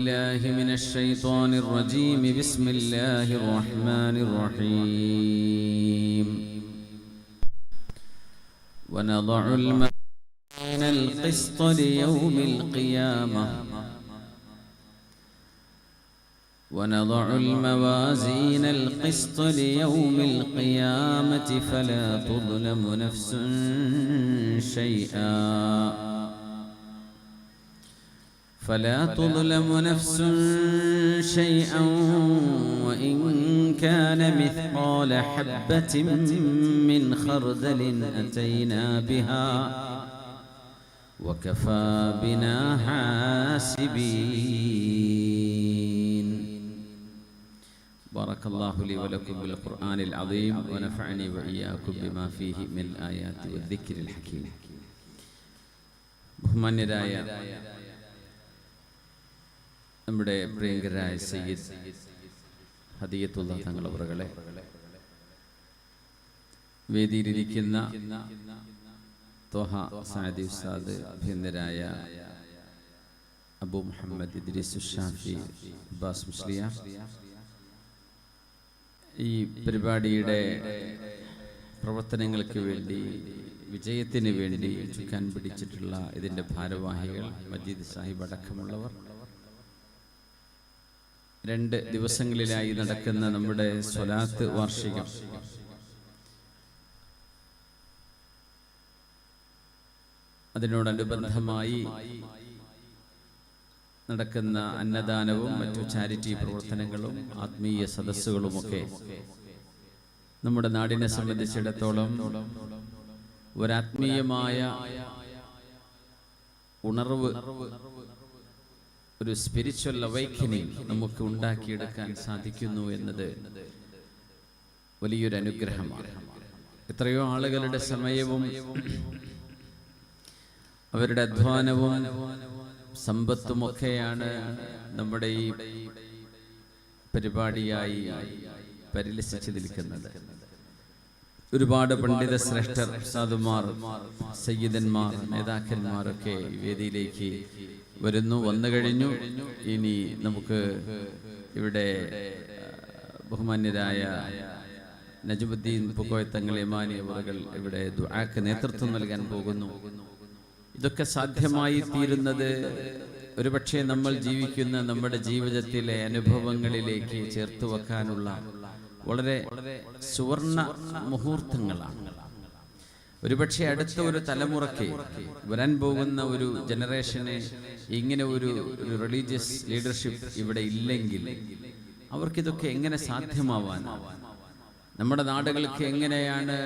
الله من الشيطان الرجيم. بسم الله الرحمن الرحيم. ونضع الموازين القسط ليوم القيامة ونضع الموازين القسط ليوم القيامة فلا تظلم نفس شيئا وإن كان مثقال حبة من خردل أتينا بها وكفى بنا حاسبين. بارك الله لي ولكم بالقرآن العظيم ونفعني وإياكم بما فيه من الآيات والذكر الحكيم. ബഹുമാന്യരായ നമ്മുടെ പ്രിയങ്കരായ സയ്യിദ് ഹദിയത്തുള്ള തങ്ങളവറുകളെ, വേദിയിലിരിക്കുന്ന ത്വഹ സഅദി ഉസ്താദ്, അഭിനന്ദനായ അബു മുഹമ്മദ് ഇദ്രീസ് ഷാഫി അബ്ബാസ് മുസ്ലിയാർ, ഈ പരിപാടിയുടെ പ്രവർത്തനങ്ങൾക്ക് വേണ്ടി, വിജയത്തിന് വേണ്ടി ചുക്കാൻ പിടിച്ചിട്ടുള്ള ഇതിൻ്റെ ഭാരവാഹികൾ, മജീദ് സാഹിബ് അടക്കമുള്ളവർ, 2 ദിവസങ്ങളിലായി നടക്കുന്ന നമ്മുടെ സ്വലാത്ത് വാർഷികം, അതിനോടനുബന്ധമായി നടക്കുന്ന അന്നദാനവും മറ്റു ചാരിറ്റി പ്രവർത്തനങ്ങളും ആത്മീയ സദസ്സുകളുമൊക്കെ നമ്മുടെ നാടിനെ സംബന്ധിച്ചിടത്തോളം ഒരാത്മീയമായ ഉണർവ്, ഒരു സ്പിരിച്വൽ അവൈക്കനിങ് നമുക്ക് ഉണ്ടാക്കിയെടുക്കാൻ സാധിക്കുന്നു എന്നത് വലിയൊരു അനുഗ്രഹമാണ്. എത്രയോ ആളുകളുടെ സമയവും അവരുടെ അധ്വാനവും സമ്പത്തുമൊക്കെയാണ് നമ്മുടെ ഈ പരിപാടിയായി പരിലസിച്ചു നിൽക്കുന്നത്. ഒരുപാട് പണ്ഡിത ശ്രേഷ്ഠർ, സാധുമാർ, സയ്യിദന്മാർ, നേതാക്കന്മാരൊക്കെ ഈ വേദിയിലേക്ക് വന്നു കഴിഞ്ഞു. ഇനി നമുക്ക് ഇവിടെ ബഹുമാന്യരായ നജമുദ്ദീൻ പുക്കോയത്തങ്ങൾ യമാനി അവറുകൾ ഇവിടെ ദുആക്ക് നേതൃത്വം നൽകാൻ പോകുന്നു. ഇതൊക്കെ സാധ്യമായി തീരുന്നത് ഒരുപക്ഷെ നമ്മൾ ജീവിക്കുന്ന നമ്മുടെ ജീവിതത്തിലെ അനുഭവങ്ങളിലേക്ക് ചേർത്ത് വെക്കാനുള്ള വളരെ സുവർണ മുഹൂർത്തങ്ങളാണ്. ഒരുപക്ഷെ അടുത്ത ഒരു തലമുറയ്ക്ക്, വരാൻ പോകുന്ന ഒരു ജനറേഷന് ഇങ്ങനെ ഒരു റിലീജിയസ് ലീഡർഷിപ്പ് ഇവിടെ ഇല്ലെങ്കിൽ അവർക്കിതൊക്കെ എങ്ങനെ സാധ്യമാവാനാണ്? നമ്മുടെ നാടുകൾക്ക് എങ്ങനെയാണ്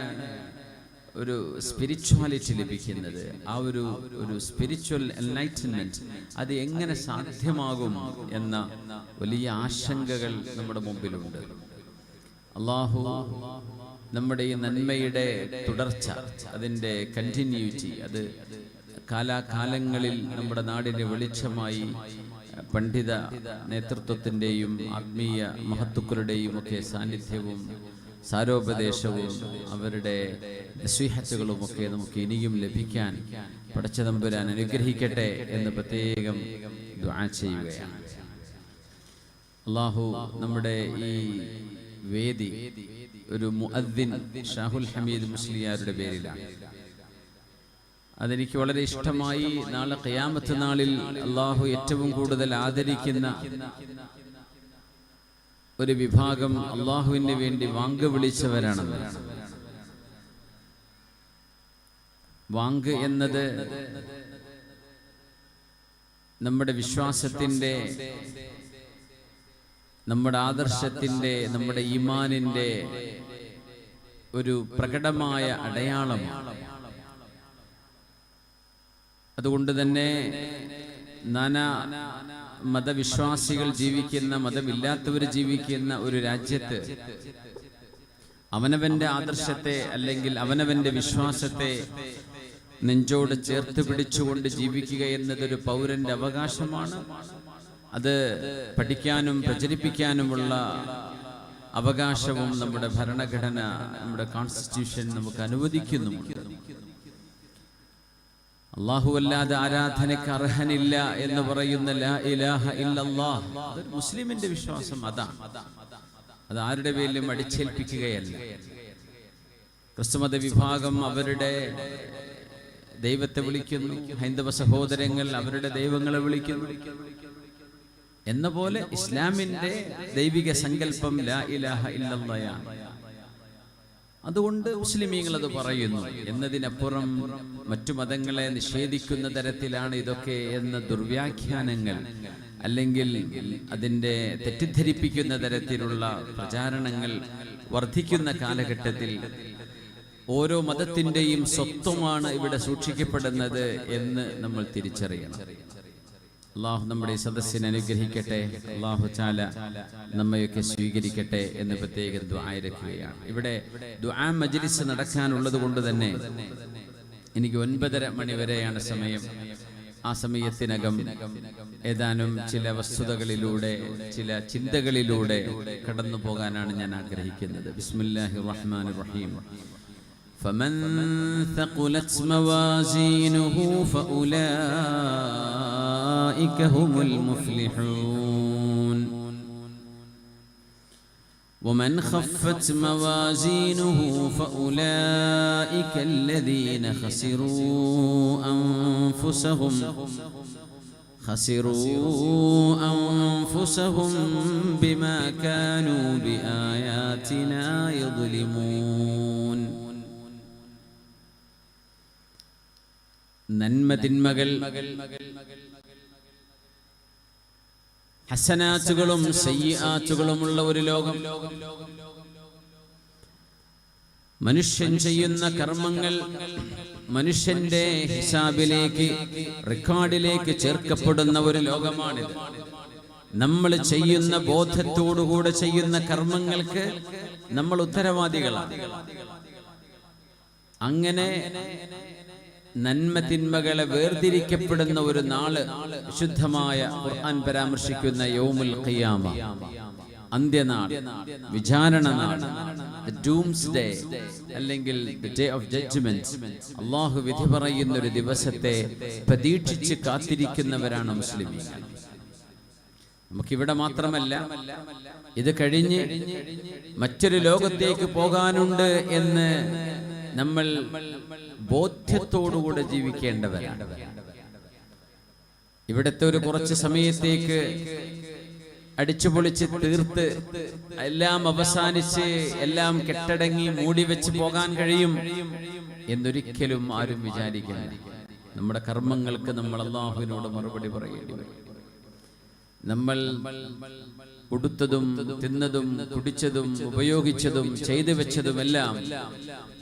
ഒരു സ്പിരിച്വാലിറ്റി ലഭിക്കുന്നത്? ആ ഒരു സ്പിരിച്വൽ എൻലൈറ്റൻമെന്റ് അത് എങ്ങനെ സാധ്യമാകും എന്ന വലിയ ആശങ്കകൾ നമ്മുടെ മുമ്പിലുണ്ട്. അല്ലാഹു നമ്മുടെ ഈ നന്മയുടെ തുടർച്ച, അതിൻ്റെ കണ്ടിന്യൂറ്റി, അത് കാലാകാലങ്ങളിൽ നമ്മുടെ നാടിൻ്റെ വെളിച്ചമായി പണ്ഡിത നേതൃത്വത്തിൻ്റെയും ആത്മീയ മഹത്തുക്കളുടെയും ഒക്കെ സാന്നിധ്യവും സാരോപദേശവും അവരുടെ നസീഹത്തുകളുമൊക്കെ നമുക്ക് ഇനിയും ലഭിക്കാൻ പടച്ച തമ്പുരാൻ അനുഗ്രഹിക്കട്ടെ എന്ന് പ്രത്യേകം ദുആ ചെയ്യുകയാണ്. അല്ലാഹു നമ്മുടെ ഈ വേദി ഒരു മുഅദ്ദിൻ ഷാഹുൽ ഹമീദ് മുസ്ലിയാരുടെ പേരിലാണ്. അതെനിക്ക് വളരെ ഇഷ്ടമായി. നാളെ ഖിയാമത്ത് നാളിൽ അല്ലാഹു ഏറ്റവും കൂടുതൽ ആദരിക്കുന്ന ഒരു വിഭാഗം അല്ലാഹുവിന് വേണ്ടി വാങ്ക് വിളിച്ചവരാണെന്ന്. വാങ്ക് എന്നത് നമ്മുടെ വിശ്വാസത്തിൻ്റെ, നമ്മുടെ ആദർശത്തിൻ്റെ, നമ്മുടെ ഈമാനിൻ്റെ ഒരു പ്രകടമായ അടയാളമാണ്. അതുകൊണ്ട് തന്നെ നാനാ മതവിശ്വാസികൾ ജീവിക്കുന്ന, മതമില്ലാത്തവർ ജീവിക്കുന്ന ഒരു രാജ്യത്ത് അവനവന്റെ ആദർശത്തെ അല്ലെങ്കിൽ അവനവന്റെ വിശ്വാസത്തെ നെഞ്ചോട് ചേർത്ത് പിടിച്ചുകൊണ്ട് ജീവിക്കുക എന്നതൊരു പൗരന്റെ അവകാശമാണ്. അത് പഠിക്കാനും പ്രചരിപ്പിക്കാനുമുള്ള അവകാശവും നമ്മുടെ ഭരണഘടന, നമ്മുടെ കോൺസ്റ്റിറ്റ്യൂഷൻ നമുക്ക് അനുവദിക്കുന്നുമുണ്ട്. അല്ലാഹുവല്ലാതെ ആരാധനയ്ക്ക് അർഹനില്ല എന്ന് പറയുന്ന ലാ ഇലാഹ ഇല്ലല്ലാഹ്, അതൊരു മുസ്ലിമിന്റെ വിശ്വാസം. അതാണ്. അത് ആരുടെ പേരിലും അടിച്ചേൽപ്പിക്കുകയല്ല. ക്രിസ്തുമത വിഭാഗം അവരുടെ ദൈവത്തെ വിളിക്കുന്നു, ഹൈന്ദവ സഹോദരങ്ങൾ അവരുടെ ദൈവങ്ങളെ വിളിക്കുന്നു. എന്ന പോലെ ഇസ്ലാമിന്റെ ദൈവിക സങ്കല്പം ലാ ഇലാഹ ഇല്ലല്ലാഹ്. അതുകൊണ്ട് മുസ്ലിമീങ്ങൾ അത് പറയുന്നു. എന്നതിനപ്പുറം മറ്റു മതങ്ങളെ നിഷേധിക്കുന്ന തരത്തിലാണ് ഇതൊക്കെ എന്ന ദുർവ്യാഖ്യാനങ്ങൾ അല്ലെങ്കിൽ അതിൻ്റെ തെറ്റിദ്ധരിപ്പിക്കുന്ന തരത്തിലുള്ള പ്രചാരണങ്ങൾ വർദ്ധിക്കുന്ന കാലഘട്ടത്തിൽ ഓരോ മതത്തിൻ്റെയും സ്വത്വമാണ് ഇവിടെ സൂക്ഷിക്കപ്പെടുന്നത് എന്ന് നമ്മൾ തിരിച്ചറിയണം. അള്ളാഹു നമ്മുടെ ഈ സദസ്സിനെ അനുഗ്രഹിക്കട്ടെ. അള്ളാഹു തആല നമ്മയൊക്കെ സ്വീകരിക്കട്ടെ എന്ന് പ്രത്യേക ദുആ ഇരക്കുകയാണ്. ഇവിടെ ദുആ മജ്ലിസ് നടക്കാനുള്ളത് കൊണ്ട് തന്നെ എനിക്ക് 9:30 മണി വരെയാണ് സമയം. ആ സമയത്തിനകം ഏതാനും ചില വസ്തുതകളിലൂടെ, ചില ചിന്തകളിലൂടെ കടന്നു പോകാനാണ് ഞാൻ ആഗ്രഹിക്കുന്നത്. ബിസ്മില്ലാഹിർ റഹ്മാനിർ റഹീം. فمن ثقلت موازينه فأولئك هم المفلحون ومن خفت موازينه فأولئك الذين خسروا أنفسهم بما كانوا بآياتنا يظلمون. നന്മ തിന്മകൾ, ഹസനാത്തുകളും സയ്യിആത്തുകളുമുള്ള ഒരു ലോകം, മനുഷ്യൻ ചെയ്യുന്ന കർമ്മങ്ങൾ മനുഷ്യന്റെ ഹിസാബിലേക്ക്, റെക്കോർഡിലേക്ക് ചേർക്കപ്പെടുന്ന ഒരു ലോകമാണിത്. നമ്മൾ ചെയ്യുന്ന ബോധത്തോടുകൂടെ ചെയ്യുന്ന കർമ്മങ്ങൾക്ക് നമ്മൾ ഉത്തരവാദികളാണ്. അങ്ങനെ നന്മ തിന്മകളെ വേർതിരിക്കപ്പെടുന്ന ഒരു നാള് വിശുദ്ധമായ ഖുർആൻ പരാമർശിക്കുന്ന യൗമുൽ ഖിയാമ, അന്ത്യനാൾ, വിചാരണ നാൾ, ഡൂംസ്ഡേ അല്ലെങ്കിൽ ഡേ ഓഫ് ജഡ്ജ്മെന്റ്. അല്ലാഹു വിധി പറയുന്ന ഒരു ദിവസത്തെ പ്രതീക്ഷിച്ച് കാത്തിരിക്കുന്നവരാണ് മുസ്ലിമീങ്ങൾ. നമുക്കിവിടെ മാത്രമല്ല, ഇത് കഴിഞ്ഞ് മറ്റൊരു ലോകത്തേക്ക് പോകാനുണ്ട് എന്ന് നമ്മൾ ബോധ്യത്തോടുകൂടെ ജീവിക്കേണ്ടവരാണ്. ഇവിടുത്തെ ഒരു കുറച്ച് സമയത്തേക്ക് അടിച്ചുപൊളിച്ച് തീർത്ത് എല്ലാം അവസാനിച്ച് എല്ലാം കെട്ടടങ്ങി മൂടിവെച്ച് പോകാൻ കഴിയും എന്നൊരിക്കലും ആരും വിചാരിക്കുന്നില്ല. നമ്മുടെ കർമ്മങ്ങൾക്ക് നമ്മൾ അല്ലാഹുവിനോട് മറുപടി പറയേണ്ടി വരും. നമ്മൾ ഉടുത്തതും തിന്നതും കുടിച്ചതും ഉപയോഗിച്ചതും ചെയ്തു വെച്ചതുമെല്ലാം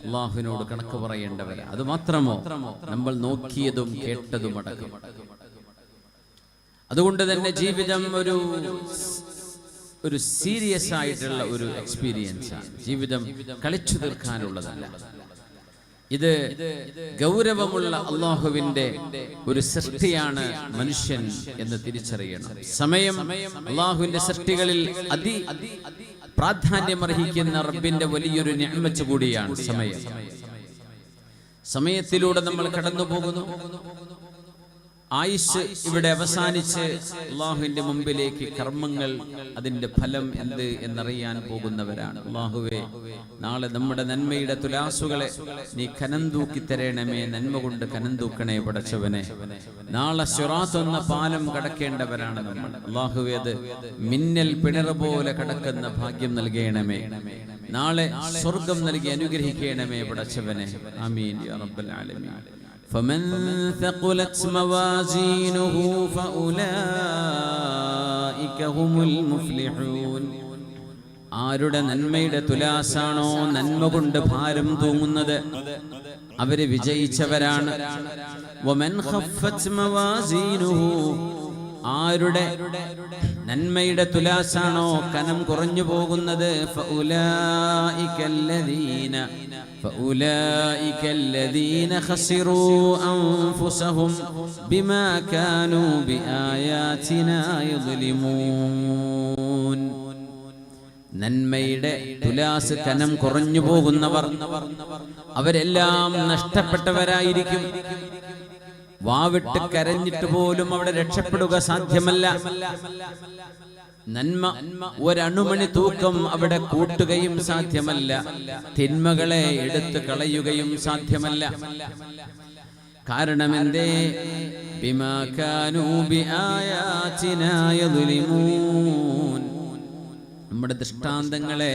അല്ലാഹുവിനോട് കണക്ക് പറയേണ്ടവരാ. അത് മാത്രമോ, നമ്മൾ നോക്കിയതും കേട്ടതും അടക്കം. അതുകൊണ്ട് തന്നെ ജീവിതം ഒരു സീരിയസ് ആയിട്ടുള്ള ഒരു എക്സ്പീരിയൻസ് ആണ്. ജീവിതം കളിച്ചു തീർക്കാനുള്ളതല്ല. ഇത് ഗൗരവമുള്ള അല്ലാഹുവിന്റെ ഒരു സൃഷ്ടിയാണ് മനുഷ്യൻ എന്ന് തിരിച്ചറിയണം. സമയം അല്ലാഹുവിന്റെ സൃഷ്ടികളിൽ പ്രാധാന്യമർഹിക്കുന്ന റബ്ബിന്റെ വലിയൊരു നിഅമത്ത് കൂടിയാണ് സമയം. സമയത്തിലൂടെ നമ്മൾ കടന്നു പോകുന്നു. ആയുസ് ഇവിടെ അവസാനിച്ച് അല്ലാഹുവിന്റെ മുമ്പിലേക്ക് കർമ്മങ്ങൾ, അതിന്റെ ഫലം എന്ത് എന്നറിയാൻ പോകുന്നവരാണ്. അല്ലാഹുവേ, നാളെ നമ്മുടെ നന്മയുടെ തുലാസുകളെ നീ കനം തൂക്കി തരണമേ, നന്മ കൊണ്ട് കനം തൂക്കണേ പടച്ചവനെ. നാളെ സിറാത്ത് എന്ന പാലം കടക്കേണ്ടവരാണ് നമ്മൾ. അല്ലാഹുവേ, അത് മിന്നൽ പിണർ പോലെ കടക്കുന്ന ഭാഗ്യം നൽകണമേ. നാളെ സ്വർഗം നൽകി അനുഗ്രഹിക്കണമേ പടച്ചവനെ. ആമീൻ യാ റബ്ബൽ ആലമീൻ. فمن ثقلت موازينه فأولئك هم المفلحون. ആരുടെ നന്മയുടെ തുലാസാണോ നന്മ കൊണ്ട് ഭാരം തൂങ്ങുന്നത് അവര് വിജയിച്ചവരാണ്. വമൻ ഖഫ്ഫത് മവാസീനുഹു, ആരുടെ നന്മയുടെ തുലാസാണോ കനം കുറഞ്ഞു പോകുന്നത് فأولئك الذين خسروا أنفسهم بما كانوا بآياتنا يظلمون. നന്മയുടെ തുലാസ് കനം കുറഞ്ഞു പോകുന്നവർ അവരെല്ലാം നഷ്ടപ്പെട്ടവരായിരിക്കും. വാവിട്ട് കരഞ്ഞിട്ട് പോലും അവിടെ രക്ഷപ്പെടുക സാധ്യമല്ല. നന്മ ഒരണുമണി തൂക്കം അവിടെ കൂട്ടുകയും സാധ്യമല്ല. തിന്മകളെ എടുത്തു കളയുകയും സാധ്യമല്ല. കാരണം എന്തേ? ബിമാ കാനൂ ബിആയാതിനാ യദ്ലിമൂൻ. നമ്മുടെ ദൃഷ്ടാന്തങ്ങളെ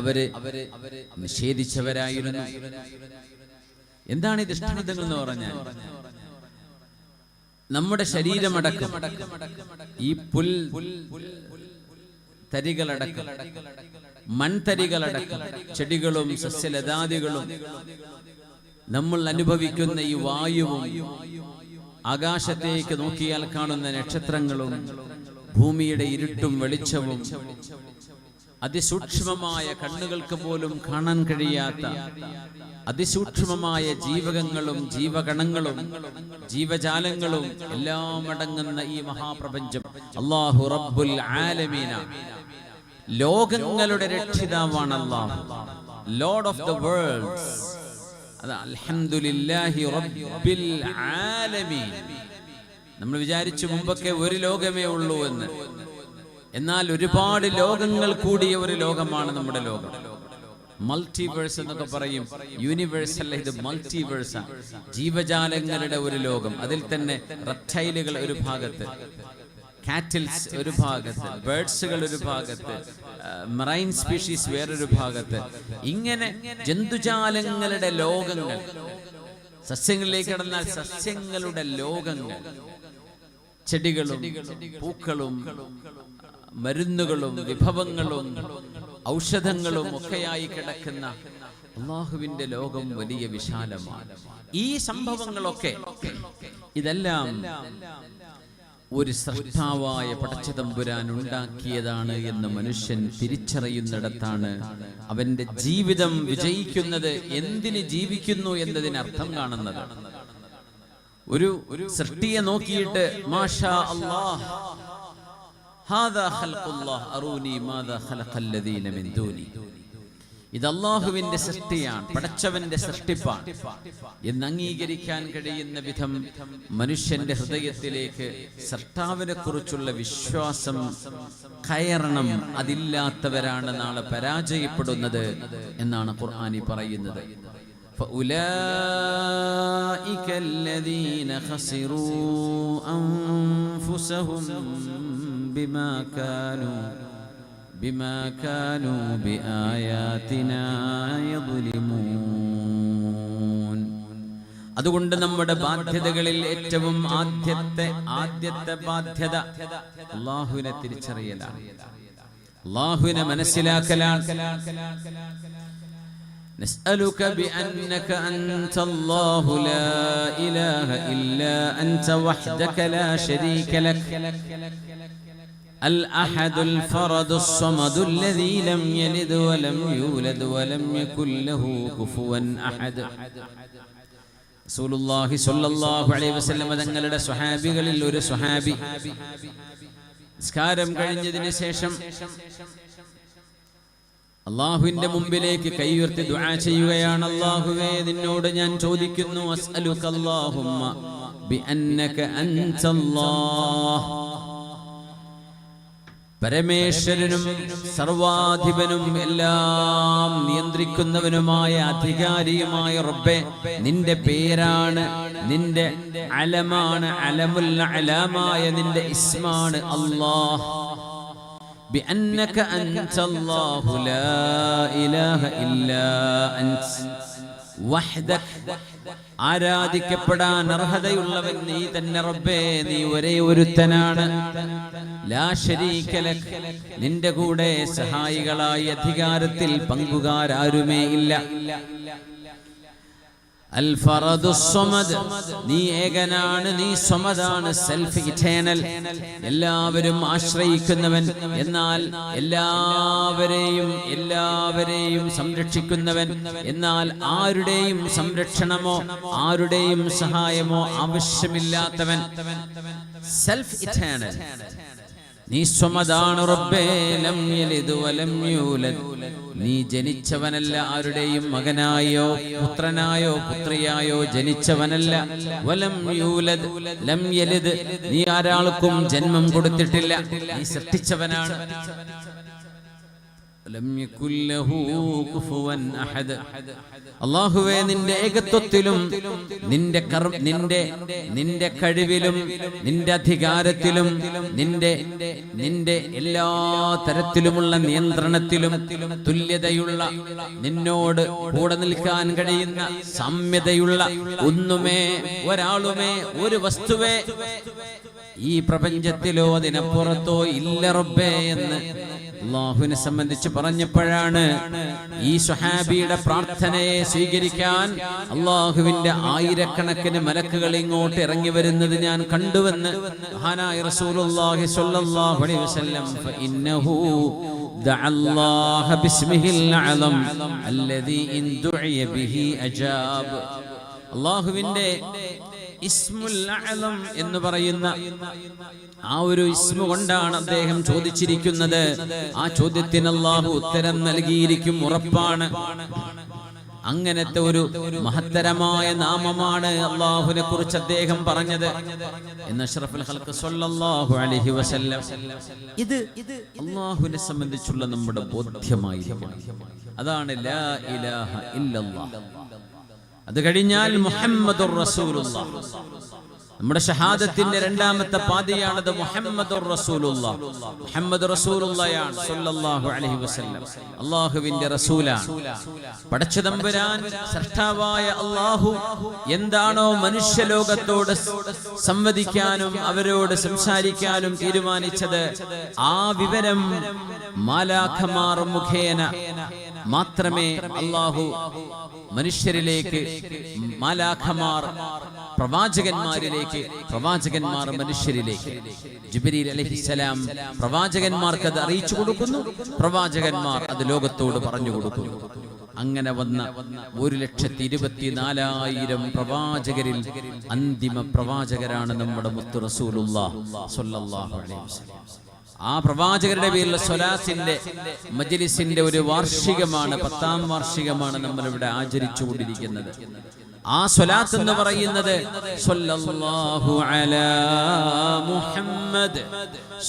അവര് നിഷേധിച്ചവരായിരുന്നു. എന്താണ് ഈ ദൃഷ്ടാന്തങ്ങൾ എന്ന് പറഞ്ഞാൽ? നമ്മുടെ ശരീരമടക്കം, ഈ പുൽ തരികളടക്കം, മൺതരികളടക്കം, ചെടികളും സസ്യലതാദികളും, നമ്മൾ അനുഭവിക്കുന്ന ഈ വായുവും, ആകാശത്തേക്ക് നോക്കിയാൽ കാണുന്ന നക്ഷത്രങ്ങളും, ഭൂമിയുടെ ഇരുട്ടും വെളിച്ചവും, അതിസൂക്ഷ്മമായ കണ്ണുകൾക്ക് പോലും കാണാൻ കഴിയാത്ത അതിസൂക്ഷ്മമായ ജീവകങ്ങളും ജീവകണങ്ങളും ജീവജാലങ്ങളും എല്ലാം അടങ്ങുന്ന ഈ മഹാപ്രപഞ്ചം അല്ലാഹു റബ്ബുൽ ആലമീന, ലോകങ്ങളുടെ രക്ഷിതാവാണ് അല്ലാഹു, ലോർഡ് ഓഫ് ദ വേൾഡ്സ്. അൽഹംദുലില്ലാഹി റബ്ബിൽ ആലമീൻ. നമ്മൾ വിചാരിച്ചു മുമ്പൊക്കെ ഒരു ലോകമേ ഉള്ളൂ എന്ന്. എന്നാൽ ഒരുപാട് ലോകങ്ങൾ കൂടിയ ഒരു ലോകമാണ് നമ്മുടെ ലോകം. മൾട്ടിവേഴ്സ് എന്നൊക്കെ പറയും. യൂണിവേഴ്സ് അല്ല, ഇത് മൾട്ടിവേഴ്സ്. ജീവജാലങ്ങളുടെ ഒരു ലോകം. അതിൽ തന്നെ റെപ്റ്റൈലുകൾ ഒരു ഭാഗത്ത്, കാറ്റിൽസ് ഒരു ഭാഗത്ത്, ബേർഡ്സുകൾ ഒരു ഭാഗത്ത്, മറൈൻ സ്പീഷീസ് വേറൊരു ഭാഗത്ത്. ഇങ്ങനെ ജന്തുജാലങ്ങളുടെ ലോകങ്ങൾ. സസ്യങ്ങളിലേക്ക് കടന്നാൽ സസ്യങ്ങളുടെ ലോകങ്ങൾ, ചെടികളും പൂക്കളും മരുന്നുകളും വിഭവങ്ങളും ഔഷധങ്ങളും ഒക്കെയായി കിടക്കുന്ന അല്ലാഹുവിന്റെ ലോകം വലിയ വിശാലമാണ്. ഈ സംഭവങ്ങളൊക്കെ, ഇതെല്ലാം ഒരു സൃഷ്ടാവായ പടച്ചതമ്പുരാൻ ഉണ്ടാക്കിയതാണ് എന്ന് മനുഷ്യൻ തിരിച്ചറിയുന്നിടത്താണ് അവന്റെ ജീവിതം വിജയിക്കുന്നത്. എന്തിന് ജീവിക്കുന്നു എന്നതിന് അർത്ഥം കാണുന്നത്. ഒരു സൃഷ്ടിയെ നോക്കിയിട്ട് മാഷാ അല്ലാഹ് ഹാദാ ഖൽഖുല്ലാഹ് അറൂനി മാദാ ഖലഖല്ലദീന മിൻ ദൂനി, ഇത് അല്ലാഹുവിന്റെ സൃഷ്ടിയാണ്, പടച്ചവന്റെ സൃഷ്ടിപ്പാണ് എന്ന് അംഗീകരിക്കാൻ കഴിയുന്ന വിധം മനുഷ്യന്റെ ഹൃദയത്തിലേക്ക് സൃഷ്ടാവിനെ കുറിച്ചുള്ള വിശ്വാസം കയറണം. അതില്ലാത്തവരാണ് നാളെ പരാജയപ്പെടുന്നത് എന്നാണ് ഖുർആനി പറയുന്നത്. فأولئك الذين خسروا أنفسهم بما كانوا بآياتنا يظلمون. അതുകൊണ്ട് നമ്മുടെ ബാധ്യതകളിൽ ഏറ്റവും ആദ്യത്തെ ബാധ്യത അല്ലാഹുവിനെ തിരിച്ചറിയലാണ്, അല്ലാഹുവിനെ മനസ്സിലാക്കലാണ്. نسألك بأنك أنت الله لا إله إلا أنت وحدك لا شريك لك الأحد الفرد الصمد الذي لم يلد ولم يولد ولم يكن له كفوا أحد. റസൂലുള്ളാഹി സ്വല്ലല്ലാഹു അലൈഹി വസല്ലം തങ്ങളുടെ സ്വഹാബികളിൽ ഒരു സ്വഹാബി നിസ്കാരം കഴിഞ്ഞതിന് ശേഷം അല്ലാഹുവിന്റെ മുമ്പിലേക്ക് കൈയുയർത്തി ദുആ ചെയ്യുകയാണ്. അല്ലാഹുവേ, നിന്നോട് ഞാൻ ചോദിക്കുന്നു, അസ്അലുക അല്ലാഹുമ്മ ബിഅന്നക അൻതല്ലാഹ്, പരമേശ്വരനും സർവാധിപനും എല്ലാം നിയന്ത്രിക്കുന്നവനുമായ അധികാരിയുമായ റബ്ബേ, നിന്റെ പേരാണ്, നിന്റെ അലമാണ്, അലമുൽ അലാമായ നിന്റെ ഇസ്മാണ് അല്ലാഹ്. بأنك أنت الله لا إله إلا أنت وحدك, ആരാധിക്കപ്പെടാൻ അർഹതയുള്ളവൻ നീ തന്നെ റബ്ബേ, നീ ഒരേ ഒരുത്തനാണ്. ലാ ശരീക ലക്, നിന്റെ കൂടെ സഹായികളായി അധികാരത്തിൽ പങ്കുകാരാരുമേ ഇല്ല. അൽ ഫറദുസ് സമദ്, നീ ഏകനാണ്, നീ സമദാണ്, സെൽഫ് ഇറ്റേണൽ, എല്ലാവരും ആശ്രയിക്കുന്നവൻ, എന്നാൽ എല്ലാവരെയും സംരക്ഷിക്കുന്നവൻ, എന്നാൽ ആരുടെയും സംരക്ഷണമോ ആരുടെയും സഹായമോ ആവശ്യമില്ലാത്തവൻ, സെൽഫ് ഇറ്റേണൽ. നീ സ്വമദാണ് റബ്ബേ ലം യലിദ് വലം യൂലദ്, നീ ജനിച്ചവനല്ല, ആരുടെയും മകനായോ പുത്രനായോ പുത്രിയായോ ജനിച്ചവനല്ല. വലം യൂലദ് ലം യലിദ്, നീ ആരാൾക്കും ജന്മം കൊടുത്തിട്ടില്ല, നീ സൃഷ്ടിച്ചവനാണ്. അല്ലാഹുവേ, നിന്റെ ഏകത്വത്തിലും നിന്റെ കഴിവിലും നിന്റെ അധികാരത്തിലും നിന്റെ എല്ലാ തരത്തിലുമുള്ള നിയന്ത്രണത്തിലും തുല്യതയുള്ള, നിന്നോട് കൂടെ നിൽക്കാൻ കഴിയുന്ന സാമ്യതയുള്ള ഒന്നുമേ, ഒരാളുമേ, ഒരു വസ്തുവേ ഈ പ്രപഞ്ചത്തിലോ അതിനപ്പുറത്തോ ഇല്ല റബ്ബേ എന്ന് അല്ലാഹുവിനെ സംബന്ധിച്ച് പറഞ്ഞപ്പോഴാണ് ഈ സ്വഹാബിയുടെ പ്രാർത്ഥനയെ സ്വീകരിക്കാൻ അല്ലാഹുവിന്റെ ആയിരക്കണക്കിന് മലക്കുകൾ ഇങ്ങോട്ട് ഇറങ്ങി വരുന്നത് ഞാൻ കണ്ടുവെന്ന് മഹാനായ റസൂലുള്ളാഹി സ്വല്ലല്ലാഹു അലൈഹി വസല്ലം ഫഇന്നഹു ദഅല്ലാഹ ബിസ്മിഹിൽ അഅലം അല്ലദീ ഇൻ ദുഇയ ബിഹി അജാബ്. അല്ലാഹുവിന്റെ ഇസ്മുൽ അഅലം എന്ന് പറയുന്ന ആ ഒരു ഇസ്മു കൊണ്ടാണ് അദ്ദേഹം ചോദിച്ചിരിക്കുന്നത്. ആ ചോദ്യത്തിന് അല്ലാഹു ഉത്തരം നൽകിയിരിക്കും, ഉറപ്പാണ്. അങ്ങനത്തെ ഒരു മഹത്തരമായ നാമമാണ് അല്ലാഹുവിനെ കുറിച്ച് അദ്ദേഹം പറഞ്ഞത് എന്ന് അഷ്റഫുൽ ഖൽഖ് സ്വല്ലല്ലാഹു അലൈഹി വസല്ലം. ഇത് അല്ലാഹുവിനെ സംബന്ധിച്ചുള്ള നമ്മുടെ ബോധ്യമായിരിക്കണം. അതാണ് ലാ ഇലാഹ ഇല്ലല്ലാഹ്. അത് കഴിഞ്ഞാൽ മുഹമ്മദുർ റസൂലുള്ളാഹ്. നമ്മുടെ ഷഹാദത്തിന്റെ രണ്ടാമത്തെ പാതിയാണത് മുഹമ്മദുർ റസൂലുള്ളാഹ്. മുഹമ്മദ് റസൂലുള്ളാഹിയാണ് സ്വല്ലല്ലാഹു അലൈഹി വസല്ലം, അല്ലാഹുവിന്റെ റസൂലാണ്. പടച്ചതമ്പുരാൻ സൃഷ്ടാവായ അല്ലാഹു എന്താണോ മനുഷ്യലോകത്തോട് സംവദിക്കാനും അവരോട് സംസാരിക്കാനും തീരുമാനിച്ചത്, ആ വിവരം മാലാഖമാർ മുഖേന മാത്രമേ അല്ലാഹു മനുഷ്യരിലേക്ക്, മാലാഖമാർ പ്രവാചകന്മാരിലേക്ക്, പ്രവാചകന്മാർ മനുഷ്യരിലേക്ക്. ജിബ്രീൽ അലൈഹിസ്സലാം പ്രവാചകന്മാർക്ക് അത് അറിയിച്ചു കൊടുക്കുന്നു, പ്രവാചകന്മാർ അത് ലോകത്തോട് പറഞ്ഞു കൊടുക്കുന്നു. അങ്ങനെ വന്ന 1,24,000 പ്രവാചകരിൽ അന്തിമ പ്രവാചകരാണ് നമ്മുടെ മുത്തു റസൂലുള്ളാഹി സ്വല്ലല്ലാഹു അലൈഹി വസല്ലം. ആ പ്രവാചകരുടെ പേരിലുള്ള സ്വലാത്തിന്റെ മജ്ലിസിന്റെ ഒരു വാർഷികമാണ്, 10ാം വാർഷികമാണ് നമ്മളിവിടെ ആചരിച്ചുകൊണ്ടിരിക്കുന്നത്. ആ സ്വലാത്ത് എന്ന് പറയുന്നത് സ്വല്ലല്ലാഹു അലാ മുഹമ്മദ്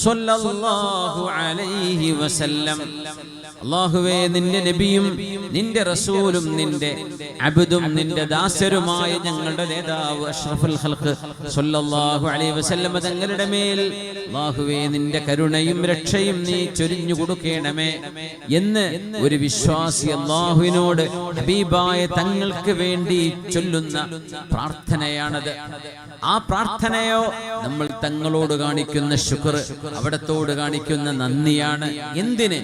സ്വല്ലല്ലാഹു അലൈഹി വസല്ലം. അല്ലാഹുവേ, നിന്റെ നബിയും നിന്റെ റസൂലും നിന്റെ അബ്ദും നിന്റെ ദാസരുമായ ഞങ്ങളുടെ നേതാവ് അഷ്റഫുൽ ഖൽഖ് സ്വല്ലല്ലാഹു അലൈഹി വസല്ലം തങ്ങളുടെ മേൽ അല്ലാഹുവേ നിന്റെ കരുണയും രക്ഷയും നീ ചൊരിഞ്ഞു കൊടുക്കണമേ എന്ന് ഒരു വിശ്വാസി അല്ലാഹുവിനോട് ഹബീബായ തങ്ങൾക്ക് വേണ്ടി ചൊല്ലുന്ന പ്രാർത്ഥനയാണത്. ആ പ്രാർത്ഥനയോ നമ്മൾ തങ്ങളോട് കാണിക്കുന്ന ശുക്ർ, അവിടത്തോട് കാണിക്കുന്ന നന്ദിയാണ്. എന്തിന്?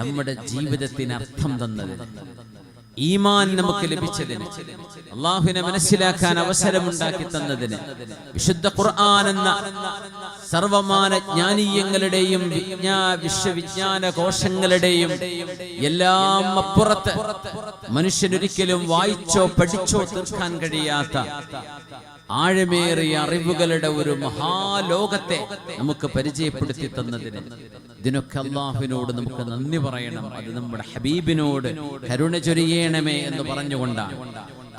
നമ്മുടെ ജീവിതത്തിന് അർത്ഥം തന്നത്, ഈമാൻ നമുക്ക് ലഭിച്ചതിന്, അള്ളാഹുവിനെ മനസ്സിലാക്കാൻ അവസരമുണ്ടാക്കി തന്നതിന്, വിശുദ്ധ ഖുർആൻ എന്ന സർവമാന ജ്ഞാനീയങ്ങളുടെയും വിശ്വവിജ്ഞാന കോശങ്ങളുടെയും എല്ലാം അപ്പുറത്ത് മനുഷ്യനൊരിക്കലും വായിച്ചോ പഠിച്ചോ തീർക്കാൻ കഴിയാത്ത ആഴമേറിയ അറിവുകളുടെ ഒരു മഹാലോകത്തെ നമുക്ക് പരിചയപ്പെടുത്തി തന്നതിന്, ഇതിനൊക്കെ അല്ലാഹുവിനോട് നമുക്ക് നന്ദി പറയണം. അത് നമ്മുടെ ഹബീബിനോട് കരുണ ചൊരിയണമേ എന്ന് പറഞ്ഞുകൊണ്ടാണ്.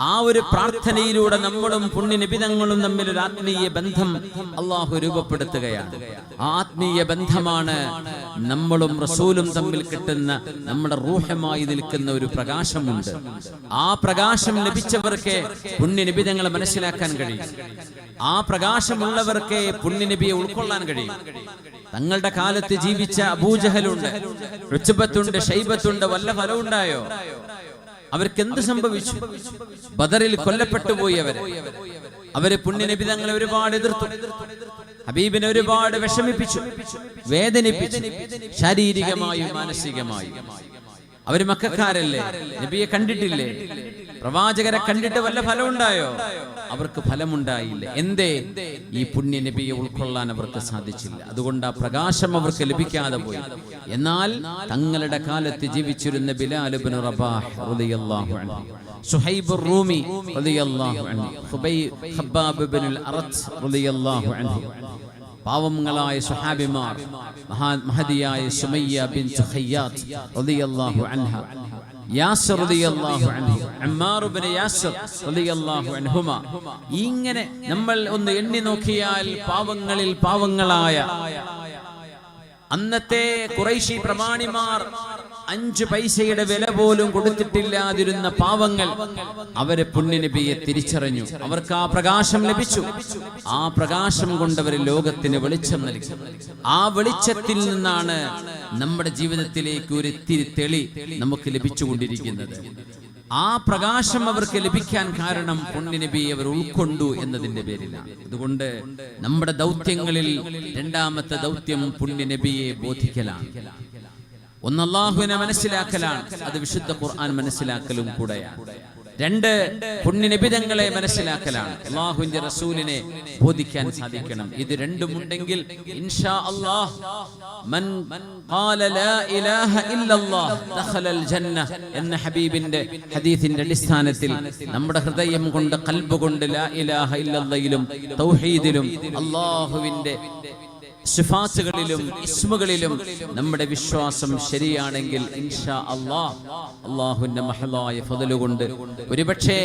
ആ ഒരു പ്രാർത്ഥനയിലൂടെ നമ്മളും പുണ്യനിബിതങ്ങളും തമ്മിൽ ഒരു ആത്മീയ ബന്ധം അല്ലാഹു രൂപപ്പെടുത്തുകയാണ്. ആ ആത്മീയ ബന്ധമാണ് നമ്മളും റസൂലും തമ്മിൽ കിട്ടുന്ന, നമ്മുടെ റൂഹമായി നിൽക്കുന്ന ഒരു പ്രകാശമുണ്ട്. ആ പ്രകാശം ലഭിച്ചവർക്ക് പുണ്യനിബിതങ്ങളെ മനസ്സിലാക്കാൻ കഴിയും. ആ പ്രകാശമുള്ളവർക്ക് പുണ്യനബിയെ ഉൾക്കൊള്ളാൻ കഴിയും. തങ്ങളുടെ കാലത്ത് ജീവിച്ച അബൂജഹലുണ്ട്, ഉത്ബത്തുണ്ട്, ശൈബത്തുണ്ട്. വല്ല ഫലമുണ്ടായോ? അവർക്ക് എന്ത് സംഭവിച്ചു? ബദറിൽ കൊല്ലപ്പെട്ടു പോയി അവര് പുണ്യനബി തങ്ങളെ ഒരുപാട് എതിർത്തു, ഹബീബിനെ ഒരുപാട് വിഷമിപ്പിച്ചു, വേദനിപ്പിച്ചു, ശാരീരികമായും മാനസികമായും. അവര് മക്കക്കാരല്ലേ, നബിയെ കണ്ടിട്ടില്ലേ? പ്രവാചകരെ കണ്ടിട്ട് വല്ല ഫലം ഉണ്ടായോ? അവർക്ക് ഫലമുണ്ടായില്ല. എന്തേ? ഈ പുണ്യ നബിയെ ഉൾക്കൊള്ളാൻ അവർക്ക് സാധിച്ചില്ല. അതുകൊണ്ട് ആ പ്രകാശം അവർക്ക് ലഭിക്കാതെ പോയി. എന്നാൽ തങ്ങളുടെ കാലത്ത് ജീവിച്ചിരുന്ന ബിലാൽ ഇബ്നു റബാഹ് റളിയല്ലാഹു അൻഹു, സുഹൈബ് റൂമി റളിയല്ലാഹു അൻഹു, ഖബ്ബാബ് ഇബ്നുൽ അറത്ത് റളിയല്ലാഹു അൻഹു, പാവങ്ങളായ സ്വഹാബിമാർ, മഹദിയായ സുമയ്യ ബിൻത് ഖയ്യാത്ത് റളിയല്ലാഹു അൻഹ, യാസിർ റളിയല്ലാഹു അൻഹു, അമ്മാർ ഇബ്നു യാസിർ റളിയല്ലാഹു അൻഹുമ. ഇങ്ങനെ നമ്മൾ ഒന്ന് എണ്ണി നോക്കിയാൽ പാവങ്ങളിൽ പാവങ്ങളായ അന്നത്തെ ഖുറൈശി പ്രമാണിമാർ 5 പൈസയുടെ വില പോലും കൊടുത്തിട്ടില്ലാതിരുന്ന പാവങ്ങൾ, അവരെ പുണ്യനബിയെ തിരിച്ചറിഞ്ഞു. അവർക്ക് ആ പ്രകാശം ലഭിച്ചു. ആ പ്രകാശം കൊണ്ടവർ ലോകത്തിന് വെളിച്ചം നൽകി. ആ വെളിച്ചത്തിൽ നിന്നാണ് നമ്മുടെ ജീവിതത്തിലേക്ക് ഒരു ഇത്തിരി തെളി നമുക്ക് ലഭിച്ചുകൊണ്ടിരിക്കുന്നത്. ആ പ്രകാശം അവർക്ക് ലഭിക്കാൻ കാരണം പുണ്യനബി അവർ ഉൾക്കൊണ്ടു എന്നതിന്റെ പേരിലാണ്. അതുകൊണ്ട് നമ്മുടെ ദൗത്യങ്ങളിൽ രണ്ടാമത്തെ ദൗത്യം പുണ്യനബിയെ ബോധിക്കലാണ്. ഒന്ന് അല്ലാഹുവിനെ മനസ്സിലാക്കലാണ്, അത് വിശുദ്ധ ഖുർആൻ മനസ്സിലാക്കലും കൂടെയാണ്. 2 പുണ്യനബിതങ്ങളെ മനസ്സിലാക്കലാണ്, അല്ലാഹുവിന്റെ റസൂലിനെ ബോധിക്കാൻ സാധിക്കണം. ഇത് രണ്ടും ഉണ്ടെങ്കിൽ ഇൻഷാ അല്ലാഹ് മൻ ഖാല ലാ ഇലാഹ ഇല്ലല്ലാഹ് ദഖലൽ ജന്ന എന്ന ഹബീബിന്റെ ഹദീസിന്റെ അടിസ്ഥാനത്തിൽ നമ്മുടെ ഹൃദയം കൊണ്ട്, ഖൽബ് കൊണ്ട് ലാ ഇലാഹ ഇല്ലല്ലാഹിലും തൗഹീദിലും അല്ലാഹുവിന്റെ സിഫാത്തുകളിലും ഇസ്മുകളിലും നമ്മുടെ വിശ്വാസം ശരിയാണെങ്കിൽ ഇൻഷാ അല്ലാഹ് അല്ലാഹുവിന്റെ മഹലായ ഫള് കൊണ്ട് ഒരുപക്ഷേ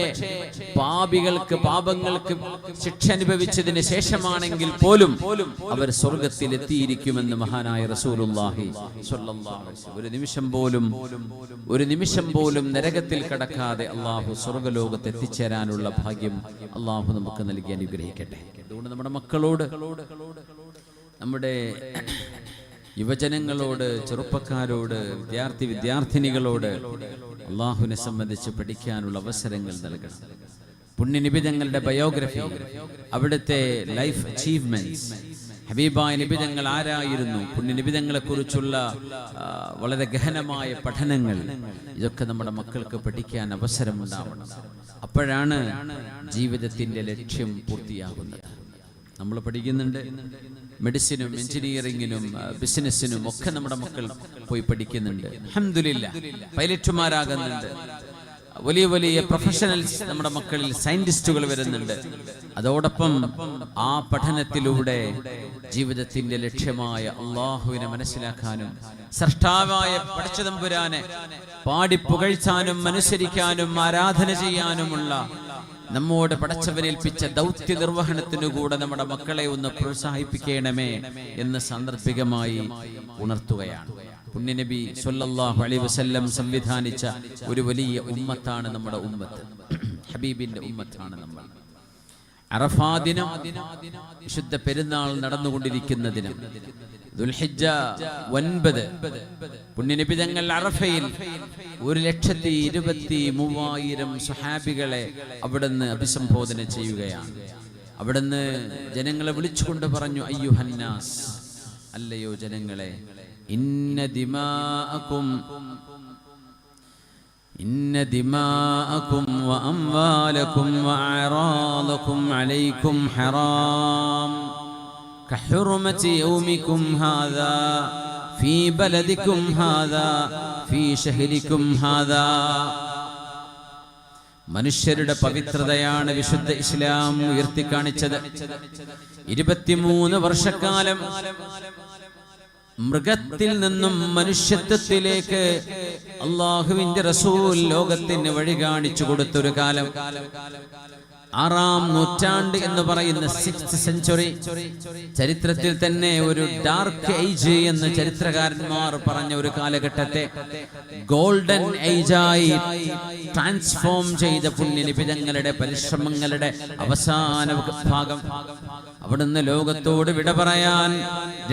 പാപങ്ങൾക്ക് ശിക്ഷ അനുഭവിച്ചതിന് ശേഷമാണെങ്കിൽ പോലും അവർ സ്വർഗ്ഗത്തിൽ എത്തിയിരിക്കുമെന്ന് മഹാനായ റസൂലുള്ളാഹി സ്വല്ലല്ലാഹു അലൈഹി വസല്ലം. ഒരു നിമിഷം പോലും നരകത്തിൽ കടക്കാതെ അല്ലാഹു സ്വർഗ്ഗലോകത്ത് എത്തിച്ചേരാനുള്ള ഭാഗ്യം അല്ലാഹു നമുക്ക് നൽകി അനുഗ്രഹിക്കട്ടെ. അതുകൊണ്ട് നമ്മുടെ മക്കളോട്, നമ്മുടെ യുവജനങ്ങളോട്, ചെറുപ്പക്കാരോട്, വിദ്യാർത്ഥിനികളോട് അള്ളാഹുവിനെ സംബന്ധിച്ച് പഠിക്കാനുള്ള അവസരങ്ങൾ നൽകണം. പുണ്യനിബിതങ്ങളുടെ ബയോഗ്രഫി, അവിടുത്തെ ലൈഫ് അച്ചീവ്മെന്റ്സ്, ഹബീബായ നിബിതങ്ങൾ ആരായിരുന്നു, പുണ്യനിബിതങ്ങളെ കുറിച്ചുള്ള വളരെ ഗഹനമായ പഠനങ്ങൾ, ഇതൊക്കെ നമ്മുടെ മക്കൾക്ക് പഠിക്കാൻ അവസരമുണ്ടാവണം. അപ്പോഴാണ് ജീവിതത്തിന്റെ ലക്ഷ്യം പൂർത്തിയാകുന്നത്. നമ്മൾ പഠിക്കുന്നുണ്ട്, മെഡിസിനും എഞ്ചിനീയറിംഗിനും ബിസിനസ്സിനും ഒക്കെ നമ്മുടെ മക്കൾ പോയി പഠിക്കുന്നുണ്ട്. അൽഹംദുലില്ലാഹ്, പൈലറ്റുമാരാകുന്നുണ്ട്. വലിയ വലിയ പ്രൊഫഷണൽസ് നമ്മുടെ മക്കളിൽ സയന്റിസ്റ്റുകൾ വരുന്നുണ്ട്. അതോടൊപ്പം ആ പഠനത്തിലൂടെ ജീവിതത്തിന്റെ ലക്ഷ്യമായ അള്ളാഹുവിനെ മനസ്സിലാക്കാനും സൃഷ്ടാവായ പടച്ചതമ്പുരാനെ പാടി പുകഴ്ത്താനും അനുസരിക്കാനും ആരാധന ചെയ്യാനുമുള്ള നമ്മോട് പടച്ചവനേൽപ്പിച്ച ദൗത്യ നിർവഹണത്തിനു കൂടെ നമ്മുടെ മക്കളെ ഒന്ന് പ്രോത്സാഹിപ്പിക്കണമേ എന്ന് സാന്ദർഭികമായി ഉണർത്തുകയാണ്. പുണ്യനബി സ്വല്ലല്ലാഹു അലൈഹി വസല്ലം സംവിധാനിച്ച ഒരു വലിയ ഉമ്മത്താണ് നമ്മുടെ ഉമ്മത്ത്, ഹബീബിന്റെ ഉമ്മത്താണ് നമ്മൾ. അറഫാ ദിനം, വിശുദ്ധ പെരുന്നാൾ നടന്നുകൊണ്ടിരിക്കുന്ന ദിനം, ദുൽഹിജ്ജ 9, പുണ്യനബി തങ്ങൾ അറഫയിൽ 1,23,000 സ്വഹാബികളെ അവിടുന്ന് അഭിസംബോധന ചെയ്യുകയാണ്. അവിടുന്ന് ജനങ്ങളെ വിളിച്ചുകൊണ്ട് പറഞ്ഞു, അയ്യുഹന്നാസ്, അല്ലയോ ജനങ്ങളെ, ഇന്ന ദിമാഅകും വഅംവാലകും വഅറാദകും അലൈക്കും ഹറാം കഹുർമതി യൗമികും ഹാദാ ഫീ ബലദികും ഹാദാ ഫീ ശഹരികും ഹാദാ. മനുഷ്യരുടെ പവിത്രതയാണ് വിശുദ്ധ ഇസ്ലാം ഉയർത്തിക്കാണിച്ചത്. 23 വർഷക്കാലം മൃഗത്തിൽ നിന്നും മനുഷ്യത്വത്തിലേക്ക് അള്ളാഹുവിന്റെ റസൂൽ ലോകത്തിന് വഴി കാണിച്ചു കൊടുത്തൊരു കാലം. 6-ാം നൂറ്റാണ്ട് എന്ന് പറയുന്ന 6th സെഞ്ചുറി, ചരിത്രത്തിൽ തന്നെ ഒരു ഡാർക്ക് ഏജ് എന്ന് ചരിത്രകാരന്മാർ പറഞ്ഞ ഒരു കാലഘട്ടത്തെ ഗോൾഡൻ ഏജായി ട്രാൻസ്ഫോം ചെയ്ത പുണ്യനിബിതങ്ങളുടെ പരിശ്രമങ്ങളുടെ അവസാന ഭാഗം. അവിടുന്ന് ലോകത്തോട് വിട പറയാൻ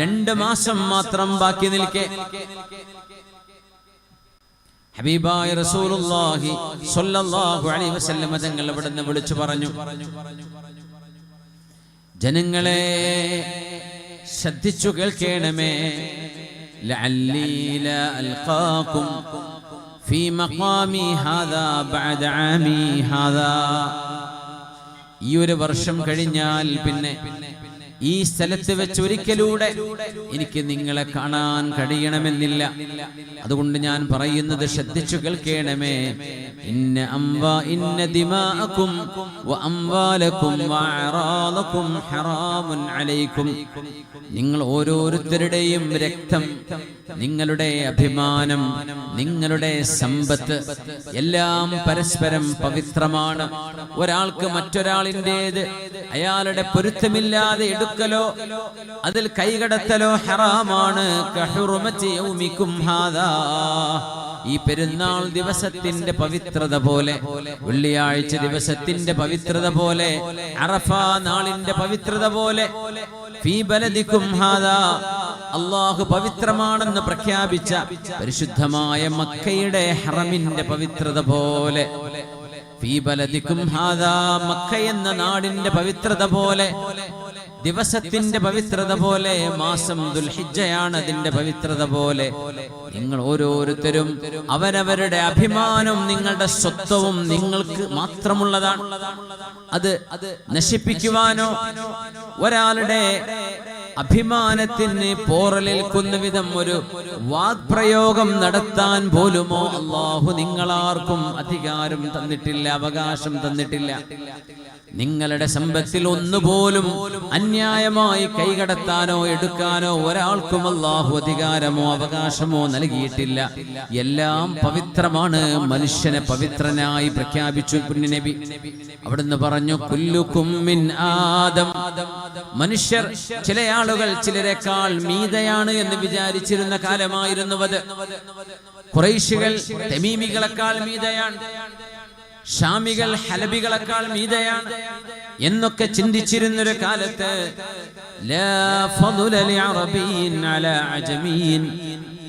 2 മാസം മാത്രം ബാക്കി നിൽക്കെ ഹബീബായ റസൂലുള്ളാഹി സ്വല്ലല്ലാഹു അലൈഹി വസല്ലം തങ്ങൾ അവിടുന്ന് വിളിച്ചു പറഞ്ഞു, ജനങ്ങളെ ശ്രദ്ധിച്ചു കേൾക്കണമേ, ലഅല്ലി ലാ അൽഖാകും ഫീ മഖാമി ഹാദാ ബഅദ ആമി ഹാദാ. ഈ ഒരു വർഷം കഴിഞ്ഞാൽ പിന്നെ ഈ സ്ഥലത്ത് വെച്ച് ഒരിക്കലൂടെ എനിക്ക് നിങ്ങളെ കാണാൻ കഴിയണമെന്നില്ല. അതുകൊണ്ട് ഞാൻ പറയുന്നത് ശ്രദ്ധിച്ചു കേൾക്കണമേ. ഇന്ന ദിമാഅകും വ അംവാലകും വ അറാദകും ഹറാമുൻ അലൈക്കും. നിങ്ങൾ ഓരോരുത്തരുടെയും രക്തം, നിങ്ങളുടെ അഭിമാനം, നിങ്ങളുടെ സമ്പത്ത് എല്ലാം പരസ്പരം പവിത്രമാണ്. ഒരാൾക്ക് മറ്റൊരാളിൻ്റേത് അയാളുടെ പൊരുത്തമില്ലാതെ എടുക്കലോ അതിൽ കൈകടത്തലോ ഹറാമാണ്. കഹുറുമതി യൗമിക്കും ഹാദാ. ഈ പെരുന്നാൾ ദിവസത്തിന്റെ പവിത്രത പോലെ, വെള്ളിയാഴ്ച ദിവസത്തിന്റെ പവിത്രത പോലെ, അറഫ നാളിന്റെ പവിത്രത പോലെ, ഫീ ബലദിക്കും ഹാദാ, അല്ലാഹു പവിത്രമാണെന്ന് പ്രഖ്യാപിച്ച പരിശുദ്ധമായ മക്കയുടെ ഹറമിന്റെ പവിത്രത പോലെ, ഫീ ബലദിക്കും ഹാദാ, മക്ക എന്ന നാടിന്റെ പവിത്രത പോലെ, ദിവസത്തിന്റെ പവിത്രത പോലെ, മാസം ദുൽഹിജ്ജയാണ് അതിന്റെ പവിത്രത പോലെ, നിങ്ങൾ ഓരോരുത്തരും അവരവരുടെ അഭിമാനവും നിങ്ങളുടെ സ്വത്വവും നിങ്ങൾക്ക് മാത്രമുള്ളതാണ്. അത് നശിപ്പിക്കുവാനോ ഒരാളുടെ അഭിമാനത്തിന് പോറലേൽക്കുന്ന വിധം ഒരു വാഗ്പ്രയോഗം നടത്താൻ പോലുമോ അല്ലാഹു നിങ്ങളാർക്കും അധികാരം തന്നിട്ടില്ല, അവകാശം തന്നിട്ടില്ല. നിങ്ങളുടെ സമ്പത്തിൽ ഒന്നുപോലും അന്യായമായി കൈകടത്താനോ എടുക്കാനോ ഒരാൾക്കും അല്ലാഹു അധികാരമോ അവകാശമോ നൽകിയിട്ടില്ല. എല്ലാം പവിത്രമാണ്. മനുഷ്യനെ പവിത്രനായി പ്രഖ്യാപിച്ചു പുണ്യനബി. അവിടുന്ന് പറഞ്ഞു, കുല്ലുകും മിൻ ആദം. മനുഷ്യർ, ചില ആളുകൾ ചിലരെക്കാൾ മീതയാണ് എന്ന് വിചാരിച്ചിരുന്ന കാലമായിരുന്നുവത്. ഖുറൈശികൾ തമീമികളെക്കാൾ മീതയാണ്, ഷാമികൾ ഹലബികളെക്കാൾ മീതയാണ് എന്നൊക്കെ ചിന്തിച്ചിരുന്നൊരു കാലത്ത് ലാ ഫദല ലിഅറബിയ്യിൻ അലാ അജമിയ്യിൻ,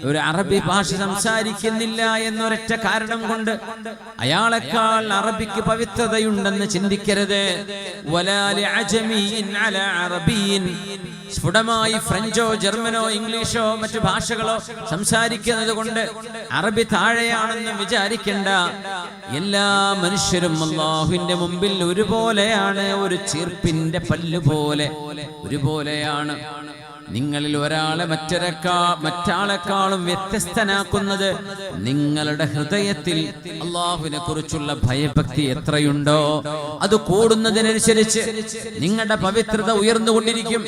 ഒരു അറബി ഭാഷ സംസാരിക്കുന്നില്ല എന്നൊരൊറ്റ കാരണം കൊണ്ട് അയാളെക്കാൾ അറബിക്ക് പവിത്രതയുണ്ടെന്ന് ചിന്തിക്കരുത്. വലാ ലിഅജമിയ്യിൻ അലാ അറബിയ്യിൻ, സ്ഫുടമായി ഫ്രഞ്ചോ ജർമ്മനോ ഇംഗ്ലീഷോ മറ്റു ഭാഷകളോ സംസാരിക്കുന്നത് കൊണ്ട് അറബി താഴെയാണെന്ന് വിചാരിക്കണ്ട. എല്ലാ മനുഷ്യരും അല്ലാഹുവിന്റെ മുമ്പിൽ ഒരുപോലെയാണ്. ഒരു ചീർപ്പിന്റെ പല്ല് പോലെ ഒരുപോലെയാണ്. നിങ്ങളിൽ ഒരാളെ മറ്റാളെക്കാളും വ്യത്യസ്തനാക്കുന്നത് നിങ്ങളുടെ ഹൃദയത്തിൽ അല്ലാഹുവിനെ കുറിച്ചുള്ള ഭയഭക്തി എത്രയുണ്ടോ അത് കൂടുന്നതിനനുസരിച്ച് നിങ്ങളുടെ പവിത്രത ഉയർന്നുകൊണ്ടിരിക്കും.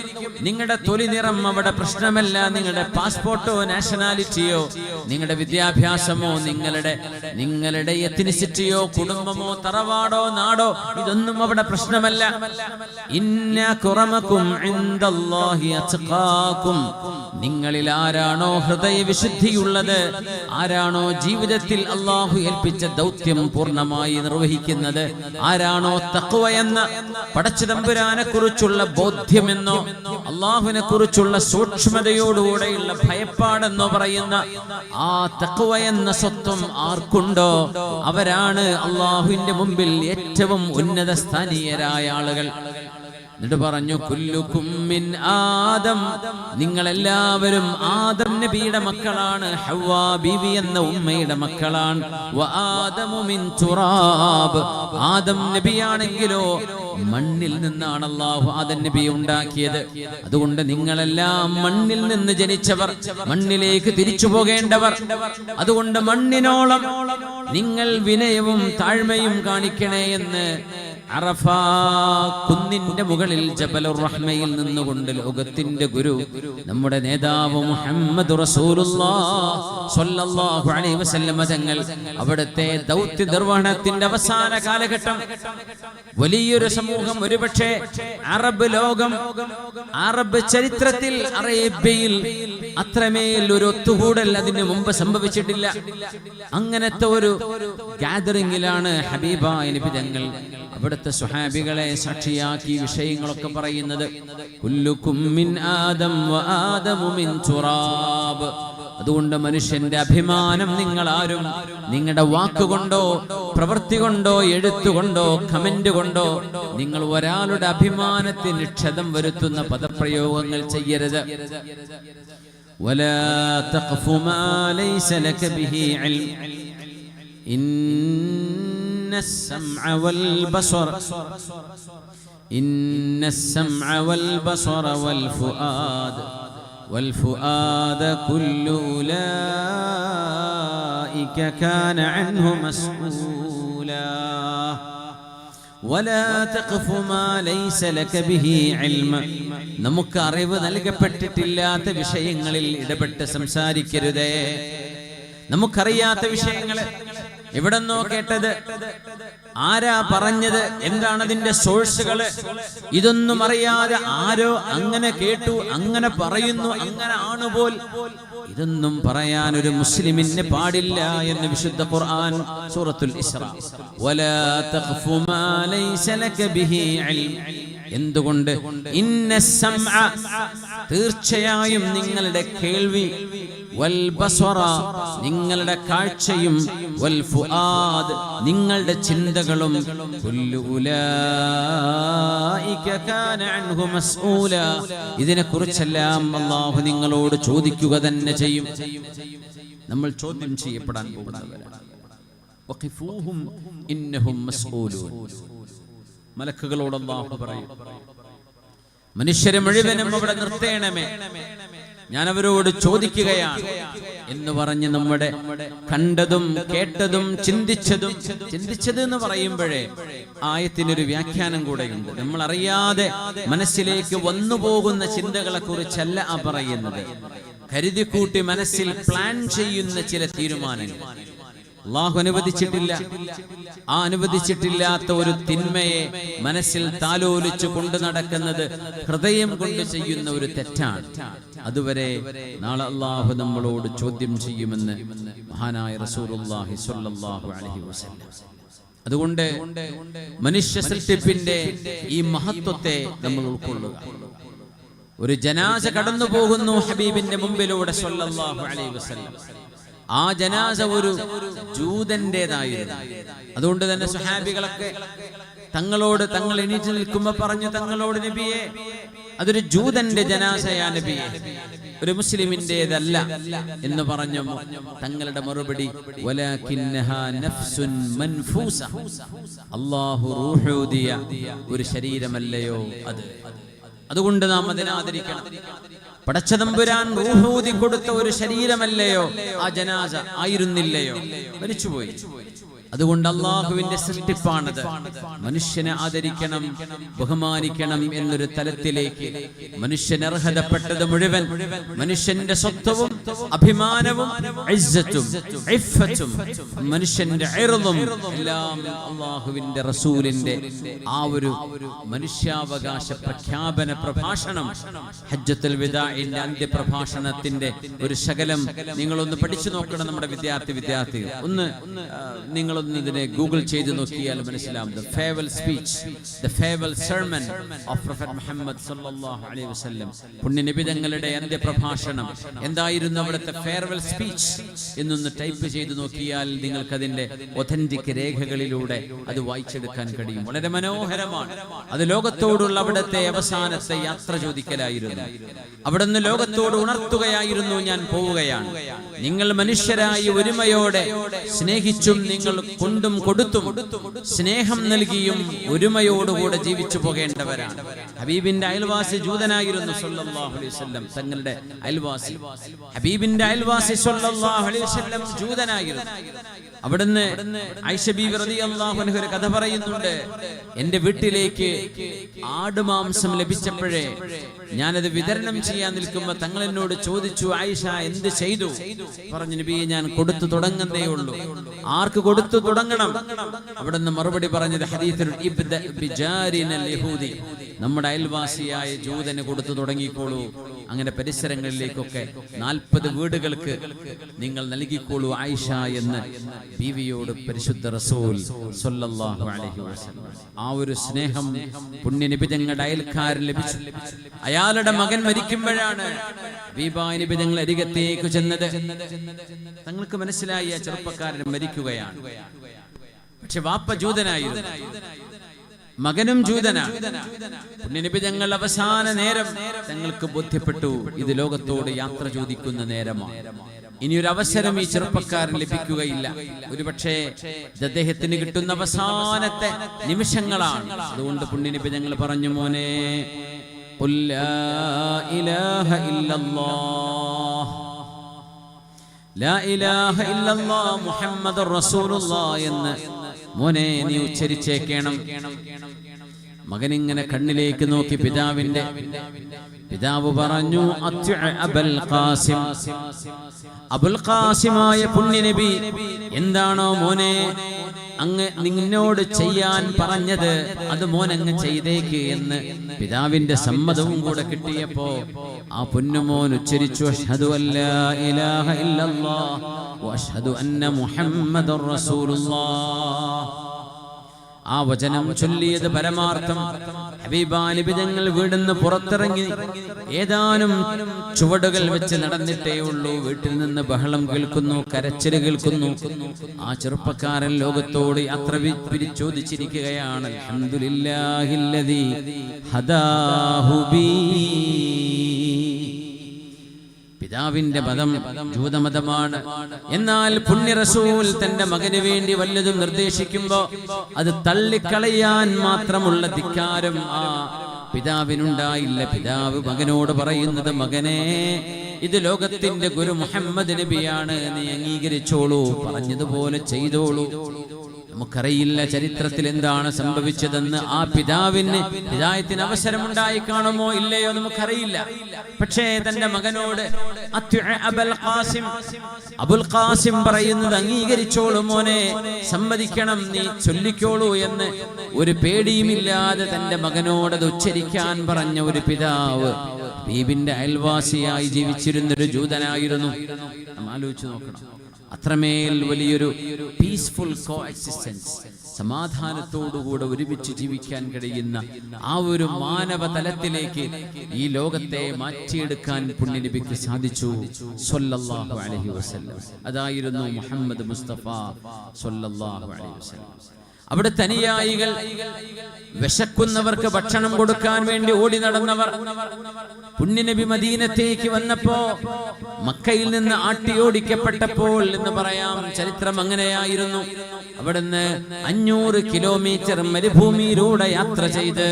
നിങ്ങളുടെ തൊലി നിറം അവിടെ പ്രശ്നമല്ല. നിങ്ങളുടെ പാസ്പോർട്ടോ നാഷണാലിറ്റിയോ നിങ്ങളുടെ വിദ്യാഭ്യാസമോ നിങ്ങളുടെ എത്തിനിസിറ്റിയോ കുടുംബമോ തറവാടോ നാടോ ഇതൊന്നും അവിടെ പ്രശ്നമല്ല. ഇന്ന അക്രമകും ഇൻദല്ലാഹി അത്ഖാ, നിങ്ങളിൽ ആരാണോ ഹൃദയവിശുദ്ധിയുള്ളത്, ആരാണോ ജീവിതത്തിൽ അല്ലാഹു ഏൽപ്പിച്ച ദൗത്യം പൂർണ്ണമായി നിർവഹിക്കുന്നത്, ആരാണോ തഖ്വ എന്ന പടച്ചതമ്പുരാനെ കുറിച്ചുള്ള ബോധ്യമെന്നോ അല്ലാഹുവിനെ കുറിച്ചുള്ള സൂക്ഷ്മതയോടുകൂടെയുള്ള ഭയപ്പാടെന്നോ പറയുന്ന ആ തഖ്വ എന്ന സ്വത്വം ആർക്കുണ്ടോ അവരാണ് അല്ലാഹുവിന്റെ മുമ്പിൽ ഏറ്റവും ഉന്നത സ്ഥാനീയരായ ആളുകൾ. എന്നിട്ട് പറഞ്ഞു, കുല്ലുകും മിൻ ആദം, നിങ്ങളെല്ലാവരും ആദം നബിയുടെ മക്കളാണ്. ഹവ്വാ ബീവി എന്ന ഉമ്മയുടെ മക്കളാണ്. വ ആദമു മിൻ തുറാബ്, ആദം നബിയാണെങ്കിലോ മണ്ണിൽ നിന്നാണ് അല്ലാഹു ആദം നബിയെ ഉണ്ടാക്കിയത്. അതുകൊണ്ട് നിങ്ങളെല്ലാം മണ്ണിൽ നിന്ന് ജനിച്ചവർ, മണ്ണിലേക്ക് തിരിച്ചു പോകേണ്ടവർ. അതുകൊണ്ട് മണ്ണിനോളം നിങ്ങൾ വിനയവും താഴ്മയും കാണിക്കണേ എന്ന് അറഫ കുന്നിന്റെ മുകളിൽ ജബലുർ റഹ്മയിൽ നിന്നുകൊണ്ട് ലോകത്തിന്റെ ഗുരു നമ്മുടെ നേതാവ് മുഹമ്മദ് റസൂലുള്ളാഹി സ്വല്ലല്ലാഹു അലൈഹി വസല്ലം തങ്ങൾ അവിടുത്തെ ദൗത്യ നിർവഹണത്തിന്റെ അവസാന കാലഘട്ടം വലിയൊരു സമൂഹം, ഒരുപക്ഷെ അറബ് ലോകം, അറബ് ചരിത്രത്തിൽ അറേബ്യയിൽ അത്രമേൽ ഒരു ഒത്തുകൂടൽ അതിന് മുമ്പ് സംഭവിച്ചിട്ടില്ല. അങ്ങനത്തെ ഒരു ഗാദറിംഗിലാണ് ഹബീബായ നബി തങ്ങൾ അവിടുത്തെ സ്വഹാബികളെ സാക്ഷിയാക്കി വിഷയങ്ങളൊക്കെ പറയുന്നത്. കുല്ലുകും മിൻ ആദം വ ആദമു മിൻ തുറാബ്. അതുകൊണ്ട് മനുഷ്യന്റെ അഭിമാനം നിങ്ങൾ ആരും നിങ്ങളുടെ വാക്കുകൊണ്ടോ പ്രവൃത്തി കൊണ്ടോ എഴുത്തുകൊണ്ടോ കമന്റ് കൊണ്ടോ നിങ്ങൾ ഒരാളുടെ അഭിമാനത്തിന് ക്ഷതം വരുത്തുന്ന പദപ്രയോഗങ്ങൾ ചെയ്യരുത്. വലാ തഖ്ഫു മാ ലൈസ ലക ബിഹി ഇൽം ഇന്ന السمع والبصر ഇന്നസ് സമഅ വൽ ബസറ വൽ ഫുആദ കുല്ലു ഉലൈക കാന അൻഹു മസ്ഊലാ വലാ തഖഫു മാ ലൈസ ലക ബിഹി ഇൽമ. നമുക്ക് അറിവ് നൽകപ്പെട്ടിട്ടില്ലാത്ത വിഷയങ്ങളിൽ ഇടപെട്ട് സംസാരിക്കരുതേ. നമുക്കറിയാത്ത വിഷയങ്ങൾ എവിടെന്നോ കേട്ടത്, ആരാ പറഞ്ഞത്, എന്താണ് അതിന്റെ സോഴ്സുകള്, ഇതൊന്നും അറിയാതെ ആരോ അങ്ങനെ കേട്ടു, അങ്ങനെ പറയുന്നു, അങ്ങനെ ആണുപോൽ, ഇതൊന്നും പറയാൻ ഒരു മുസ്ലിമിന് പാടില്ല എന്ന് വിശുദ്ധ ഖുർആൻ സൂറത്തുൽ ഇസ്രാ. വലാ തഖഫു മാ ലൈസ ലക ബിഹി ഇൽം. എന്തുകൊണ്ട്? ഇന്നസ് സമഅ, തീർച്ചയായും നിങ്ങളുടെ കേൾവി, വൽ ബസറ, നിങ്ങളുടെ കാഴ്ചയും, വൽ ഫുആദ്, നിങ്ങളുടെ ചിന്തകളും, കുല്ലു ഉലൈക കാന അൻഹു മസ്ഊല, ഇതിനെക്കുറിച്ചെല്ലാം അല്ലാഹു നിങ്ങളോട് ചോദിക്കുക തന്നെ ചെയ്യും. നമ്മൾ ചോദ്യം ചെയ്യപ്പെടാൻ പോകുന്നവരാണ്. വഖിഫൂഹും ഇന്നഹും മസ്ഊലൂൻ. മലക്കുകളോട് അല്ലാഹു പറയും, മനുഷ്യരെ മുഴുവനും അവിടെ നിർത്തേണമേ, ഞാൻ അവരോട് ചോദിക്കുകയാണ് എന്ന് പറഞ്ഞ് നമ്മുടെ കണ്ടതും കേട്ടതും ചിന്തിച്ചത് എന്ന് പറയുമ്പോഴേ ആയത്തിനൊരു വ്യാഖ്യാനം കൂടെയുണ്ട്. നമ്മൾ അറിയാതെ മനസ്സിലേക്ക് വന്നു പോകുന്ന ചിന്തകളെ കുറിച്ചല്ല ആ പറയുന്നത്. കരുതിക്കൂട്ടി മനസ്സിൽ പ്ലാൻ ചെയ്യുന്ന ചില തീരുമാനങ്ങൾ അല്ലാഹു അനുവദിച്ചിട്ടില്ല. ആ അനുവദിച്ചിട്ടില്ലാത്ത ഒരു തിന്മയെ മനസ്സിൽ താലോലിച്ചു കൊണ്ടു നടക്കുന്നത് ഹൃദയം കൊണ്ട് ചെയ്യുന്ന ഒരു തെറ്റാണ്. അതുവരെ നാളെ അല്ലാഹു നമ്മളോട് ചോദ്യം ചെയ്യുമെന്ന് മഹാനായ റസൂലുള്ളാഹി സ്വല്ലല്ലാഹു അലൈഹി വസല്ലം. അതുകൊണ്ട് മനുഷ്യ സൃഷ്ടിപ്പിന്റെ ഈ മഹത്വത്തെ നമ്മൾ ഉൾക്കൊള്ളുക. ഒരു ജനാസ കടന്നു പോകുന്നു ഹബീബിന്റെ മുമ്പിലൂടെ സ്വല്ലല്ലാഹു അലൈഹി വസല്ലം. ആ ജനാസ ഒരു ജൂതന്റേതായിരുന്നു. അതുകൊണ്ട് തന്നെ സ്വഹാബികളൊക്കെ തങ്ങൾ എണീറ്റ് നിൽക്കുമ്പോ പറഞ്ഞു, തങ്ങളോട് നബിയെ, അതൊരു ജൂതന്റെ ജനാസയാ നബിയെ, ഒരു മുസ്ലിമിന്റേതല്ല എന്ന് പറഞ്ഞു. തങ്ങളുടെ മറുപടി, വലാകിന്നഹാ നഫ്സുൻ മൻഫൂസ, അല്ലാഹു റൂഹൂദിയ ഒരു ശരീരമല്ലയോ അത്. അതുകൊണ്ട് നാം അതിനെ ആദരിക്കണം. പടച്ചതമ്പുരാൻ റൂഹൂദി കൊടുത്ത ഒരു ശരീരമല്ലയോ ആ ജനാസ, ആയിരുന്നില്ലയോ, മരിച്ചുപോയി. അതുകൊണ്ട് അള്ളാഹുവിന്റെ സൃഷ്ടിപ്പാണത്. മനുഷ്യനെ ആദരിക്കണം, ബഹുമാനിക്കണം എന്നൊരു തലത്തിലേക്ക് മനുഷ്യൻ അർഹതപ്പെട്ടത് മുഴുവൻ, മനുഷ്യന്റെ സ്വത്വവും അഭിമാനവും ഇസ്സത്തും ഇഫ്ഫത്തും മനുഷ്യന്റെ ഇർളും എല്ലാം അള്ളാഹുവിന്റെ റസൂലിന്റെ ആ ഒരു മനുഷ്യാവകാശ പ്രഖ്യാപന പ്രഭാഷണം, ഹജ്ജത്തുൽ വിദാഇന്റെ അന്ത്യപ്രഭാഷണത്തിന്റെ ഒരു ശകലം നിങ്ങളൊന്ന് പഠിച്ചു നോക്കണം. നമ്മുടെ വിദ്യാർത്ഥികൾ ഒന്ന് നിങ്ങളൊന്ന് ഇതിനെ ഗൂഗിൾ ചെയ്ത് നോക്കിയാൽ മനസ്സിലാവും. The farewell speech, the farewell sermon of Prophet Muhammad sallallahu alaihi wasallam. പുണ്യനബി തങ്ങളുടെ അന്ത്യപ്രഭാഷണം എന്തായിരുന്നു, അവിടുത്തെ ഫെയർവെൽ സ്പീച്ച് എന്നൊന്ന് ടൈപ്പ് ചെയ്ത് നോക്കിയാൽ നിങ്ങൾക്ക് അതിന്റെ ഒതന്റിക് രേഖകളിലൂടെ അത് വായിച്ചെടുക്കാൻ കഴിയും. വളരെ മനോഹരമാണ്. അത് ലോകത്തോടുള്ള അവിടുത്തെ അവസാനത്തെ യാത്ര ചോദിക്കലായിരുന്നു. അവിടുന്ന് ലോകത്തോട് ഉണർത്തുകയായിരുന്നു, ഞാൻ പോവുകയാണ്. നിങ്ങൾ മനുഷ്യരായി ഒരുമയോടെ സ്നേഹിച്ചും നിങ്ങൾ കൊണ്ടും കൊടുത്തും സ്നേഹം നൽകിയും ഒരുമയോടുകൂടെ ജീവിച്ചു പോകേണ്ടവരാണ്. ഹബീബിന്റെ അയൽവാസി ജൂതനായിരുന്നു സ്വല്ലല്ലാഹു അലൈഹി വസല്ലം. തങ്ങളുടെ അയൽവാസി, ഹബീബിന്റെ അയൽവാസി സ്വല്ലല്ലാഹു അലൈഹി വസല്ലം ജൂതനായിരുന്നു. അവിടുന്ന് ആയിഷ ബീവി റളിയല്ലാഹു അൻഹ ഒരു കഥ പറയുന്നുണ്ട്. എന്റെ വീട്ടിലേക്ക് ആടുമാംസം ലഭിച്ചപ്പോഴേ ഞാനത് വിതരണം ചെയ്യാൻ നിൽക്കുമ്പോ തങ്ങൾ എന്നോട് ചോദിച്ചു, ആയിഷ എന്ത് ചെയ്തു? പറഞ്ഞു, നബിയെ, ഞാൻ കൊടുത്തു തുടങ്ങുന്നേ ഉള്ളൂ. ആർക്ക് കൊടുത്തു തുടങ്ങണം? അവിടുന്ന് മറുപടി പറഞ്ഞത് ഹദീസുൽ ഇബ്ദ ബിജാരിനൽ യഹൂദി, നമ്മുടെ അയൽവാസിയായ ജൂതന് കൊടുത്തു തുടങ്ങിക്കോളൂ. അങ്ങനെ പരിസരങ്ങളിലേക്കൊക്കെ 40 വീടുകൾക്ക് നിങ്ങൾ നൽകിക്കോളൂ ആയിഷ എന്ന് ബീവിയോട് പരിശുദ്ധ റസൂൽ സ്വല്ലല്ലാഹു അലൈഹി വസല്ലം. ആ ഒരു സ്നേഹം പുണ്യനബി തങ്ങളുടെ അയൽക്കാരൻ ലഭിച്ചു. അയാളുടെ മകൻ മരിക്കുമ്പോഴാണ് ഹബീബായ നബി തങ്ങൾ അരികത്തേക്ക് ചെന്നത്. തങ്ങൾക്ക് മനസ്സിലായി ആ ചെറുപ്പക്കാരൻ മരിക്കുകയാണ്. പക്ഷെ വാപ്പ ജൂതനായിരുന്നു. മകനും ജൂതനാണ്. പുണ്യനബി തങ്ങൾ അവസാന നേരം തങ്ങൾക്ക് ബോധ്യപ്പെട്ടു ഇത് ലോകത്തോട് യാത്ര ചോദിക്കുന്ന നേരമാണ്. ഇനിയൊരു അവസരം ഈ ചെറുപ്പക്കാരൻ ലഭിക്കുകയില്ല. ഒരുപക്ഷെ അദ്ദേഹത്തിന് കിട്ടുന്ന അവസാനത്തെ നിമിഷങ്ങളാണ്. അതുകൊണ്ട് പുണ്യനബി തങ്ങൾ പറഞ്ഞു, മോനെ ഖുൽ ലാ ഇലാഹ ഇല്ലല്ലാഹ്, ലാ ഇലാഹ ഇല്ലല്ലാഹ് മുഹമ്മദുർ റസൂലുള്ളാഹ് എന്ന് മോനെ നീ ഉച്ചരിച്ചേക്കണം. മകൻ ഇങ്ങനെ കണ്ണിലേക്ക് നോക്കി പിതാവ് പറഞ്ഞു, അബുൽ ഖാസിം, അബുൽ ഖാസിമായ പുണ്യനബി എന്താണോ മോനെ അങ്ങ് നിന്നോട് ചെയ്യാൻ പറഞ്ഞത് അത് മോനങ്ങ് ചെയ്തേക്ക് എന്ന് പിതാവിന്റെ സമ്മതവും കൂടെ കിട്ടിയപ്പോ ആ പൊന്നുമോൻ ഉച്ചരിച്ചു, അഷ്ഹദു അല്ലാ ഇലാഹ ഇല്ലല്ലാഹ് വഅഷ്ഹദു അന്ന മുഹമ്മദുർ റസൂലുള്ളാഹ്. ആ വചനം ചൊല്ലിയത് പരമാർത്ഥം. ഹബീബാനബി തങ്ങൾ വീടിന്ന് പുറത്തിറങ്ങി ഏതാനും ചുവടുകൾ വെച്ച് നടന്നിട്ടേ ഉള്ളൂ. വീട്ടിൽ നിന്ന് ബഹളം കേൾക്കുന്നു, കരച്ചില് കേൾക്കുന്നു. ആ ചെറുപ്പക്കാരൻ ലോകത്തോട് യാത്ര പിരിച്ചോദിച്ചിരിക്കുകയാണ്. അൽഹംദുലില്ലാഹില്ലദീ ഹദാഹു ബീ. പിതാവിന്റെ മതം ജൂതമതമാണ്. എന്നാൽ പുണ്യ റസൂൽ തന്റെ മകന് വേണ്ടി വല്ലതും നിർദ്ദേശിക്കുമ്പോ അത് തള്ളിക്കളയാൻ മാത്രമുള്ള ധിക്കാരം ആ പിതാവിനുണ്ടായില്ല. പിതാവ് മകനോട് പറയുന്നത്, മകനെ ഇത് ലോകത്തിന്റെ ഗുരു മുഹമ്മദ് നബിയാണ്, നീ അംഗീകരിച്ചോളൂ, പറഞ്ഞതുപോലെ ചെയ്തോളൂ. നമുക്കറിയില്ല ചരിത്രത്തിൽ എന്താണ് സംഭവിച്ചതെന്ന്. ആ പിതാവിന് ഹിദായത്തിന് അവസരമുണ്ടായി കാണുമോ ഇല്ലയോ നമുക്കറിയില്ല. പക്ഷേ തന്റെ മകനോട് അബുൽ ഖാസിം പറയുന്നത് അംഗീകരിച്ചോളൂ മോനെ, സമ്മതിക്കണം, നീ ചൊല്ലിക്കോളൂ എന്ന് ഒരു പേടിയുമില്ലാതെ തന്റെ മകനോട് അത് ഉച്ചരിക്കാൻ പറഞ്ഞ ഒരു പിതാവ് ഹബീബിന്റെ അയൽവാസിയായി ജീവിച്ചിരുന്നൊരു ജൂതനായിരുന്നു. നാം ആലോചിച്ചു നോക്കണം. അത്രമേൽ വലിയൊരു പീസ്ഫുൾ കോ എക്സിസ്റ്റൻസ്, സമാധാനത്തോടുകൂടെ ഒരുമിച്ച് ജീവിക്കാൻ കഴിയുന്ന ആ ഒരു മാനവ തലത്തിലേക്ക് ഈ ലോകത്തെ മാറ്റിയെടുക്കാൻ പുണ്യനബിക്ക് സാധിച്ചു സ്വല്ലല്ലാഹു അലൈഹി വസല്ലം. അതായിരുന്നു മുഹമ്മദ് മുസ്തഫ സ്വല്ലല്ലാഹു അലൈഹി വസല്ലം. അവിടെ തനിയായികൾ, വിശക്കുന്നവർക്ക് ഭക്ഷണം കൊടുക്കാൻ വേണ്ടി ഓടി നടന്നവർ. പുണ്യനബി മദീനത്തേക്ക് വന്നപ്പോ, മക്കയിൽ നിന്ന് ആട്ടിയോടിക്കപ്പെട്ടപ്പോൾ എന്ന് പറയാം, ചരിത്രം അങ്ങനെയായിരുന്നു. അവിടുന്ന് 500 കിലോമീറ്റർ മരുഭൂമിയിലൂടെ യാത്ര ചെയ്ത്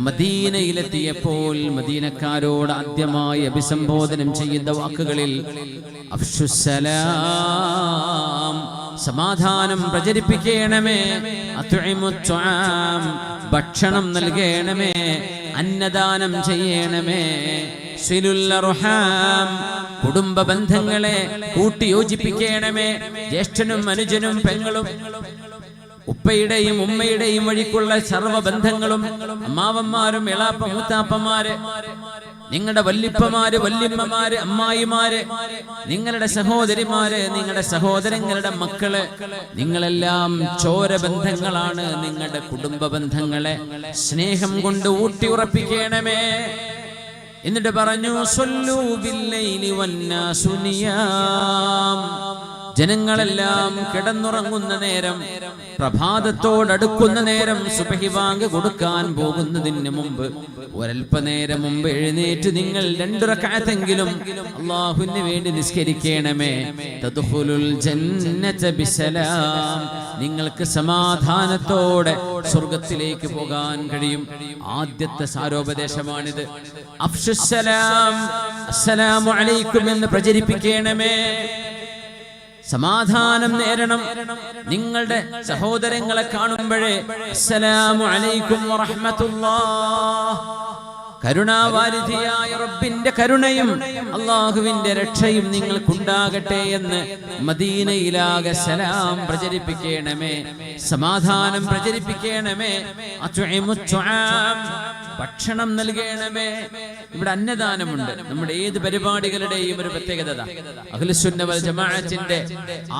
മദീനയിലെത്തിയപ്പോൾ മദീനക്കാരോട് ആദ്യമായി അഭിസംബോധനം ചെയ്യുന്ന വാക്കുകളിൽ അഫ്ശുസ്സലാം, സമാധാനം പ്രചരിപ്പിക്കണമേ, ഭക്ഷണം നൽകണമേ, അന്നദാനം ചെയ്യണമേ, സിലുൽ അർഹാം, കുടുംബ ബന്ധങ്ങളെ കൂട്ടിയോജിപ്പിക്കണമേ, ജ്യേഷ്ഠനും അനുജനും പെങ്ങളും ഉപ്പയുടെയും ഉമ്മയുടെയും വഴിക്കുള്ള സർവ്വബന്ധങ്ങളും, അമ്മാവന്മാരും എളാപ്പ മൂത്താപ്പന്മാര്, നിങ്ങളുടെ വല്ലിപ്പമാര് വല്യമ്മമാര് അമ്മായിമാര്, നിങ്ങളുടെ സഹോദരിമാര്, നിങ്ങളുടെ സഹോദരങ്ങളുടെ മക്കള്, നിങ്ങളെല്ലാം ചോരബന്ധങ്ങളാണ്. നിങ്ങളുടെ കുടുംബ ബന്ധങ്ങളെ സ്നേഹം കൊണ്ട് ഊട്ടിയുറപ്പിക്കണമേ. എന്നിട്ട് പറഞ്ഞു, സ്വല്ലൂ ബില്ലൈലി വന്നാസു നിയാം, ജനങ്ങളെല്ലാം കിടന്നുറങ്ങുന്ന നേരം, പ്രഭാതത്തോടടുക്കുന്ന നേരം, സുബ്ഹി ബാങ്ക് കൊടുക്കാൻ പോകുന്നതിന് മുമ്പ് ഒരൽപ്പനേരം മുമ്പ് എഴുന്നേറ്റ് നിങ്ങൾ 2 റക്അത്തെങ്കിലും അല്ലാഹുവിന് വേണ്ടി നിസ്കരിക്കണമേ. തദ്ഖുലുൽ ജന്നത ബിസലാം, നിങ്ങൾക്ക് സമാധാനത്തോടെ സ്വർഗ്ഗത്തിലേക്ക് പോകാൻ കഴിയും. ആദ്യത്തെ സാരോപദേശമാണിത്. അഫ്ശുസ്സലാം, അസ്സലാമു അലൈക്കും എന്ന് പ്രചരിപ്പിക്കണമേ. സമാധാനം നേരണം. നിങ്ങളുടെ സഹോദരങ്ങളെ കാണുമ്പോഴേ അസ്സലാമു അലൈക്കും വറഹ്മത്തുള്ളാഹ്, കരുണാവാരിധിയായ റബ്ബിന്റെ കരുണയും അല്ലാഹുവിന്റെ രക്ഷയും നിങ്ങൾക്കുണ്ടാകട്ടെ എന്ന് മദീനയിലാകെ സലാം പ്രചരിപ്പിക്കണമേ, സമാധാനം പ്രചരിപ്പിക്കണമേ. ഭക്ഷണം നൽകണമേ. ഇവിടെ അന്നദാനമുണ്ട്. നമ്മുടെ ഏത് പരിപാടികളുടെയും ഒരു പ്രത്യേകത അഹ്ലുസുന്ന വൽ ജമാഅത്തിന്റെ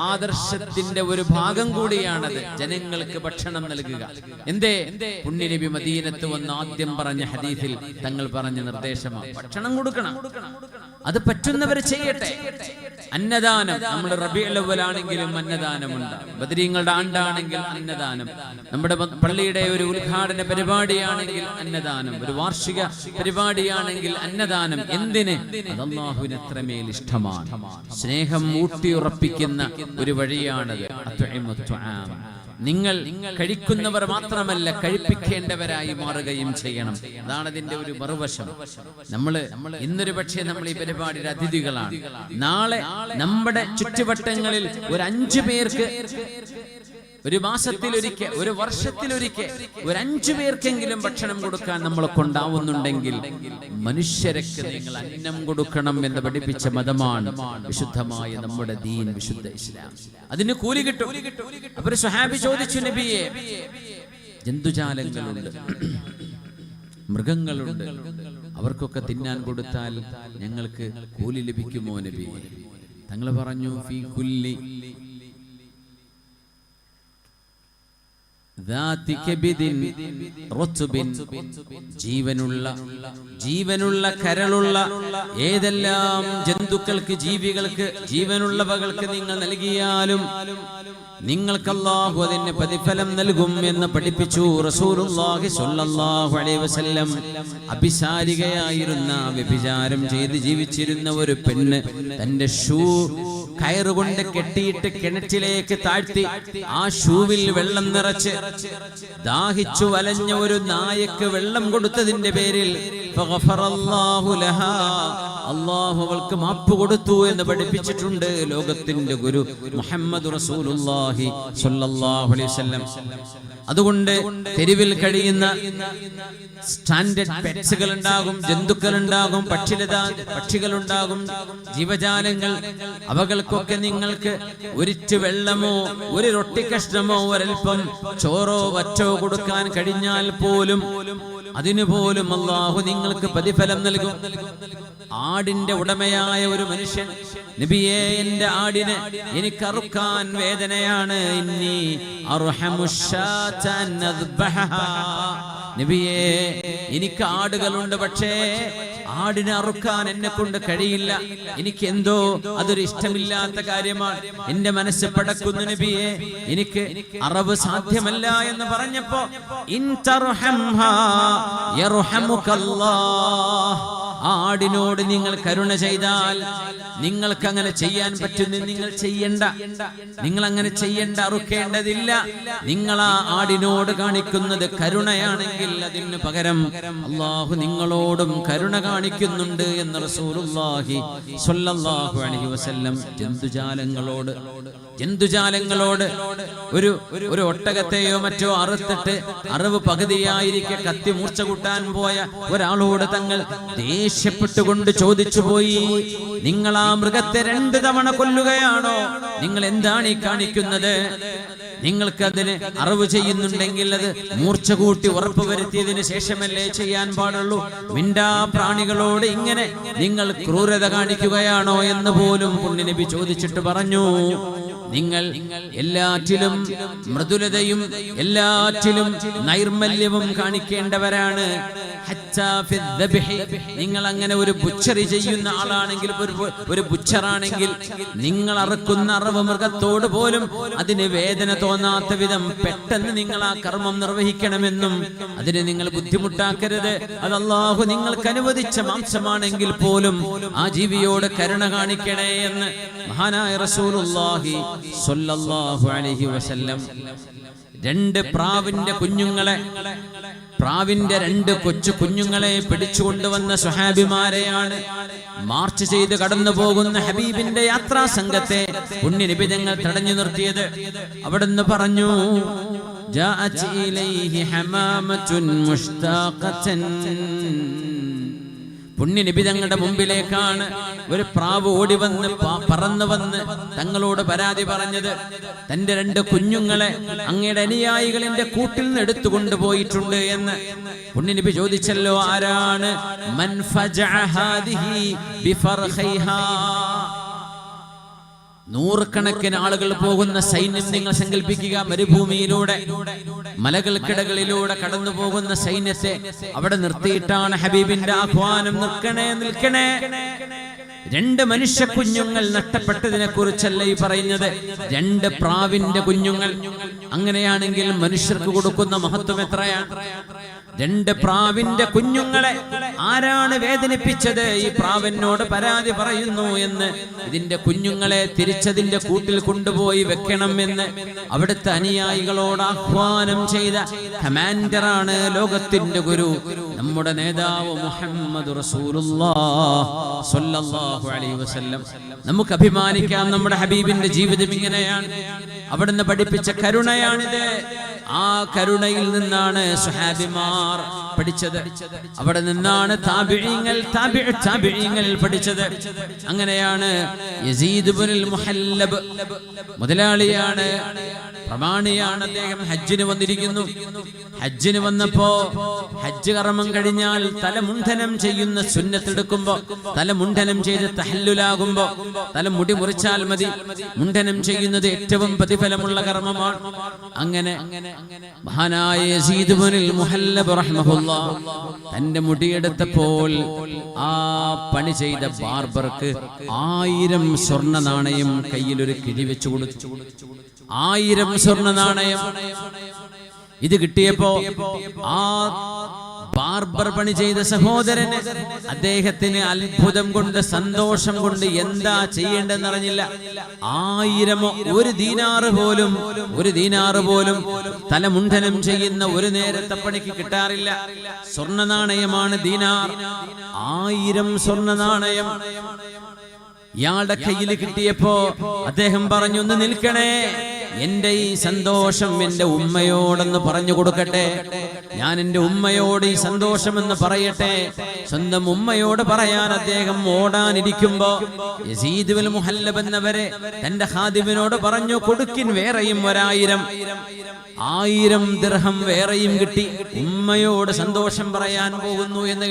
ആദർശത്തിന്റെ ഒരു ഭാഗം കൂടിയാണത്, ജനങ്ങൾക്ക് ഭക്ഷണം നൽകുക. എന്തേ? പുണ്യനബി മദീനത്ത് വന്ന് ആദ്യം പറഞ്ഞ ഹദീസിൽ തങ്ങൾ പറഞ്ഞ നിർദ്ദേശമാണ് ഭക്ഷണം കൊടുക്കണം. അത് പറ്റുന്നവർ ചെയ്യട്ടെ. അന്നദാനം, നമ്മൾ റബീഉൽ അവ്വൽ ആണെങ്കിലും അന്നദാനമുണ്ട്. ബദരീങ്ങളുടെ ആണ്ടാണെങ്കിൽ അന്നദാനം, നമ്മുടെ പള്ളിയുടെ ഒരു ഉദ്ഘാടന പരിപാടിയാണെങ്കിൽ അന്നദാനം, ഒരു വാർഷിക പരിപാടിയാണെങ്കിൽ അന്നദാനം. എന്തിന്? അത് അല്ലാഹുവിന് എത്രമേൽ ഇഷ്ടമാണ്. സ്നേഹം ഊട്ടിയുറപ്പിക്കുന്ന ഒരു വഴിയാണത്. നിങ്ങൾ കഴിക്കുന്നവർ മാത്രമല്ല കഴിപ്പിക്കേണ്ടവരായി മാറുകയും ചെയ്യണം. അതാണ് അതിന്റെ ഒരു മറുവശം. ഇന്നൊരു പക്ഷേ നമ്മൾ ഈ പരിപാടിയുടെ അതിഥികളാണ്. നാളെ നമ്മുടെ ചുറ്റുവട്ടങ്ങളിൽ ഒരു 5 പേർക്ക്, ഒരു മാസത്തിലൊരിക്കൽ, ഒരു വർഷത്തിലൊരിക്കൽ ഒരു 5 പേർക്കെങ്കിലും ഭക്ഷണം കൊടുക്കാൻ നമ്മളെ കൊണ്ടാവുന്നുണ്ടെങ്കിൽ മനുഷ്യർക്ക് നിങ്ങൾ അന്നം കൊടുക്കണം എന്ന് പഠിപ്പിച്ച മതമാണ് വിശുദ്ധമായ നമ്മുടെ ദീൻ, വിശുദ്ധ ഇസ്ലാം. അതിന് കൂലി കിട്ടും. അപ്പോൾ ഒരു സ്വഹാബി ചോദിച്ചു, നബിയെ, ജന്തുജാലങ്ങളുണ്ട്, മൃഗങ്ങളുണ്ട്, അവർക്കൊക്കെ തിന്നാൻ കൊടുത്താൽ ഞങ്ങൾക്ക് കൂലി ലഭിക്കുമോ നബിയെ? തങ്ങൾ പറഞ്ഞു, ഫീ കുല്ലി ജീവനുള്ള കരളുള്ള ഏതെല്ലാം ജന്തുക്കൾക്ക്, ജീവികൾക്ക്, ജീവനുള്ളവകൾക്ക് നിങ്ങൾ നൽകിയാലും നിങ്ങൾക്ക് അല്ലാഹു അതിന് പ്രതിഫലം നൽകും എന്ന് പഠിപ്പിച്ചു റസൂലുള്ളാഹി സ്വല്ലല്ലാഹു അലൈഹി വസല്ലം. അഭിസാരികയായിരുന്ന, വ്യഭിചാരം ചെയ്ത് ജീവിച്ചിരുന്ന ഒരു പെണ്ണ് തന്റെ ഷൂ കയറുകൊണ്ട് കെട്ടിയിട്ട് കിണറ്റിലേക്ക് താഴ്ത്തി ആ ഷൂവിൽ വെള്ളം നിറച്ച് ദാഹിച്ചു വലഞ്ഞ ഒരു നായക്ക് വെള്ളം കൊടുത്തതിന്റെ പേരിൽ അല്ലാഹു അവൾക്ക് മാപ്പ് കൊടുത്തു എന്ന് പഠിപ്പിച്ചിട്ടുണ്ട് ലോകത്തിന്റെ ഗുരു മുഹമ്മദ് റസൂലുള്ളാഹി സ്വല്ലല്ലാഹു അലൈഹി വസല്ലം. അതുകൊണ്ട് തെരുവിൽ കഴിയുന്ന സ്റ്റാൻഡേർഡ് പെറ്റ്സുകൾ ഉണ്ടാകും, ജന്തുക്കൾ ഉണ്ടാകും, പക്ഷികളുണ്ടാകും, ജീവജാലങ്ങൾ. അവകൾക്കൊക്കെ നിങ്ങൾക്ക് ഒരിറ്റ് വെള്ളമോ ഒരു റൊട്ടി കഷ്ണമോ ഒരൽപ്പം ചോറോ വറ്റോ കൊടുക്കാൻ കഴിഞ്ഞാൽ പോലും അതിനുപോലും അല്ലാഹു നിങ്ങൾക്ക് പ്രതിഫലം നൽകും. ആടിന്റെ ഉടമയായ ഒരു മനുഷ്യൻ, നബിയേ, എന്റെ ആടിനെ എനിക്ക് അറുക്കാൻ വേദനയാണ്, ഇന്നി അർഹമുശ്ശാതൻ അദ്ബഹഹാ. നബിയേ, എനിക്ക് ആടുകളുണ്ട്, പക്ഷേ ആടിനെ അറുക്കാൻ എന്നെ കൊണ്ട് കഴിയില്ല, എനിക്ക് എന്തോ അതൊരു ഇഷ്ടമില്ലാത്ത കാര്യമാണ്, എന്റെ മനസ്സ് പടക്കുന്നു നബിയെ, എനിക്ക് അറവ് സാധ്യമല്ല എന്ന് പറഞ്ഞപ്പോ ഇൻ തർഹംഹാ യർഹമുകല്ലാഹ്, ആടിനോട് നിങ്ങൾ കരുണ ചെയ്താൽ നിങ്ങൾക്ക് അങ്ങനെ ചെയ്യാൻ പറ്റുന്ന നിങ്ങൾ ചെയ്യണ്ട, നിങ്ങൾ അങ്ങനെ ചെയ്യണ്ട, അറുക്കേണ്ടതില്ല. നിങ്ങൾ ആ ആടിനോട് കാണിക്കുന്നത് കരുണയാണെങ്കിൽ അതിന് പകരം അല്ലാഹു നിങ്ങളോടും കരുണ കാണിക്കുന്നുണ്ട് എന്ന് റസൂലുള്ളാഹി സ്വല്ലല്ലാഹു അലൈഹി വസല്ലം. ജന്തുജാലങ്ങളോട് ഒരു ഒട്ടകത്തെയോ മറ്റോ അറുത്തിട്ട് അറിവ് പകുതിയായിരിക്കെ കത്തി മൂർച്ച കൂട്ടാൻ പോയ ഒരാളോട് തങ്ങൾ ദേഷ്യപ്പെട്ടുകൊണ്ട് ചോദിച്ചു പോയി, നിങ്ങൾ ആ മൃഗത്തെ 2 തവണ കൊല്ലുകയാണോ? നിങ്ങൾ എന്താണ് ഈ കാണിക്കുന്നത്? നിങ്ങൾക്ക് അതിന് അറിവ് ചെയ്യുന്നുണ്ടെങ്കിൽ അത് മൂർച്ച കൂട്ടി ഉറപ്പുവരുത്തിയതിനു ശേഷമല്ലേ ചെയ്യാൻ പാടുള്ളൂ. മിണ്ടാ പ്രാണികളോട് ഇങ്ങനെ നിങ്ങൾ ക്രൂരത കാണിക്കുകയാണോ എന്ന് പോലും പുണ്യനബി ചോദിച്ചിട്ട് പറഞ്ഞു, നിങ്ങൾ എല്ലാറ്റിലും മൃദുലതയും എല്ലാറ്റിലും നൈർമല്യവും കാണിക്കേണ്ടവരാണ്. നിങ്ങൾ അങ്ങനെ ഒരു ബുച്ചറി ചെയ്യുന്ന ആളാണെങ്കിൽ, ഒരു ബുച്ചറാണെങ്കിൽ, നിങ്ങൾ അറുക്കുന്ന അറവ് മൃഗത്തോട് പോലും അതിന് വേദന തോന്നാത്ത വിധം പെട്ടെന്ന് നിങ്ങൾ ആ കർമ്മം നിർവഹിക്കണമെന്നും അതിന് നിങ്ങൾ ബുദ്ധിമുട്ടാക്കരുത്. അത് അല്ലാഹു നിങ്ങൾക്ക് അനുവദിച്ച മാംസമാണെങ്കിൽ പോലും ആ ജീവിയോട് കരുണ കാണിക്കണേ എന്ന് മഹാനായ റസൂലുള്ളാഹി സ്വല്ലല്ലാഹു അലൈഹി വസല്ലം. 2 പ്രാവിന്റെ കുഞ്ഞുങ്ങളെ, പ്രാവിന്റെ 2 കൊച്ചു കുഞ്ഞുങ്ങളെ പിടിച്ചുകൊണ്ടുവന്ന സ്വഹാബിമാരെയാണ് മാർച്ച് ചെയ്ത് കടന്നു പോകുന്ന ഹബീബിന്റെ യാത്രാ സംഘത്തെ പുണ്യനബി തങ്ങൾ തടഞ്ഞു നിർത്തിയത്. അവിടുന്ന് പറഞ്ഞു, ജാഅത് ഇലൈഹി ഹമാമത്തുൻ മുഷ്താഖതൻ. പുണ്യനബി തങ്ങളുടെ മുമ്പിലേക്കാണ് ഒരു പ്രാവ് ഓടി വന്ന് പറന്നു വന്ന് തങ്ങളോട് പരാതി പറഞ്ഞത്. തന്റെ 2 കുഞ്ഞുങ്ങളെ അങ്ങയുടെ അനുയായികൾ എന്റെ കൂട്ടിൽ നിന്ന് എടുത്തുകൊണ്ടുപോയിട്ടുണ്ട് എന്ന്. പുണ്യനബി ചോദിച്ചല്ലോ, ആരാണ്? മൻ ഫജഅ ഹാദിഹി ബിഫർഖൈഹാ. 100 കണക്കിന് ആളുകൾ പോകുന്ന സൈന്യം നിങ്ങൾ സങ്കല്പിക്കുക. മരുഭൂമിയിലൂടെ മലകൾക്കിടകളിലൂടെ കടന്നു പോകുന്ന സൈന്യത്തെ അവിടെ നിർത്തിയിട്ടാണ് ഹബീബിന്റെ ആഹ്വാനം, നിൽക്കണേ നിൽക്കണേ, 2 മനുഷ്യ കുഞ്ഞുങ്ങൾ നഷ്ടപ്പെട്ടതിനെ കുറിച്ചല്ല ഈ പറയുന്നത്, 2 പ്രാവിന്റെ കുഞ്ഞുങ്ങൾ. അങ്ങനെയാണെങ്കിൽ മനുഷ്യർക്ക് കൊടുക്കുന്ന മഹത്വം എത്രയാണ്? 2 പ്രാവിന്റെ കുഞ്ഞുങ്ങളെ ആരാണ് വേദനിപ്പിച്ചത്? ഈ പ്രാവിനോട് പരാതി പറയുന്നു എന്ന്, ഇതിന്റെ കുഞ്ഞുങ്ങളെ തിരിച്ചതിന്റെ കൂട്ടിൽ കൊണ്ടുപോയി വെക്കണം എന്ന് അവിടുത്തെ അനുയായികളോട് ആഹ്വാനം ചെയ്ത കമാൻഡറാണ് ലോകത്തിന്റെ ഗുരു, നമ്മുടെ നേതാവ് മുഹമ്മദ് റസൂലുള്ളാഹി സ്വല്ലല്ലാഹു അലൈഹി വസല്ലം. നമുക്ക് അഭിമാനിക്കാം, നമ്മുടെ ഹബീബിന്റെ ജീവിതം ഇങ്ങനെയാണ്. അവിടുന്ന് പഠിപ്പിച്ച കരുണയാണിത്. ആ കരുണയിൽ നിന്നാണ് സ്വഹാബിമാർ പഠിച്ചത്. അവിടെ നിന്നാണ് താബിഈങ്ങൾ പഠിച്ചത്. അങ്ങനെയാണ് യസീദ് ഇബ്നുൽ മുഹല്ലബ് മുതലാളിയാണ്, പ്രമാണിയാണ്. അദ്ദേഹം ഹജ്ജിന് വന്നിരിക്കുന്നു. ഹജ്ജിന് വന്നപ്പോ ഹജ്ജ് കർമ്മം കഴിഞ്ഞാൽ തലമുണ്ഡനം ചെയ്യുന്ന സുന്നത്തെടുക്കുമ്പോ, തലമുണ്ഡനം ചെയ്ത് തഹല്ലുലാകുമ്പോ തല മുടി മുറിച്ചാൽ മതി. മുണ്ഡനം ചെയ്യുന്നത് ഏറ്റവും പ്രതിഫലമുള്ള കർമ്മമാണ്. അങ്ങനെ മഹാനായ യസീദ് ഇബ്നുൽ മുഹല്ലബ് റഹ്മഹുല്ലാഹ് തന്റെ മുടിയെടുത്തപ്പോൾ ആ പണി ചെയ്ത ബാർബർക്ക് 1000 സ്വർണ്ണ നാണയം കയ്യിൽ ഒരു കിഴി വെച്ചു കൊടുത്തു. 1000 സ്വർണ്ണ നാണയം. ഇത് കിട്ടിയപ്പോ ആ ബാർബർ പണി ചെയ്ത സഹോദരന്, അദ്ദേഹത്തിന് അത്ഭുതം കൊണ്ട്, സന്തോഷം കൊണ്ട് എന്താ ചെയ്യേണ്ടെന്നറിഞ്ഞില്ല. 1000 ഒരു ദീനാറ് പോലും തലമുണ്ഡനം ചെയ്യുന്ന ഒരു നേരത്തെ പണിക്ക് കിട്ടാറില്ല. സ്വർണ്ണ നാണയമാണ് ദീനാർ. 1000 സ്വർണ്ണ നാണയം ഇയാളുടെ കയ്യിൽ കിട്ടിയപ്പോ അദ്ദേഹം പറഞ്ഞു, ഒന്ന് നിൽക്കണേ, എന്റെ ഈ സന്തോഷം എന്റെ ഉമ്മയോടൊന്ന് പറഞ്ഞു കൊടുക്കട്ടെ. ഞാൻ എന്റെ ഉമ്മയോട് ഈ സന്തോഷമെന്ന് പറയട്ടെ. സ്വന്തം ഉമ്മയോട് പറയാൻ അദ്ദേഹം ഓടാനിരിക്കുമ്പോ യസീദ് ഇബ്നുൽ മുഹല്ലബ് എന്നവരെ തന്റെ ഖാദിമിനോട് പറഞ്ഞു, കൊടുക്കിൻ വേറെയും 1000 ദിർഹം വേറെയും കിട്ടി. ഉമ്മയോട് സന്തോഷം പറയാൻ പോകുന്നു എന്ന്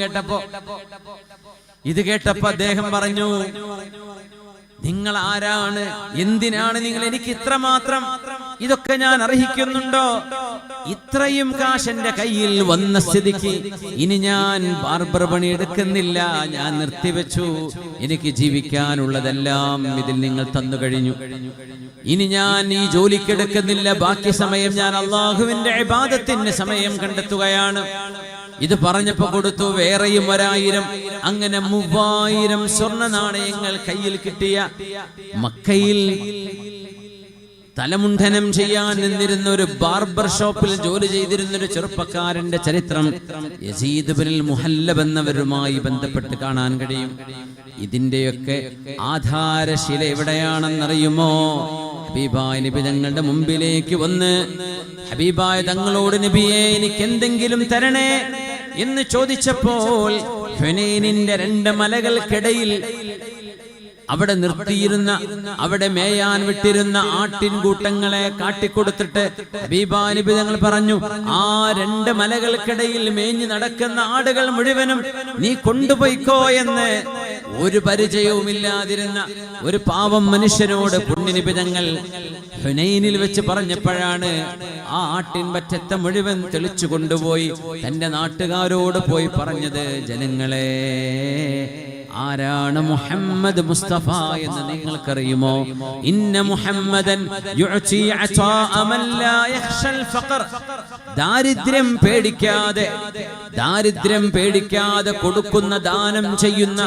ഇത് കേട്ടപ്പോ അദ്ദേഹം പറഞ്ഞു, നിങ്ങൾ ആരാണ്? എന്തിനാണ് നിങ്ങൾ എനിക്ക് ഇത്രമാത്രം? ഇതൊക്കെ ഞാൻ അർഹിക്കുന്നുണ്ടോ? ഇത്രയും കാശ് എന്റെ കയ്യിൽ വന്ന സ്ഥിതിക്ക് ഇനി ഞാൻ ബാർബർ പണി എടുക്കുന്നില്ല, ഞാൻ നിർത്തിവെച്ചു. എനിക്ക് ജീവിക്കാനുള്ളതെല്ലാം ഇതിൽ നിങ്ങൾ തന്നു കഴിഞ്ഞു. ഇനി ഞാൻ ഈ ജോലിക്കെടുക്കുന്നില്ല. ബാക്കി സമയം ഞാൻ അള്ളാഹുവിന്റെ ഇബാദത്തിന് സമയം കണ്ടെത്തുകയാണ്. ഇത് പറഞ്ഞപ്പോ കൊടുത്തു വേറെയും 1000. അങ്ങനെ 3000 സ്വർണ്ണ നാണയങ്ങൾ കയ്യിൽ കിട്ടിയ, മക്കയിൽ തലമുണ്ഡനം ചെയ്യാൻ നിന്നിരുന്ന ഒരു ബാർബർ ഷോപ്പിൽ ജോലി ചെയ്തിരുന്ന ഒരു ചെറുപ്പക്കാരന്റെ ചരിത്രം യസീദ് ഇബ്നുൽ മുഹല്ലബ് എന്നവരുമായി ബന്ധപ്പെട്ട് കാണാൻ കഴിയും. ഇതിന്റെയൊക്കെ ആധാരശില എവിടെയാണെന്നറിയുമോ? ഹബീബായ നബി തങ്ങളുടെ മുമ്പിലേക്ക് വന്ന് ഹബീബായ തങ്ങളോട്, നബിയെ എനിക്ക് എന്തെങ്കിലും തരണേ എന്ന് ചോദിച്ചപ്പോൾ ഹുനൈനിന്റെ 2 മലകൾക്കിടയിൽ അവിടെ നിർത്തിയിരുന്ന, അവിടെ മേയാൻ വിട്ടിരുന്ന ആട്ടിൻകൂട്ടങ്ങളെ കാട്ടിക്കൊടുത്തിട്ട് ഹബീബായ നബി തങ്ങൾ പറഞ്ഞു, ആ 2 മലകൾക്കിടയിൽ മേഞ്ഞു നടക്കുന്ന ആടുകൾ മുഴുവനും നീ കൊണ്ടുപോയിക്കോ എന്ന് ഒരു പരിചയവുമില്ലാതിരുന്ന ഒരു പാവം മനുഷ്യനോട് പുണ്യനബി തങ്ങൾ ഹുനൈനിൽ വെച്ച് പറഞ്ഞപ്പോഴാണ് ആ ആട്ടിൻ പറ്റത്തെ മുഴുവൻ തെളിച്ചു കൊണ്ടുപോയി തന്റെ നാട്ടുകാരോട് പോയി പറഞ്ഞത്, ജനങ്ങളെ, ആരാണ് മുഹമ്മദ് മുസ്തഫ എന്ന് നിങ്ങൾക്കറിയുമോ? ഇന്ന മുഹമ്മദൻ യുഅതി അതാഅ മൻ ലാ യഖ്ശൽ ഫഖർ. ദാരിദ്ര്യം പേടിക്കാതെ കൊടുക്കുന്ന, ദാനം ചെയ്യുന്ന,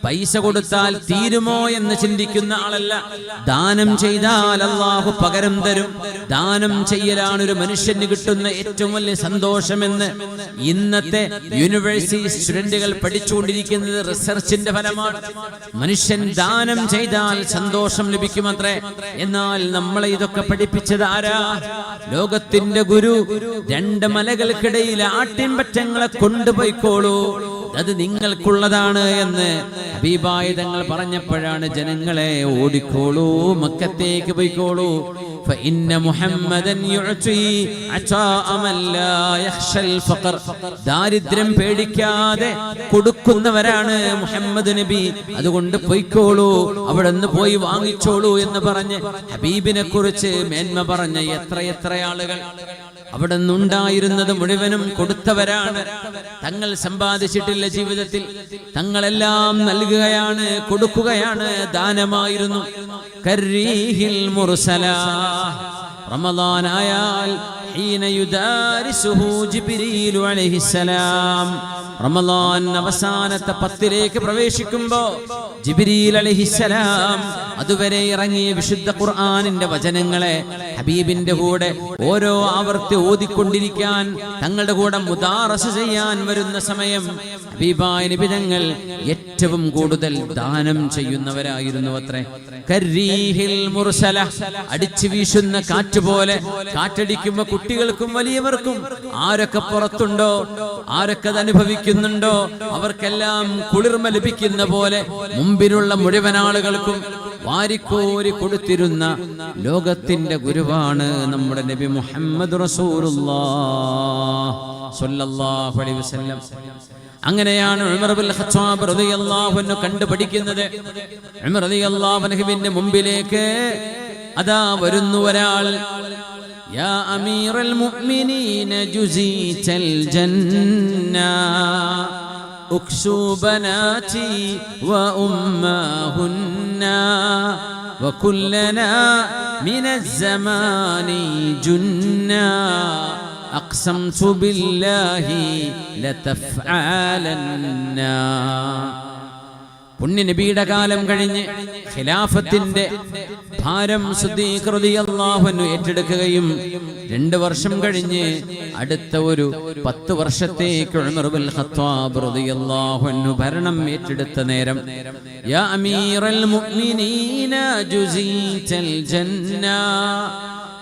പൈസ കൊടുത്താൽ തീരുമോ എന്ന് ചിന്തിക്കുന്ന ആളല്ല. ദാനം ചെയ്താൽ അല്ലാഹു പകരം തരും. ദാനം ചെയ്യലാണ് ഒരു മനുഷ്യന് കിട്ടുന്ന ഏറ്റവും വലിയ സന്തോഷമെന്ന് ഇന്നത്തെ യൂണിവേഴ്സിറ്റി സ്റ്റുഡന്റുകൾ പഠിച്ചുകൊണ്ടിരിക്കുന്നത് റിസർച്ചിന്റെ ഫലമാണ്. മനുഷ്യൻ ദാനം ചെയ്താൽ സന്തോഷം ലഭിക്കുമത്രേ. എന്നാൽ നമ്മളെ ഇതൊക്കെ പഠിപ്പിച്ചത് ആരാ? ലോകത്തിന്റെ ഗുരു. 2 മലകൾക്കിടയിൽ ആട്ടിൻപറ്റങ്ങളെ കൊണ്ടുപോയിക്കോളൂ, അത് നിങ്ങൾക്കുള്ളതാണ് എന്ന് ഹബീബായ തങ്ങൾ പറഞ്ഞപ്പോഴാണ് ജനങ്ങളെ, ഓടിക്കോളൂ, മക്കത്തേക്ക് പോയിക്കോളൂ. فإن محمدا يعطي عطاء من لا يخشى الفقر. ദാരിദ്ര്യം പേടിക്കാതെ കൊടുക്കുന്നവരാണ് മുഹമ്മദ് നബി. അതുകൊണ്ട് പോയിക്കോളൂ, അവിടെ നിന്ന് പോയി വാങ്ങിച്ചോളൂ എന്ന് പറഞ്ഞ് ഹബീബിനെ കുറിച്ച് മേന്മ പറഞ്ഞ എത്ര ആളുകൾ. അവിടെ നിന്നുണ്ടായിരുന്നത് മുഴുവനും കൊടുത്തവരാണ്. തങ്ങൾ സമ്പാദിച്ചിട്ടില്ല ജീവിതത്തിൽ, തങ്ങളെല്ലാം നൽകുകയാണ്, കൊടുക്കുകയാണ്, ദാനമായിരുന്നു. കർരീഹിൽ മുർസല, റമളാനായാൽ ഹീന യുദാരിസുഹു ജിബ്രീലു അലൈഹിസ്സലാം, റമളാൻ അവസാനത്തെ 10ലേക്ക് പ്രവേശിക്കുമ്പോ ജിബ്രീൽ അലൈഹിസ്സലാം അതുവരെ ഇറങ്ങിയ വിശുദ്ധ ഖുർആനിന്റെ വചനങ്ങളെ ഹബീബിന്റെ കൂടെ ഓരോ ആവർത്തി ഓതിക്കൊണ്ടിരിക്കാൻ, തങ്ങളുടെ കൂടെ മുദാറസ് ചെയ്യാൻ വരുന്ന സമയം ഹബീബായ നബി തങ്ങൾ ഏറ്റവും കൂടുതൽ ദാനം ചെയ്യുന്നവരായിരുന്നു അത്രേ. കർരീഹിൽ മുർസല, അടിച്ചു വീശുന്ന കാറ്റ് പോലെ, കാറ്റടിക്കുമ്പോ കുട്ടികൾക്കും വലിയവർക്കും ആരൊക്കെ പുറത്തുണ്ടോ, ആരൊക്കെ അത് അനുഭവിക്കുന്നുണ്ടോ, അവർക്കെല്ലാം കുളിർമ ലഭിക്കുന്ന പോലെ മുമ്പിലുള്ള മുഴുവൻ ആളുകൾക്കും വാരിക്കോരി കൊടുത്തിരുന്ന ലോകത്തിന്റെ ഗുരുവാണ് നമ്മുടെ നബി മുഹമ്മദ് റസൂലുള്ളാഹ് സ്വല്ലല്ലാഹു അലൈഹി വസല്ലം. അങ്ങനെയാണ് ഉമർ ഇബ്നുൽ ഖത്താബ് റളിയല്ലാഹു അൻഹു കണ്ടുപഠിക്കുന്നത്. ഉമർ റളിയല്ലാഹു അൻഹുവിന്റെ മുമ്പിലേക്ക് അതാ വരുന്നു ഒരാൾ. യാ അമീറൽ മുഅ്മിനീന ജുസീതൽ ജന്ന أكسوا بناتي وأمهن وكلنا من الزمان جنا أقسمت بالله لتفعلن. പുണ്യ നബിയുടെ കാലം കഴിഞ്ഞ് ഖിലാഫത്തിന്റെ ഭാരം സിദ്ദീഖ് റളിയല്ലാഹു അൻഹു ഏറ്റെടുക്കുകയും 2 വർഷം കഴിഞ്ഞ് അടുത്ത ഒരു 10 വർഷത്തേക്ക് ഉമർ ഇബ്നുൽ ഖത്താബ് റളിയല്ലാഹു അൻഹു ഭരണം ഏറ്റെടുത്ത നേരം, യാ അമീറൽ മുഅ്മിനീന ജുസീതൽ ജന്ന,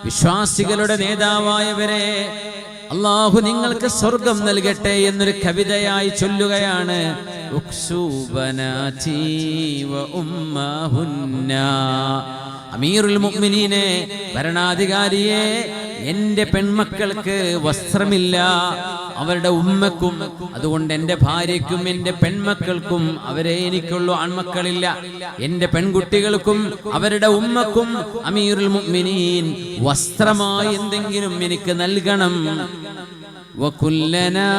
വിശ്വാസികളുടെ നേതാവായവരെ അല്ലാഹു നിങ്ങൾക്ക് സ്വർഗം നൽകട്ടെ എന്നൊരു കവിതയായി ചൊല്ലുകയാണ്. അമീറുൽ മുഅ്മിനീനെ, ഭരണാധികാരിയെ, എന്റെ പെൺമക്കൾക്ക് വസ്ത്രമില്ല, അവരുടെ ഉമ്മക്കും, അതുകൊണ്ട് എന്റെ ഭാര്യയ്ക്കും എന്റെ പെൺമക്കൾക്കും, അവരെ എനിക്കുള്ളൂ, ആൺമക്കളില്ല, എന്റെ പെൺകുട്ടികൾക്കും അവരുടെ ഉമ്മക്കും അമീറുൽ മുഅ്മിനീൻ വസ്ത്രമായി എന്തെങ്കിലും എനിക്ക് നൽകണം. വകുല്ലനാ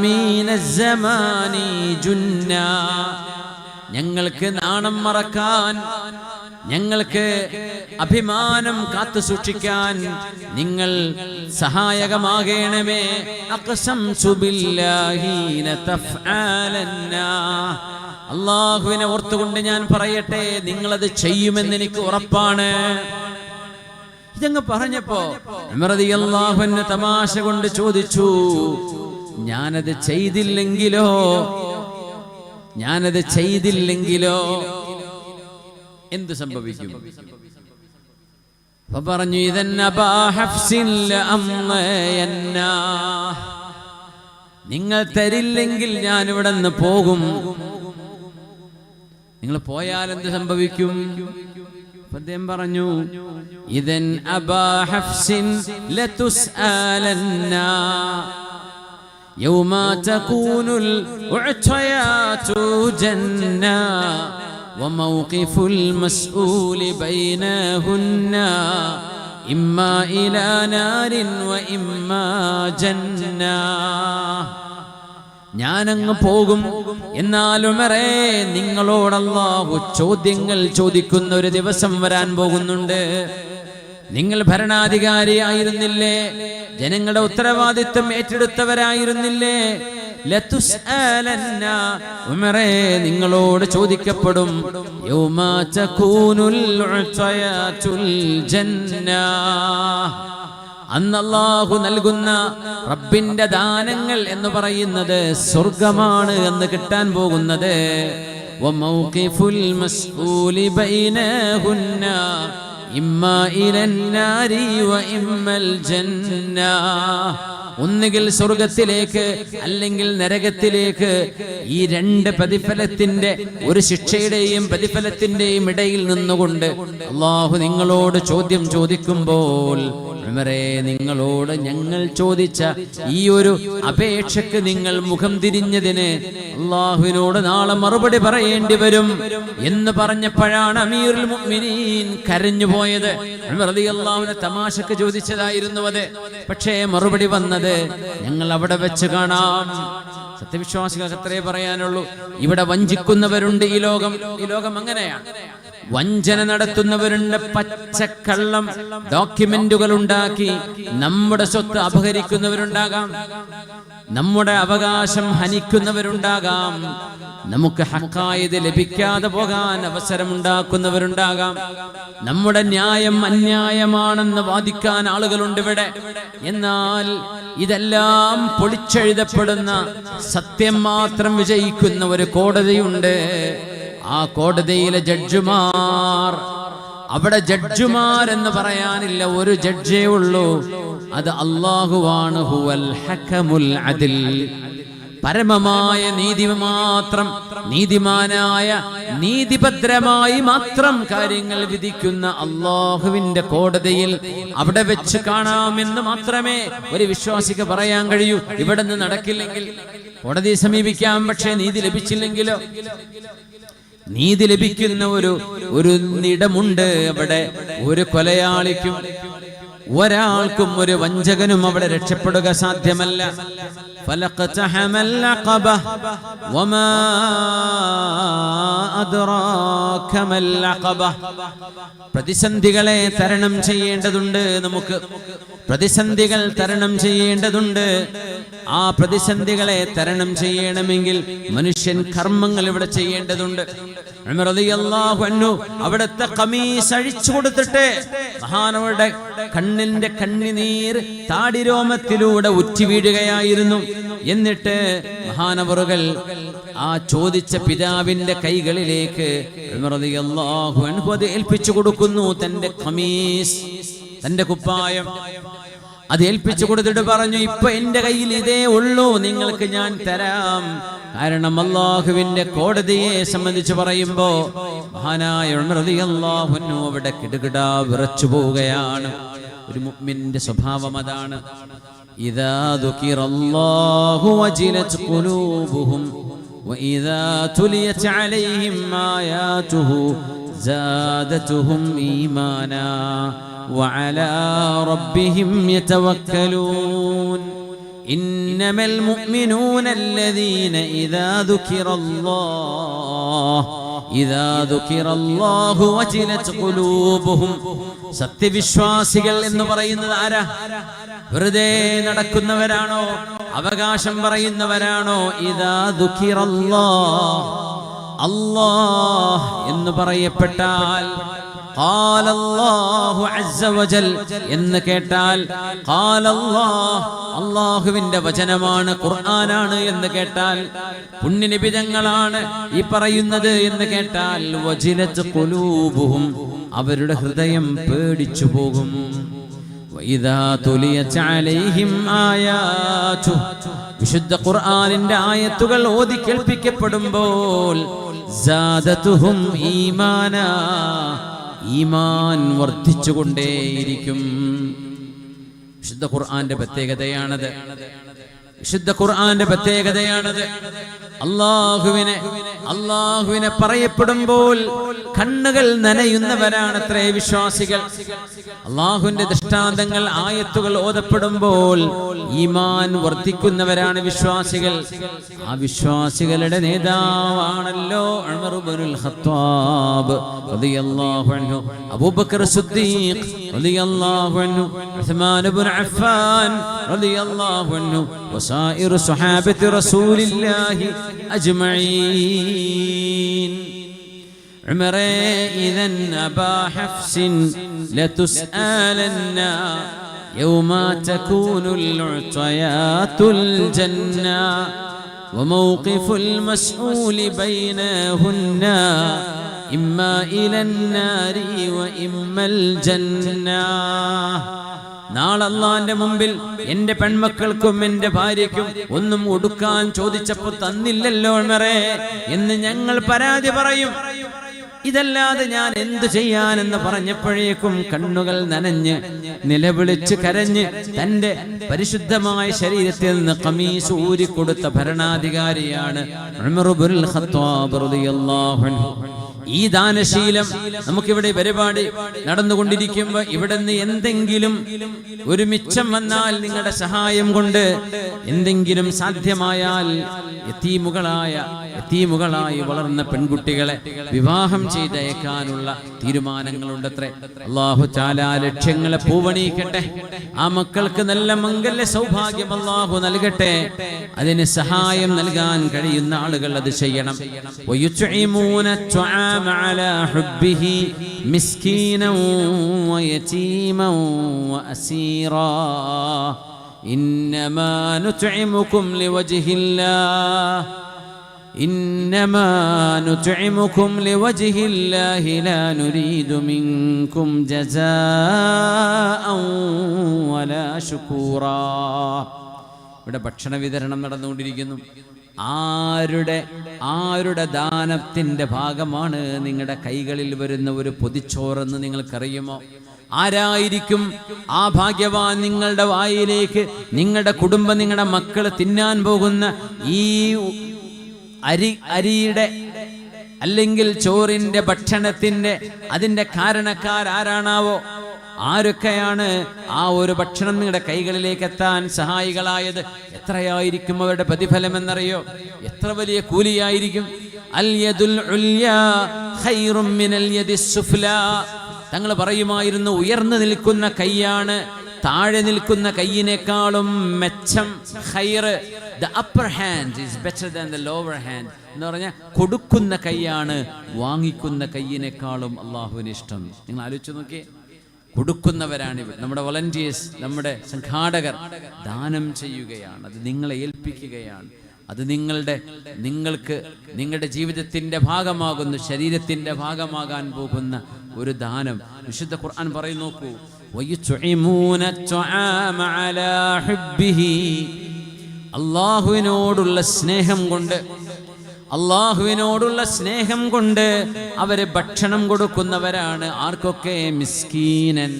മിനസ് സമാനി ജുന്ന, ഞങ്ങൾക്ക് നാണം മറക്കാൻ, ഞങ്ങൾക്ക് അഭിമാനം കാത്തു സൂക്ഷിക്കാൻ നിങ്ങൾ സഹായകമാകണമേ. അഖ്സംതു ബില്ലാഹി ലതഫ്അലന്ന, അല്ലാഹുവിനെ ഓർത്തുകൊണ്ട് ഞാൻ പറയട്ടെ, നിങ്ങളത് ചെയ്യുമെന്ന് എനിക്ക് ഉറപ്പാണ്. ഇതങ്ങ് പറഞ്ഞപ്പോ ഉമർ റളിയല്ലാഹു അൻഹു തമാശ കൊണ്ട് ചോദിച്ചു, ഞാനത് ചെയ്തില്ലെങ്കിലോ, ഞാനത് ചെയ്തില്ലെങ്കിലോ എന്ത് സംഭവിക്കും? പറഞ്ഞു, ഇദൻ അബാ ഹഫ്സിൻ ലഅംളയന്ന, നിങ്ങൾ തരില്ലെങ്കിൽ ഞാൻ ഇവിടെ നിന്ന് പോകും. നിങ്ങൾ പോയാൽ എന്ത് സംഭവിക്കും? അദ്ദേഹം പറഞ്ഞു, ഇദൻ അബാ ഹഫ്സിൻ ലതുസ്അലന്ന യൗമ തകൂനുൽ ഉഅതയാതു ജന്ന وموقف المسؤول بينهن إما إلى نار وإما جنة. ഞാനങ്ങ് പോകും, എന്നാൽ ഉമറേ, നിങ്ങളോട് അല്ലാഹു ചോദ്യങ്ങൾ ചോദിക്കുന്ന ഒരു ദിവസം വരാൻ പോകുന്നുണ്ട്. നിങ്ങൾ ഭരണാധികാരിയായിരുന്നില്ലേ? ജനങ്ങളുടെ ഉത്തരവാദിത്വം ഏറ്റെടുത്തവരായിരുന്നില്ലേ? ലതുസ്അലന്ന, ഉമറേ, നിങ്ങളോട് ചോദിക്കപ്പെടും. യൗമ തകൂനുൽ ഉഅതയാതുൽ ജന്ന, അന്ന് അല്ലാഹു നൽകുന്ന റബ്ബിന്റെ ദാനങ്ങൾ എന്ന് പറയുന്നത് സ്വർഗമാണ് എന്ന് കിട്ടാൻ പോകുന്നത്. വമൗഖിഫുൽ മസ്ഊലി ബൈനഹുന്ന ഇമ്മാ ഇലൻ നാരി വഇമ്മൽ ജന്ന, ഒന്നുകിൽ സ്വർഗത്തിലേക്ക് അല്ലെങ്കിൽ നരകത്തിലേക്ക്. ഈ 2 പ്രതിഫലത്തിന്റെ, ഒരു ശിക്ഷയുടെയും പ്രതിഫലത്തിന്റെയും ഇടയിൽ നിന്നുകൊണ്ട് അല്ലാഹു നിങ്ങളോട് ചോദ്യം ചോദിക്കുമ്പോൾ ഉമറേ, നിങ്ങളോട് ഞങ്ങൾ ചോദിച്ച ഈ ഒരു അപേക്ഷക്ക് നിങ്ങൾ മുഖം തിരിഞ്ഞതിന് അല്ലാഹുവിനോട് നാളെ മറുപടി പറയേണ്ടി വരും എന്ന് പറഞ്ഞപ്പോഴാണ് അമീറുൽ മുഅ്മിനീൻ കരഞ്ഞു പോയത്. ഉമർ റളിയല്ലാഹു അൻഹു തമാശക്ക് ചോദിച്ചതായിരുന്നു അത്. പക്ഷേ മറുപടി വന്നത് ഞങ്ങൾ അവിടെ വെച്ച് കാണാം. സത്യവിശ്വാസികൾക്ക് അത്രേ പറയാനുള്ളൂ. ഇവിടെ വഞ്ചിക്കുന്നവരുണ്ട്. ഈ ലോകം അങ്ങനെയാണ്. വഞ്ചന നടത്തുന്നവരുണ്ട്. പച്ചക്കള്ളം ഡോക്യുമെന്റുകൾ ഉണ്ടാക്കി നമ്മുടെ സ്വത്ത് അപഹരിക്കുന്നവരുണ്ടാകാം, നമ്മുടെ അവകാശം ഹനിക്കുന്നവരുണ്ടാകാം, നമുക്ക് ഹക്കായത് ലഭിക്കാതെ പോകാൻ അവസരമുണ്ടാക്കുന്നവരുണ്ടാകാം, നമ്മുടെ ന്യായം അന്യായമാണെന്ന് വാദിക്കാൻ ആളുകളുണ്ട് ഇവിടെ. എന്നാൽ ഇതെല്ലാം പൊളിച്ചെഴുതപ്പെടുന്ന സത്യം മാത്രം വിജയിക്കുന്ന ഒരു കോടതിയുണ്ട്. ആ കോടതിയിലെ ജഡ്ജിമാർ, അവിടെ ജഡ്ജിമാർ എന്ന് പറയാനില്ല, ഒരു ജഡ്ജേ ഉള്ളൂ. അത് അല്ലാഹുവാണ്. ഹുവൽ ഹകമുൽ അദിൽ. പരമമായ നീതി മാത്രം, നീതിമാനായ നീതിഭദ്രമായി മാത്രം കാര്യങ്ങൾ വിധിക്കുന്ന അല്ലാഹുവിന്റെ കോടതിയിൽ അവിടെ വെച്ച് കാണാമെന്ന് മാത്രമേ ഒരു വിശ്വാസിക്ക് പറയാൻ കഴിയൂ. ഇവിടെ നിന്ന് നടക്കില്ലെങ്കിൽ കോടതിയെ സമീപിക്കാം, പക്ഷേ നീതി ലഭിച്ചില്ലെങ്കിലോ? നീതി ലഭിക്കുന്ന ഒരു ഇടമുണ്ട് അവിടെ. ഒരു കൊലയാളിക്കും ഒരാൾക്കും ഒരു വഞ്ചകനും അവിടെ രക്ഷപ്പെടുക സാധ്യമല്ല. ഫലഖതഹമൽ അഖബ വമാ അദ്റാക മൽ അഖബ. പ്രതിസന്ധികളെ തരണം ചെയ്യേണ്ടതുണ്ട്. നമുക്ക് പ്രതിസന്ധികൾ തരണം ചെയ്യേണ്ടതുണ്ട്. ആ പ്രതിസന്ധികളെ തരണം ചെയ്യണമെങ്കിൽ മനുഷ്യൻ കർമ്മങ്ങൾ ഇവിടെ ചെയ്യേണ്ടതുണ്ട്. ഉമർ റളിയല്ലാഹു അൻഹു അവിടുത്തെ ഖമീസ് അഴിച്ചു കൊടുത്തിട്ട് മഹാനവരുടെ കണ്ണിന്റെ കണ്ണിനീർ താടിരോമത്തിലൂടെ ഉറ്റി വീഴുകയായിരുന്നു. എന്നിട്ട് മഹാനവറുകൾ ആ ചോദിച്ച പിതാവിന്റെ കൈകളിലേക്ക് ഉമർ റളിയല്ലാഹു അൻഹു അത് ഏൽപ്പിച്ചു കൊടുക്കുന്നു. തന്റെ ഖമീസ്, തന്റെ കുപ്പായം അത് ഏൽപ്പിച്ചു കൊടുത്തിട്ട് പറഞ്ഞു, ഇപ്പൊ എന്റെ കയ്യിൽ ഇതേ ഉള്ളൂ, നിങ്ങൾക്ക് ഞാൻ തരാം. കാരണം അല്ലാഹുവിന്റെ കോടതിയെ സംബന്ധിച്ച് പറയുമ്പോ മഹാനായ ഉമർ റളിയല്ലാഹു അൻഹു അവിടെ കിടുകിടാ വിറച്ചു പോവുകയാണ്. ഒരു മുഅ്മിന്റെ സ്വഭാവം അതാണ്. ഇദാ ദുകിറല്ലാഹു വജിലത് ഖുലൂബുഹും വഇദാ തുലിയത് അലൈഹിം ആയാതുഹു സാദതുഹും ഈമാനാ وعلى ربهم يتوكلون إنما المؤمنون الذين إذا ذكر الله وجلت قلوبهم. സത്യവിശ്വാസികൾ എന്ന് പറയുന്നത് ആരാ? വെറുതെ നടക്കുന്നവരാണോ? അവകാശം പറയുന്നവരാണോ? ഇദാ ദുകിറല്ലാഹ്, അല്ലാഹ് എന്ന് പറയപ്പെട്ടാൽ, ഖാല അല്ലാഹു അസ്സ വജൽ എന്ന് കേട്ടാൽ, ഖാല അല്ലാഹ്, അല്ലാഹുവിന്റെ വചനമാണ്, ഖുർആനാണ് എന്ന് കേട്ടാൽ, പുണ്യനിബിതങ്ങളാണ് ഈ പറയുന്നത് എന്ന് കേട്ടാൽ, വജിലത് ഖുലൂബുഹും, അവരുടെ ഹൃദയം പേടിച്ചു പോകും. വഇദാ തുലിയത് അലൈഹിം ആയാതു, വിശുദ്ധ ഖുർആനിന്റെ ആയത്തുകൾ ഓതി കേൾപ്പിക്കപ്പെടുമ്പോൾ, സാദതുഹും ഈമാനാ, ഈമാൻ വർദ്ധിച്ചുകൊണ്ടേയിരിക്കും. വിശുദ്ധ ഖുർആന്റെ പ്രത്യേകതയാണത്. വിശുദ്ധ ഖുർആന്റെ പ്രത്യേകതയാണത്. അല്ലാഹുവിനെ പറയപ്പെടുമ്പോൾ കണ്ണുകൾ നനയുന്നവരാണത്രേ വിശ്വാസികൾ. അല്ലാഹുവിന്റെ ദൃഷ്ടാന്തങ്ങൾ, ആയത്തുകൾ ഓതപ്പെടുമ്പോൾ ഈമാൻ വർദ്ധിക്കുന്നവരാണ് വിശ്വാസികൾ. ആ വിശ്വാസികളുടെ നേതാവാണല്ലോ ഉമർ ഇബ്നുൽ ഖത്താബ് റളിയല്ലാഹു അൻഹു, അബൂബക്കർ സിദ്ദീഖ് റളിയല്ലാഹു അൻഹു, ഉസ്മാൻ ഇബ്നു അഫ്ഫാൻ റളിയല്ലാഹു അൻഹു, വസായിർ സ്വഹാബത്തി റസൂലില്ലാഹി അജ്മഈൻ. ഉമറേ, ഇദൻ അബാ ഹഫ്സിൻ ലതുസ്അലന്ന യൗമ തകൂനുൽ ഉഅ്തയാതുൽ ജന്ന വമൗഖിഫുൽ മസ്ഊലി ബൈനഹുന്ന ഇമ്മാ ഇലൻ നാരി വഇമ്മൽ ജന്ന. നാളെ അല്ലാഹുവിന്റെ മുമ്പിൽ എന്റെ പെൺമക്കൾക്കും എന്റെ ഭാര്യയ്ക്കും ഒന്നും ഉടുക്കാൻ ചോദിച്ചപ്പോൾ തന്നില്ലല്ലോ ഉമറേ എന്ന് ഞങ്ങൾ പരാതി പറയും. ഇതല്ലാതെ ഞാൻ എന്തു ചെയ്യാനെന്ന് പറഞ്ഞപ്പോഴേക്കും കണ്ണുകൾ നനഞ്ഞ് നിലവിളിച്ച് കരഞ്ഞ് തന്റെ പരിശുദ്ധമായ ശരീരത്തിൽ നിന്ന് ഖമീസ് ഊരിക്കൊടുത്ത ഭരണാധികാരിയാണ് ഉമർ ഇബ്നുൽ ഖത്താബ് റളിയല്ലാഹു അൻഹു. ഈ ദാനശീലം നമുക്കിവിടെ പരിപാടി നടന്നുകൊണ്ടിരിക്കുമ്പോൾ ഇവിടെ നിന്ന് എന്തെങ്കിലും ഒരു മിച്ചം വന്നാൽ നിങ്ങളുടെ സഹായം കൊണ്ട് എന്തെങ്കിലും സാധ്യമായാൽ യതീമുകളായി വളർന്ന പെൺകുട്ടികളെ വിവാഹം ചെയ്തയക്കാനുള്ള തീരുമാനങ്ങളുണ്ടത്രേ. അല്ലാഹു തആല ലക്ഷ്യങ്ങളെ പൂവണിയിക്കട്ടെ. ആ മക്കൾക്ക് നല്ല മംഗല്യ സൗഭാഗ്യം അല്ലാഹു നൽകട്ടെ. അതിന് സഹായം നൽകാൻ കഴിയുന്ന ആളുകൾ അത് ചെയ്യണം. വയുത്ഇമൂന الطعام على حبه مسكينا ويتيما وأسيرا إنما نطعمكم لوجه الله إنما نطعمكم لوجه الله لا نريد منكم جزاء ولا شكورا. ഇവിടെ ഭക്ഷണ വിതരണം നടന്നുകൊണ്ടിരിക്കുന്നു. ആരുടെ ദാനത്തിന്റെ ഭാഗമാണ് നിങ്ങളുടെ കൈകളിൽ വരുന്ന ഒരു പൊതിച്ചോറെന്ന് നിങ്ങൾക്കറിയുമോ? ആരായിരിക്കും ആ ഭാഗ്യവാൻ? നിങ്ങളുടെ വായിലേക്ക് നിങ്ങളുടെ കുടുംബം, നിങ്ങളുടെ മക്കൾ തിന്നാൻ പോകുന്ന ഈ അരിയുടെ അല്ലെങ്കിൽ ചോറിന്റെ ഭക്ഷണത്തിന്റെ അതിന്റെ കാരണക്കാരാരാണാവോ? ആരൊക്കെയാണ് ആ ഒരു ഭക്ഷണം നിങ്ങളുടെ കൈകളിലേക്ക് എത്താൻ സഹായികളായത്? എത്രയായിരിക്കും അവരുടെ പ്രതിഫലം എന്നറിയോ? എത്ര വലിയ കൂലിയായിരിക്കും? അൽ യദുൽ ഉൽയാ ഖൈറും മിനൽ യദിസ് സുഫ്ലാ. തങ്ങൾ പറയുമായിരുന്നു, ഉയർന്നു നിൽക്കുന്ന കൈയാണ് താഴെ നിൽക്കുന്ന കൈയിനേക്കാളും മെച്ചം. ഖൈർ, the upper hand is better than the lower hand എന്ന് പറഞ്ഞാൽ കൊടുക്കുന്ന കൈയാണ് വാങ്ങിക്കുന്ന കൈയിനേക്കാളും അല്ലാഹുവിന് ഇഷ്ടം. നിങ്ങൾ ആലോചിച്ച് നോക്കിയേ. കൊടുക്കുന്നവരാണ് നമ്മുടെ വോളണ്ടിയേഴ്സ്, നമ്മുടെ സംഘാടകർ. ദാനം ചെയ്യുകയാണ്, അത് നിങ്ങളെ ഏൽപ്പിക്കുകയാണ്. അത് നിങ്ങൾക്ക് നിങ്ങളുടെ ജീവിതത്തിന്റെ ഭാഗമാകുന്ന, ശരീരത്തിന്റെ ഭാഗമാകാൻ പോകുന്ന ഒരു ദാനം. വിശുദ്ധ ഖുർആൻ പറയും, നോക്കൂ, അല്ലാഹുവിനോടുള്ള സ്നേഹം കൊണ്ട് അവര് ഭക്ഷണം കൊടുക്കുന്നവരാണ്. ആർക്കൊക്കെ? മിസ്കീനൻ,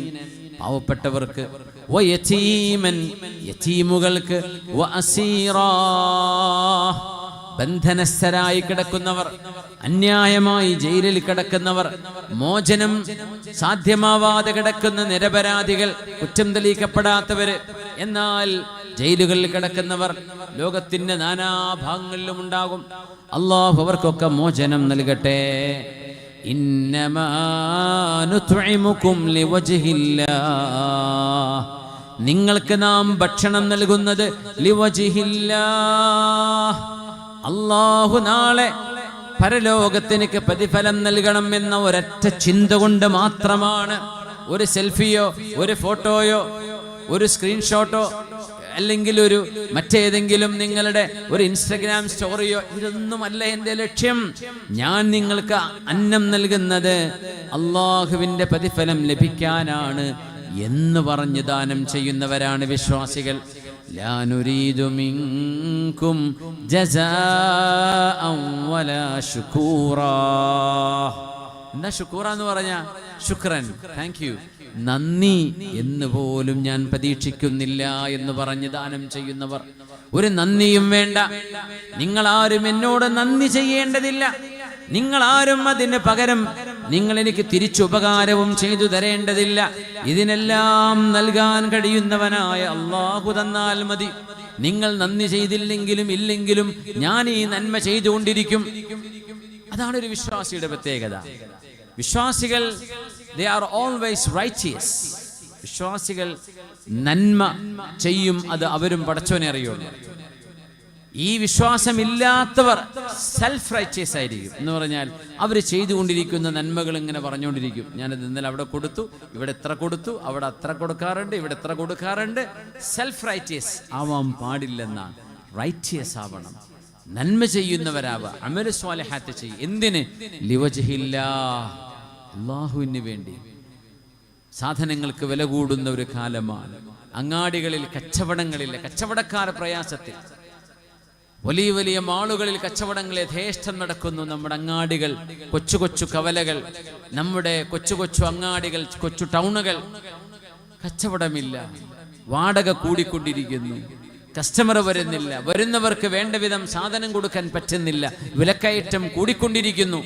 പാവപ്പെട്ടവർക്ക്, വയതീമൻ, യതീമുകൾക്ക്, വഅസീറാ, ബന്ധനസ്ഥരായി കിടക്കുന്നവർ, അന്യായമായി ജയിലിൽ കിടക്കുന്നവർ, മോചനം സാധ്യമാവാതെ കിടക്കുന്ന നിരപരാധികൾ, കുറ്റം തെളിയിക്കപ്പെടാത്തവര്, എന്നാൽ ജയിലുകളിൽ കിടക്കുന്നവർ ലോകത്തിന്റെ നാനാഭാഗങ്ങളിലും ഉണ്ടാകും. അല്ലാഹു അവർക്കൊക്കെ മോചനം നൽകട്ടെ. ഇന്നമാ നുത്ഇമുകും ലിവജ്ഹില്ലാഹ്, നിങ്ങൾക്ക് നാം ഭക്ഷണം നൽകുന്നത് ലിവജ്ഹില്ലാഹ്, അല്ലാഹു നാളെ പരലോകത്തിനക്ക് പ്രതിഫലം നൽകണം എന്ന ഒരൊറ്റ ചിന്ത കൊണ്ട് മാത്രമാണ്. ഒരു സെൽഫിയോ, ഒരു ഫോട്ടോയോ, ഒരു സ്ക്രീൻഷോട്ടോ, അല്ലെങ്കിൽ ഒരു മറ്റേതെങ്കിലും നിങ്ങളുടെ ഒരു ഇൻസ്റ്റഗ്രാം സ്റ്റോറിയോ, ഇതൊന്നുമല്ല എൻ്റെ ലക്ഷ്യം. ഞാൻ നിങ്ങൾക്ക് അന്നം നൽകുന്നത് അള്ളാഹുവിൻ്റെ പ്രതിഫലം ലഭിക്കാനാണ് എന്ന് പറഞ്ഞ് ദാനം ചെയ്യുന്നവരാണ് വിശ്വാസികൾ. ലാ നുരീദു മിൻകും ജസാഅൻ വലാ ശുകൂറാ. എന്താ ശുക്കൂറ എന്ന് പറഞ്ഞാ? ശുക്രൻ, താങ്ക് യു, നന്ദി എന്ന് പോലും ഞാൻ പ്രതീക്ഷിക്കുന്നില്ല എന്ന് പറഞ്ഞ് ദാനം ചെയ്യുന്നവർ. ഒരു നന്ദിയും വേണ്ട. നിങ്ങളാരും എന്നോട് നന്ദി ചെയ്യേണ്ടതില്ല. നിങ്ങളാരും അതിന് പകരം നിങ്ങൾ എനിക്ക് തിരിച്ചുപകാരവും ചെയ്തു തരേണ്ടതില്ല. ഇതിനെല്ലാം നൽകാൻ കഴിയുന്നവനായ അല്ലാഹു തന്നാൽ മതി. നിങ്ങൾ നന്ദി ചെയ്തില്ലെങ്കിലും ഇല്ലെങ്കിലും ഞാൻ ഈ നന്മ ചെയ്തുകൊണ്ടിരിക്കും. അതാണ് ഒരു വിശ്വാസിയുടെ പ്രത്യേകത. വിശ്വാസികൾ they are always righteous. വിശ്വാസികൾ നന്മ ചെയ്യും, അത് അവരും പടച്ചോനെ അറിയുള്ളൂ. ഈ വിശ്വാസമില്ലാത്തവർ സെൽഫ് റൈറ്റിയസ് ആയിരിക്കും. എന്ന് പറഞ്ഞാൽ അവർ ചെയ്തുകൊണ്ടിരിക്കുന്ന നന്മകൾ ഇങ്ങനെ പറഞ്ഞുകൊണ്ടിരിക്കും. ഞാനത് ഇന്നലെ അവിടെ കൊടുത്തു, ഇവിടെ എത്ര കൊടുത്തു, അവിടെ അത്ര കൊടുക്കാറുണ്ട്, ഇവിടെ എത്ര കൊടുക്കാറുണ്ട്. സെൽഫ് റൈറ്റിയസ് ആവാൻ പാടില്ലെന്നാണ്. റൈറ്റിയസ് ആവണം, നന്മ ചെയ്യുന്നവരാവുക, അമൽ സ്വാലിഹാത്ത് ചെയ്യും. എന്തിന്? ലിവജ്ഹില്ലാഹ്, അല്ലാഹുവിന് വേണ്ടി. സാധനങ്ങൾക്ക് വില കൂടുന്ന ഒരു കാലമാണ്. അങ്ങാടികളിൽ, കച്ചവടങ്ങളിലെ കച്ചവടക്കാർ പ്രയാസത്തിൽ. വലിയ വലിയ മാളുകളിൽ കച്ചവടങ്ങൾ യഥേഷ്ടം നടക്കുന്നു. നമ്മുടെ അങ്ങാടികൾ, കൊച്ചു കൊച്ചു കവലകൾ, നമ്മുടെ കൊച്ചു കൊച്ചു അങ്ങാടികൾ, കൊച്ചു ടൗണുകൾ, കച്ചവടമില്ല. വാടക കൂടിക്കൊണ്ടിരിക്കുന്നു. കസ്റ്റമർ വരുന്നില്ല. വരുന്നവർക്ക് വേണ്ട വിധം സാധനം കൊടുക്കാൻ പറ്റുന്നില്ല. വിലക്കയറ്റം കൂടിക്കൊണ്ടിരിക്കുന്നു.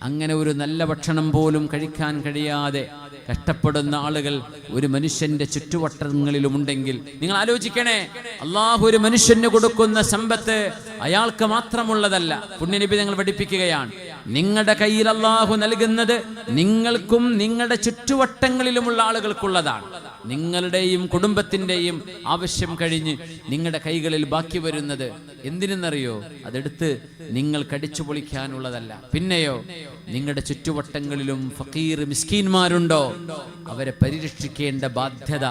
അങ്ങനെ ഒരു നല്ല ഭക്ഷണം പോലും കഴിക്കാൻ കഴിയാതെ കഷ്ടപ്പെടുന്ന ആളുകൾ ഒരു മനുഷ്യന്റെ ചുറ്റുവട്ടങ്ങളിലുമുണ്ടെങ്കിൽ നിങ്ങൾ ആലോചിക്കണേ, അള്ളാഹു ഒരു മനുഷ്യന് കൊടുക്കുന്ന സമ്പത്ത് അയാൾക്ക് മാത്രമുള്ളതല്ല. പുണ്യനബി ഞങ്ങൾ പഠിപ്പിക്കുകയാണ്, നിങ്ങളുടെ കയ്യിൽ അള്ളാഹു നൽകുന്നത് നിങ്ങൾക്കും നിങ്ങളുടെ ചുറ്റുവട്ടങ്ങളിലുമുള്ള ആളുകൾക്കുള്ളതാണ്. നിങ്ങളുടെയും കുടുംബത്തിന്റെയും ആവശ്യം കഴിഞ്ഞ് നിങ്ങളുടെ കൈകളിൽ ബാക്കി വരുന്നത് എന്തിനെന്നറിയോ? അതെടുത്ത് നിങ്ങൾ കടിച്ചു പൊളിക്കാനുള്ളതല്ല. പിന്നെയോ, നിങ്ങളുടെ ചുറ്റുവട്ടങ്ങളിലും ഫക്കീർ മിസ്കീന്മാരുണ്ടോ, അവരെ പരിരക്ഷിക്കേണ്ട ബാധ്യത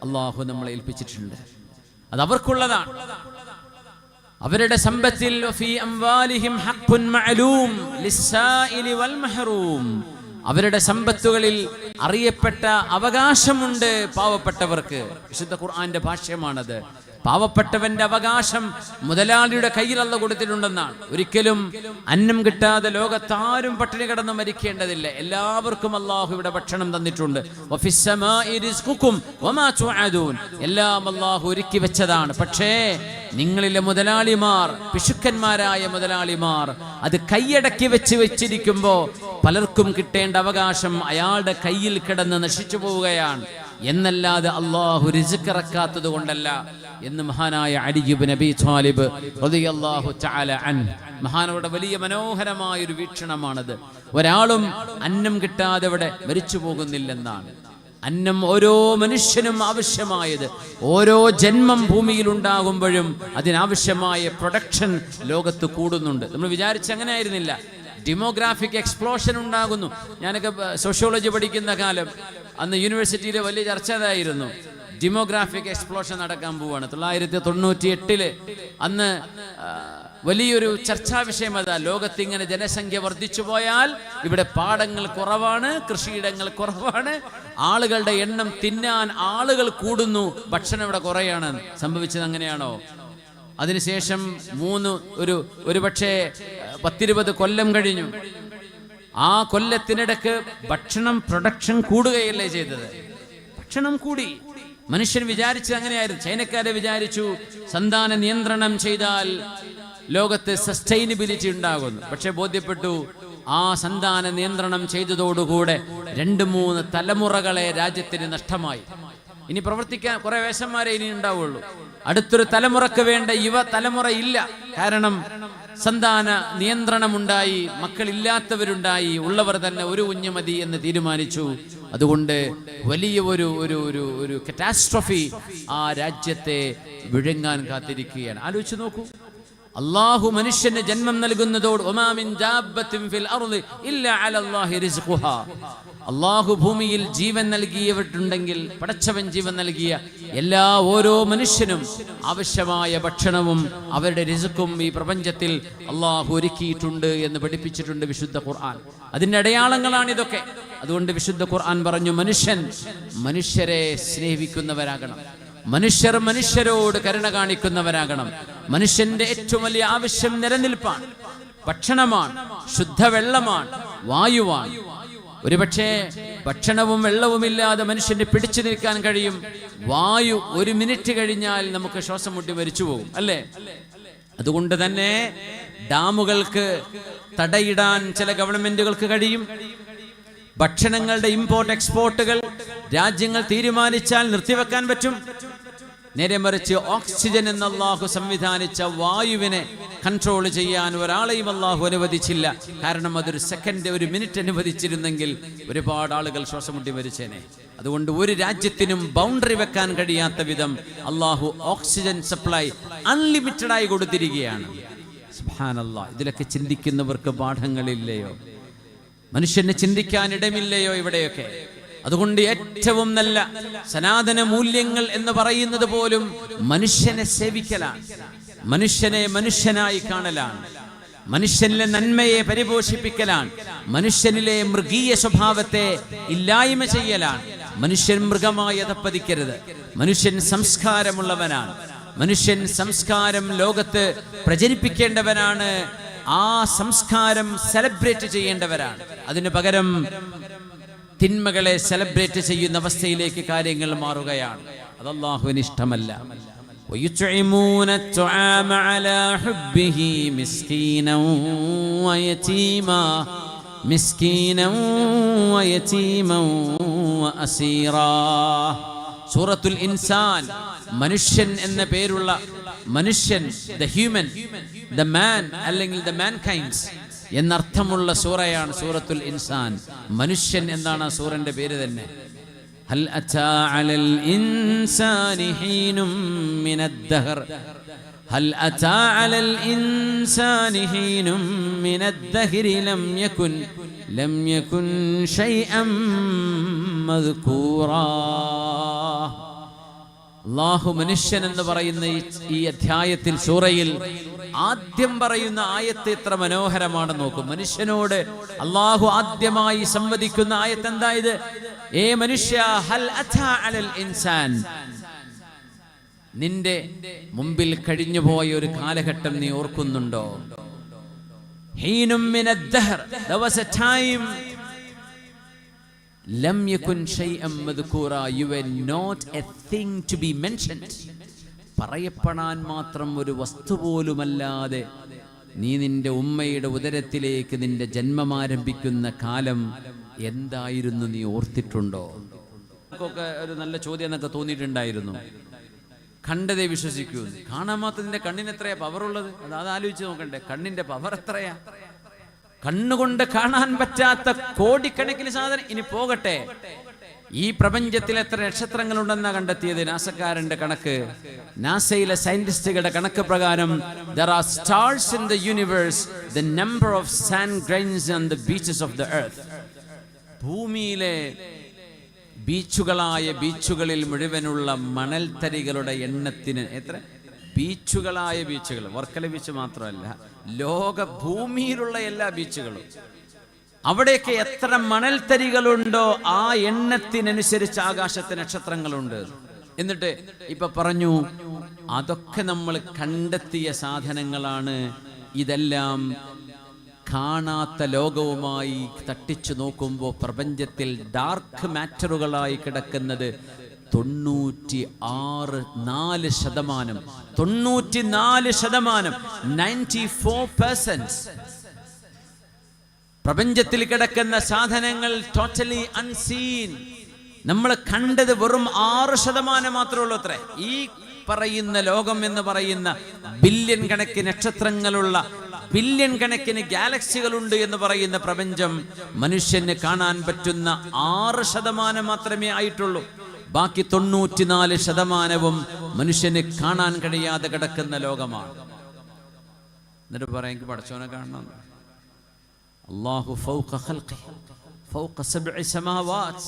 അള്ളാഹു നമ്മളെ ഏൽപ്പിച്ചിട്ടുണ്ട്. അത് അവർക്കുള്ളതാണ്. അവരുടെ സമ്പത്തിൽ അവരുടെ സമ്പത്തുകളിൽ അറിയപ്പെട്ട അവകാശമുണ്ട് പാവപ്പെട്ടവർക്ക്. വിശുദ്ധ ഖുർആന്റെ ഭാഷ്യമാണത്. പാവപ്പെട്ടവന്റെ അവകാശം മുതലാളിയുടെ കയ്യിൽ അല്ലാഹു കൊടുത്തിട്ടുണ്ടെന്നാണ്. ഒരിക്കലും അന്നം കിട്ടാതെ ലോകത്താരും പട്ടിണി കിടന്ന് മരിക്കേണ്ടതില്ല. എല്ലാവർക്കും അല്ലാഹു ഇവിടെ ഭക്ഷണം തന്നിട്ടുണ്ട്. എല്ലാം അല്ലാഹു ഒരുക്കി വെച്ചതാണ്. പക്ഷേ നിങ്ങളിലെ മുതലാളിമാർ, പിശുക്കന്മാരായ മുതലാളിമാർ, അത് കൈയടക്കി വെച്ചിരിക്കുമ്പോ പലർക്കും കിട്ടേണ്ട അവകാശം അയാളുടെ കയ്യിൽ കിടന്ന് നശിച്ചു പോവുകയാണ്. എന്നല്ലാതെ അല്ലാഹു റിസ്ക് ഇറക്കാത്തത് കൊണ്ടല്ല എന്ന് മഹാനായ അലി ഇബ്നു അബീ ത്വാലിബ് റളിയല്ലാഹു തആല അൻഹു, മഹാനവരുടെ വലിയ മനോഹരമായ ഒരു വീക്ഷണമാണത്. ഒരാളും അന്നം കിട്ടാതെ ഇവിടെ മരിച്ചു പോകുന്നില്ലെന്നാണ്. അന്നം ഓരോ മനുഷ്യനും ആവശ്യമായത്. ഓരോ ജന്മം ഭൂമിയിൽ ഉണ്ടാകുമ്പോഴും അതിനാവശ്യമായ പ്രൊഡക്ഷൻ ലോകത്ത് കൂടുന്നുണ്ട്. നമ്മൾ വിചാരിച്ച അങ്ങനെ ആയിരുന്നില്ല. ഡെമോഗ്രാഫിക് എക്സ്പ്ലോഷൻ ഉണ്ടാകുന്നു. ഞാനൊക്കെ സോഷ്യോളജി പഠിക്കുന്ന കാലം അന്ന് യൂണിവേഴ്സിറ്റിയിലെ വലിയ ചർച്ച അതായിരുന്നു. ഡെമോഗ്രാഫിക് എക്സ്പ്ലോഷൻ നടക്കാൻ പോവാണ്. 1998 അന്ന് വലിയൊരു ചർച്ചാ വിഷയം അതാ. ലോകത്ത് ഇങ്ങനെ ജനസംഖ്യ വർദ്ധിച്ചു പോയാൽ ഇവിടെ പാടങ്ങൾ കുറവാണ്, കൃഷിയിടങ്ങൾ കുറവാണ്, ആളുകളുടെ എണ്ണം, തിന്നാൻ ആളുകൾ കൂടുന്നു, ഭക്ഷണം ഇവിടെ കുറയാണ്. സംഭവിച്ചത് അങ്ങനെയാണോ? അതിനുശേഷം ഒരു പക്ഷേ 10-20 കൊല്ലം കഴിഞ്ഞു. ആ കൊല്ലത്തിനിടക്ക് ഭക്ഷണം പ്രൊഡക്ഷൻ കൂടുകയല്ലേ ചെയ്തത്? ഭക്ഷണം കൂടി. മനുഷ്യൻ വിചാരിച്ചത് അങ്ങനെയായിരുന്നു. ചൈനക്കാരെ വിചാരിച്ചു സന്താന നിയന്ത്രണം ചെയ്താൽ ലോകത്ത് സസ്റ്റൈനബിലിറ്റി ഉണ്ടാകുന്നു. പക്ഷെ ബോധ്യപ്പെട്ടു, ആ സന്താന നിയന്ത്രണം ചെയ്തതോടുകൂടെ 2-3 തലമുറകളെ രാജ്യത്തിന് നഷ്ടമായി. ഇനി പ്രവർത്തിക്കാൻ കുറെ വേഷന്മാരെ ഇനി ഉണ്ടാവുള്ളൂ. അടുത്തൊരു തലമുറക്ക് വേണ്ട യുവ തലമുറ ഇല്ല. കാരണം സന്താന നിയന്ത്രണമുണ്ടായി, മക്കളില്ലാത്തവരുണ്ടായി, ഉള്ളവർ തന്നെ ഒരു കുഞ്ഞ് മതി എന്ന് തീരുമാനിച്ചു. അതുകൊണ്ട് വലിയ ഒരു കറ്റാസ്ട്രോഫി ആ രാജ്യത്തെ വിഴുങ്ങാൻ കാത്തിരിക്കുകയാണ്. ആലോചിച്ച് നോക്കൂ, അള്ളാഹു മനുഷ്യന് ജന്മം നൽകുന്നതോട് അള്ളാഹു ഭൂമിയിൽ ജീവൻ നൽകിയവരുണ്ടെങ്കിൽ, പടച്ചവൻ ജീവൻ നൽകിയ ഓരോ മനുഷ്യനും ആവശ്യമായ ഭക്ഷണവും അവരുടെ റിസ്ക്കും ഈ പ്രപഞ്ചത്തിൽ അള്ളാഹു ഒരുക്കിയിട്ടുണ്ട് എന്ന് പഠിപ്പിച്ചിട്ടുണ്ട് വിശുദ്ധ ഖുർആൻ. അതിന്റെ അടയാളങ്ങളാണ് ഇതൊക്കെ. അതുകൊണ്ട് വിശുദ്ധ ഖുർആൻ പറഞ്ഞു, മനുഷ്യരെ സ്നേഹിക്കുന്നവരാകണം, മനുഷ്യർ മനുഷ്യരോട് കരുണ കാണിക്കുന്നവരാകണം. മനുഷ്യന്റെ ഏറ്റവും വലിയ ആവശ്യം നിലനിൽപ്പാണ്, ഭക്ഷണമാണ്, ശുദ്ധവെള്ളമാണ്, വായുവാണ്. ഒരുപക്ഷെ ഭക്ഷണവും വെള്ളവുമില്ലാതെ മനുഷ്യന് പിടിച്ചു നിൽക്കാൻ കഴിയും. വായു 1 മിനിറ്റ് കഴിഞ്ഞാൽ നമുക്ക് ശ്വാസം മുട്ടി മരിച്ചു പോകും, അല്ലേ? അതുകൊണ്ട് തന്നെ ഡാമുകൾക്ക് തടയിടാൻ ചില ഗവൺമെന്റുകൾക്ക് കഴിയും. ഭക്ഷണങ്ങളുടെ ഇമ്പോർട്ട് എക്സ്പോർട്ടുകൾ രാജ്യങ്ങൾ തീരുമാനിച്ചാൽ നിർത്തിവെക്കാൻ പറ്റും. നേരെ മറിച്ച് ഓക്സിജൻ എന്ന അല്ലാഹു സംവിധാനിച്ച വായുവിനെ കൺട്രോൾ ചെയ്യാൻ ഒരാളെയും അല്ലാഹു അനുവദിച്ചില്ല. കാരണം അതൊരു സെക്കൻഡ്, 1 മിനിറ്റ് അനുവദിച്ചിരുന്നെങ്കിൽ ഒരുപാട് ആളുകൾ ശ്വാസം മുട്ടി മരിച്ചേനെ. അതുകൊണ്ട് ഒരു രാജ്യത്തിനും ബൗണ്ടറി വെക്കാൻ കഴിയാത്ത വിധം അല്ലാഹു ഓക്സിജൻ സപ്ലൈ അൺലിമിറ്റഡ് ആയി കൊടുത്തിരിക്കുകയാണ്. സുബ്ഹാനല്ലാഹ്. ഇതിലൊക്കെ ചിന്തിക്കുന്നവർക്ക് പാഠങ്ങളില്ലയോ? മനുഷ്യന് ചിന്തിക്കാൻ ഇടമില്ലയോ ഇവിടെയൊക്കെ? അതുകൊണ്ട് ഏറ്റവും നല്ല സനാതന മൂല്യങ്ങൾ എന്ന് പറയുന്നത് പോലും മനുഷ്യനെ സേവിക്കലാണ്, മനുഷ്യനെ മനുഷ്യനായി കാണലാണ്, മനുഷ്യനിലെ നന്മയെ പരിപോഷിപ്പിക്കലാണ്, മനുഷ്യനിലെ മൃഗീയ സ്വഭാവത്തെ ഇല്ലായ്മ ചെയ്യലാണ്. മനുഷ്യൻ മൃഗമായി അതപ്പതിക്കരുത്. മനുഷ്യൻ സംസ്കാരമുള്ളവനാണ്, മനുഷ്യൻ സംസ്കാരം ലോകത്ത് പ്രചരിപ്പിക്കേണ്ടവനാണ്. ആ സംസ്കാരം സെലിബ്രേറ്റ് ചെയ്യേണ്ടവരാണ്. അതിനു പകരം തിന്മകളെ സെലിബ്രേറ്റ് ചെയ്യുന്ന അവസ്ഥയിലേക്ക് കാര്യങ്ങൾ മാറുകയാണ്. അത് അല്ലാഹുവിന് ഇഷ്ടമല്ല. ويطعمون الطعام على حبه مسكينا ويتيما وأسيرا. സൂറത്തുൽ ഇൻസാൻ, മനുഷ്യൻ എന്ന പേരുള്ള മനുഷ്യൻ, ദ ഹ്യൂമൻ, ദ മാൻ അല്ലെങ്കിൽ ദ മാൻകൈൻഡ്സ് എന്നർത്ഥമുള്ള സൂറയാണ് സൂറത്തുൽ ഇൻസാൻ. മനുഷ്യൻ എന്നാണ് ആ സൂറന്റെ പേര് തന്നെ. ഹൽ അതാ അലൽ ഇൻസാനി ഹീനും മിനദ്ദഹർ ഹൽ അതാ അലൽ ഇൻസാനി ഹീനും മിനദ്ദഹരി ലം യകുൻ ശൈഅൻ മദ്കൂറാ. അല്ലാഹു മനുഷ്യൻ എന്ന് പറയുന്ന ഈ അധ്യായത്തിൽ സൂറയിൽ ആദ്യം പറയുന്ന ആയത്ത് എത്ര മനോഹരമാണെന്ന് നോക്കും. മനുഷ്യനോട് അല്ലാഹു ആദ്യമായി സംവദിക്കുന്ന ആയത്ത് എന്താ ഇത്? ഏ മനുഷ്യ, ഹൽ അതാ അലൽ ഇൻസാൻ, നിന്റെ മുമ്പിൽ കഴിഞ്ഞുപോയ ഒരു കാലഘട്ടം നീ ഓർക്കുന്നുണ്ടോ? ഹീനും മിനദ്ദഹർ, there was a time ലം യകുൻ ശൈഅൻ മദ്കൂറ, you were not a thing to be mentioned. പറയപ്പെടാൻ മാത്രം ഒരു വസ്തു പോലുമല്ലാതെ നീ നിന്റെ ഉമ്മയുടെ ഉദരത്തിലേക്ക് നിന്റെ ജന്മം ആരംഭിക്കുന്ന കാലം എന്തായിരുന്നു നീ ഓർത്തിട്ടുണ്ടോ? ഒക്കെ ഒരു നല്ല ചോദ്യം എന്നൊക്കെ തോന്നിയിട്ടുണ്ടായിരുന്നു. കണ്ടതേ വിശ്വസിക്കൂ. കാണാൻ മാത്രം നിന്റെ കണ്ണിന് എത്രയാ പവറുള്ളത്? അത് ആലോചിച്ച് നോക്കണ്ടേ. കണ്ണിന്റെ പവർ എത്രയാ? കണ്ണുകൊണ്ട് കാണാൻ പറ്റാത്ത കോടിക്കണക്കിന് സാധനം. ഇനി പോകട്ടെ, ഈ പ്രപഞ്ചത്തിൽ എത്ര നക്ഷത്രങ്ങളുണ്ടെന്നാ കണ്ടെത്തിയത് നാസക്കാരന്റെ കണക്ക്. നാസയിലെ സയന്റിസ്റ്റുകളുടെ കണക്ക് പ്രകാരം there are stars in the universe the number of sand grains on the beaches of the earth. ഭൂമിയിലെ ബീച്ചുകളിൽ മുഴുവനുള്ള മണൽത്തരികളുടെ എണ്ണത്തിന് എത്ര? ബീച്ചുകളായ ബീച്ചുകൾ, വർക്കല ബീച്ച് മാത്രമല്ല, ലോക ഭൂമിയിലുള്ള എല്ലാ ബീച്ചുകളും, അവിടെയൊക്കെ എത്ര മണൽത്തരികളുണ്ടോ ആ എണ്ണത്തിനനുസരിച്ച് ആകാശത്ത് നക്ഷത്രങ്ങളുണ്ട്. എന്നിട്ട് ഇപ്പൊ പറഞ്ഞു, അതൊക്കെ നമ്മൾ കണ്ടെത്തിയ സാധനങ്ങളാണ്. ഇതെല്ലാം കാണാത്ത ലോകവുമായി തട്ടിച്ചു നോക്കുമ്പോൾ പ്രപഞ്ചത്തിൽ ഡാർക്ക് മാറ്ററുകളായി കിടക്കുന്നത് 94% പ്രപഞ്ചത്തിൽ കിടക്കുന്ന സാധനങ്ങൾ ടോട്ടലി അൺസീൻ. നമ്മൾ കണ്ടത് വെറും 6% മാത്രമേ ഉള്ളൂ അത്രേ. ഈ പറയുന്ന ലോകം എന്ന് പറയുന്ന ബില്യൺ കണക്കിന് നക്ഷത്രങ്ങളുള്ള, ബില്യൺ കണക്കിന് ഗാലക്സികളുണ്ട് എന്ന് പറയുന്ന പ്രപഞ്ചം മനുഷ്യന് കാണാൻ പറ്റുന്ന 6% മാത്രമേ ആയിട്ടുള്ളൂ. ബാക്കി 94% മനുഷ്യന് കാണാൻ കഴിയാതെ കിടക്കുന്ന ലോകമാണ്. എന്നിട്ട് പറയാം, എനിക്ക് പടച്ചോനെ കാണണം. അല്ലാഹു ഫൗഖ ഖൽഖി ഫൗഖ സബ്ഇ സമാവാത്.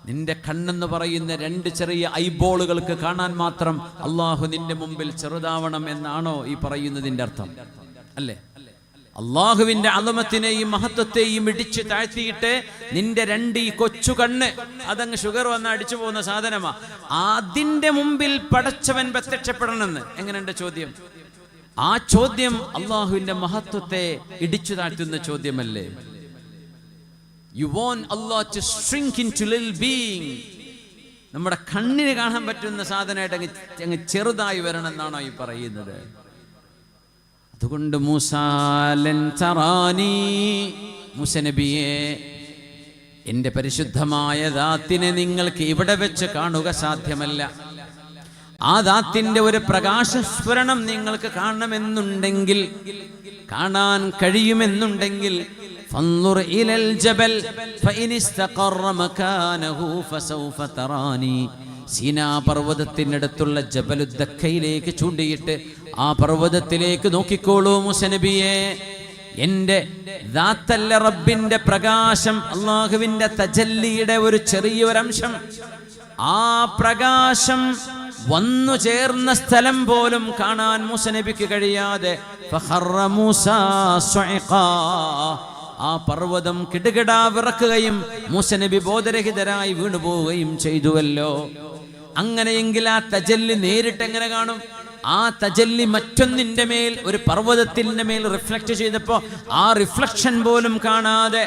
നിന്റെ കണ്ണെന്ന് പറയുന്ന 2 ചെറിയ ഐബോളുകൾക്ക് കാണാൻ മാത്രം അല്ലാഹു നിന്റെ മുമ്പിൽ ചെറുതാവണം എന്നാണോ ഈ പറയുന്നതിന്റെ അർത്ഥം? അല്ലേ? അള്ളാഹുവിന്റെ അളമത്തിനെയും മഹത്വത്തെയും ഇടിച്ചു താഴ്ത്തിയിട്ട് നിന്റെ 2 ഈ കൊച്ചു കണ്ണ്, അതങ്ങ് ഷുഗർ വന്ന് അടിച്ചു പോകുന്ന സാധനമാ, അതിന്റെ മുമ്പിൽ പടച്ചവൻ പ്രത്യക്ഷപ്പെടണമെന്ന് എങ്ങനെയുണ്ട് ചോദ്യം? ആ ചോദ്യം അള്ളാഹുവിന്റെ മഹത്വത്തെ ഇടിച്ചു താഴ്ത്തുന്ന ചോദ്യമല്ലേ? You want Allah to shrink into little being. നമ്മുടെ കണ്ണിന് കാണാൻ പറ്റുന്ന സാധനമായിട്ട് അങ്ങ് ചെറുതായി വരണം എന്നാണോ ഈ പറയുന്നത്? അതുകൊണ്ട് മൂസ നബിയെ, എന്റെ പരിശുദ്ധമായ ദാത്തിനെ നിങ്ങൾക്ക് ഇവിടെ വെച്ച് കാണുക സാധ്യമല്ല. ആ ദാത്തിന്റെ ഒരു പ്രകാശസ്ഫുരണം നിങ്ങൾക്ക് കാണണമെന്നുണ്ടെങ്കിൽ, കാണാൻ കഴിയുമെന്നുണ്ടെങ്കിൽ, ഫൻദുർ ഇലൽ ജബൽ ഫഇൻ ഇസ്തഖറ മകാനഹു ഫസൗഫ തറാനി. സീനാ പർവ്വതത്തിനടുത്തുള്ള ജബലുദ്ദക്കയിലേക്ക് ചൂണ്ടിയിട്ട് ആ പർവ്വതത്തിലേക്ക് നോക്കിക്കോളൂ മൂസ നബിയെ. എന്റെ ദാത്തല്ല, റബ്ബിന്റെ പ്രകാശം, അള്ളാഹുവിന്റെ തജല്ലിയുടെ ഒരു ചെറിയൊരംശം, ആ പ്രകാശം വന്നു ചേർന്ന സ്ഥലം പോലും കാണാൻ മൂസ നബിക്ക് കഴിയാതെ ഫഖറ മൂസ സ്വഇഖാ. ആ പർവ്വതം കിടുകിടാ വിറക്കുകയും മൂസ നബി ബോധരഹിതരായി വീണുപോവുകയും ചെയ്തുവല്ലോ. അങ്ങനെയെങ്കിൽ ആ തജല്ലി നേരിട്ട് എങ്ങനെ കാണും? ആ തജല്ലി മറ്റൊന്നിന്റെ മേൽ, ഒരു പർവ്വതത്തിന്റെ മേൽ റിഫ്ലക്ട് ചെയ്തപ്പോ ആ റിഫ്ലക്ഷൻ പോലും കാണാതെ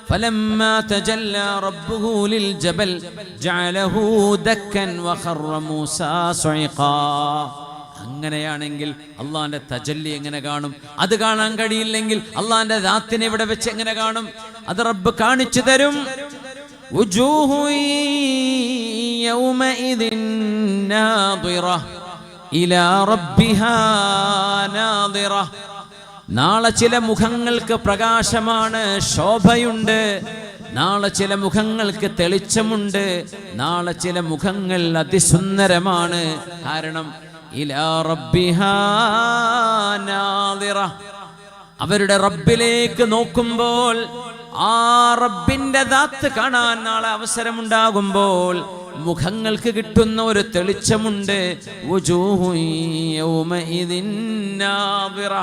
فلما تجلى ربه للجبل جعله دكا وخر موسى صعقا. അങ്ങനെയാണെങ്കിൽ അള്ളാന്റെ തജല്ലി എങ്ങനെ കാണും? അത് കാണാൻ കഴിയില്ലെങ്കിൽ അള്ളാന്റെ ദാത്തിനെ ഇവിടെ വെച്ച് എങ്ങനെ കാണും? അത് റബ്ബ് കാണിച്ചു തരും. വജൂഹു യൗമഇദിൻ നാദിറ ഇലാ റബ്ബിഹാ നാദിറ. നാളെ ചില മുഖങ്ങൾക്ക് പ്രകാശമാണ്, ശോഭയുണ്ട്. നാളെ ചില മുഖങ്ങൾക്ക് തെളിച്ചമുണ്ട്. നാളെ ചില മുഖങ്ങൾ അതിസുന്ദരമാണ്. കാരണം ഇലാ റബ്ബിഹാ നാദിറ, അവരുടെ റബ്ബിലേക്ക് നോക്കുമ്പോൾ, ആ റബ്ബിന്റെ ദാത്ത് കാണാൻ നാളെ അവസരമുണ്ടാകുമ്പോൾ മുഖങ്ങൾക്ക് കിട്ടുന്ന ഒരു തെളിച്ചമുണ്ട്. വജൂഹു യൗമഇദിൻ നാദിറ.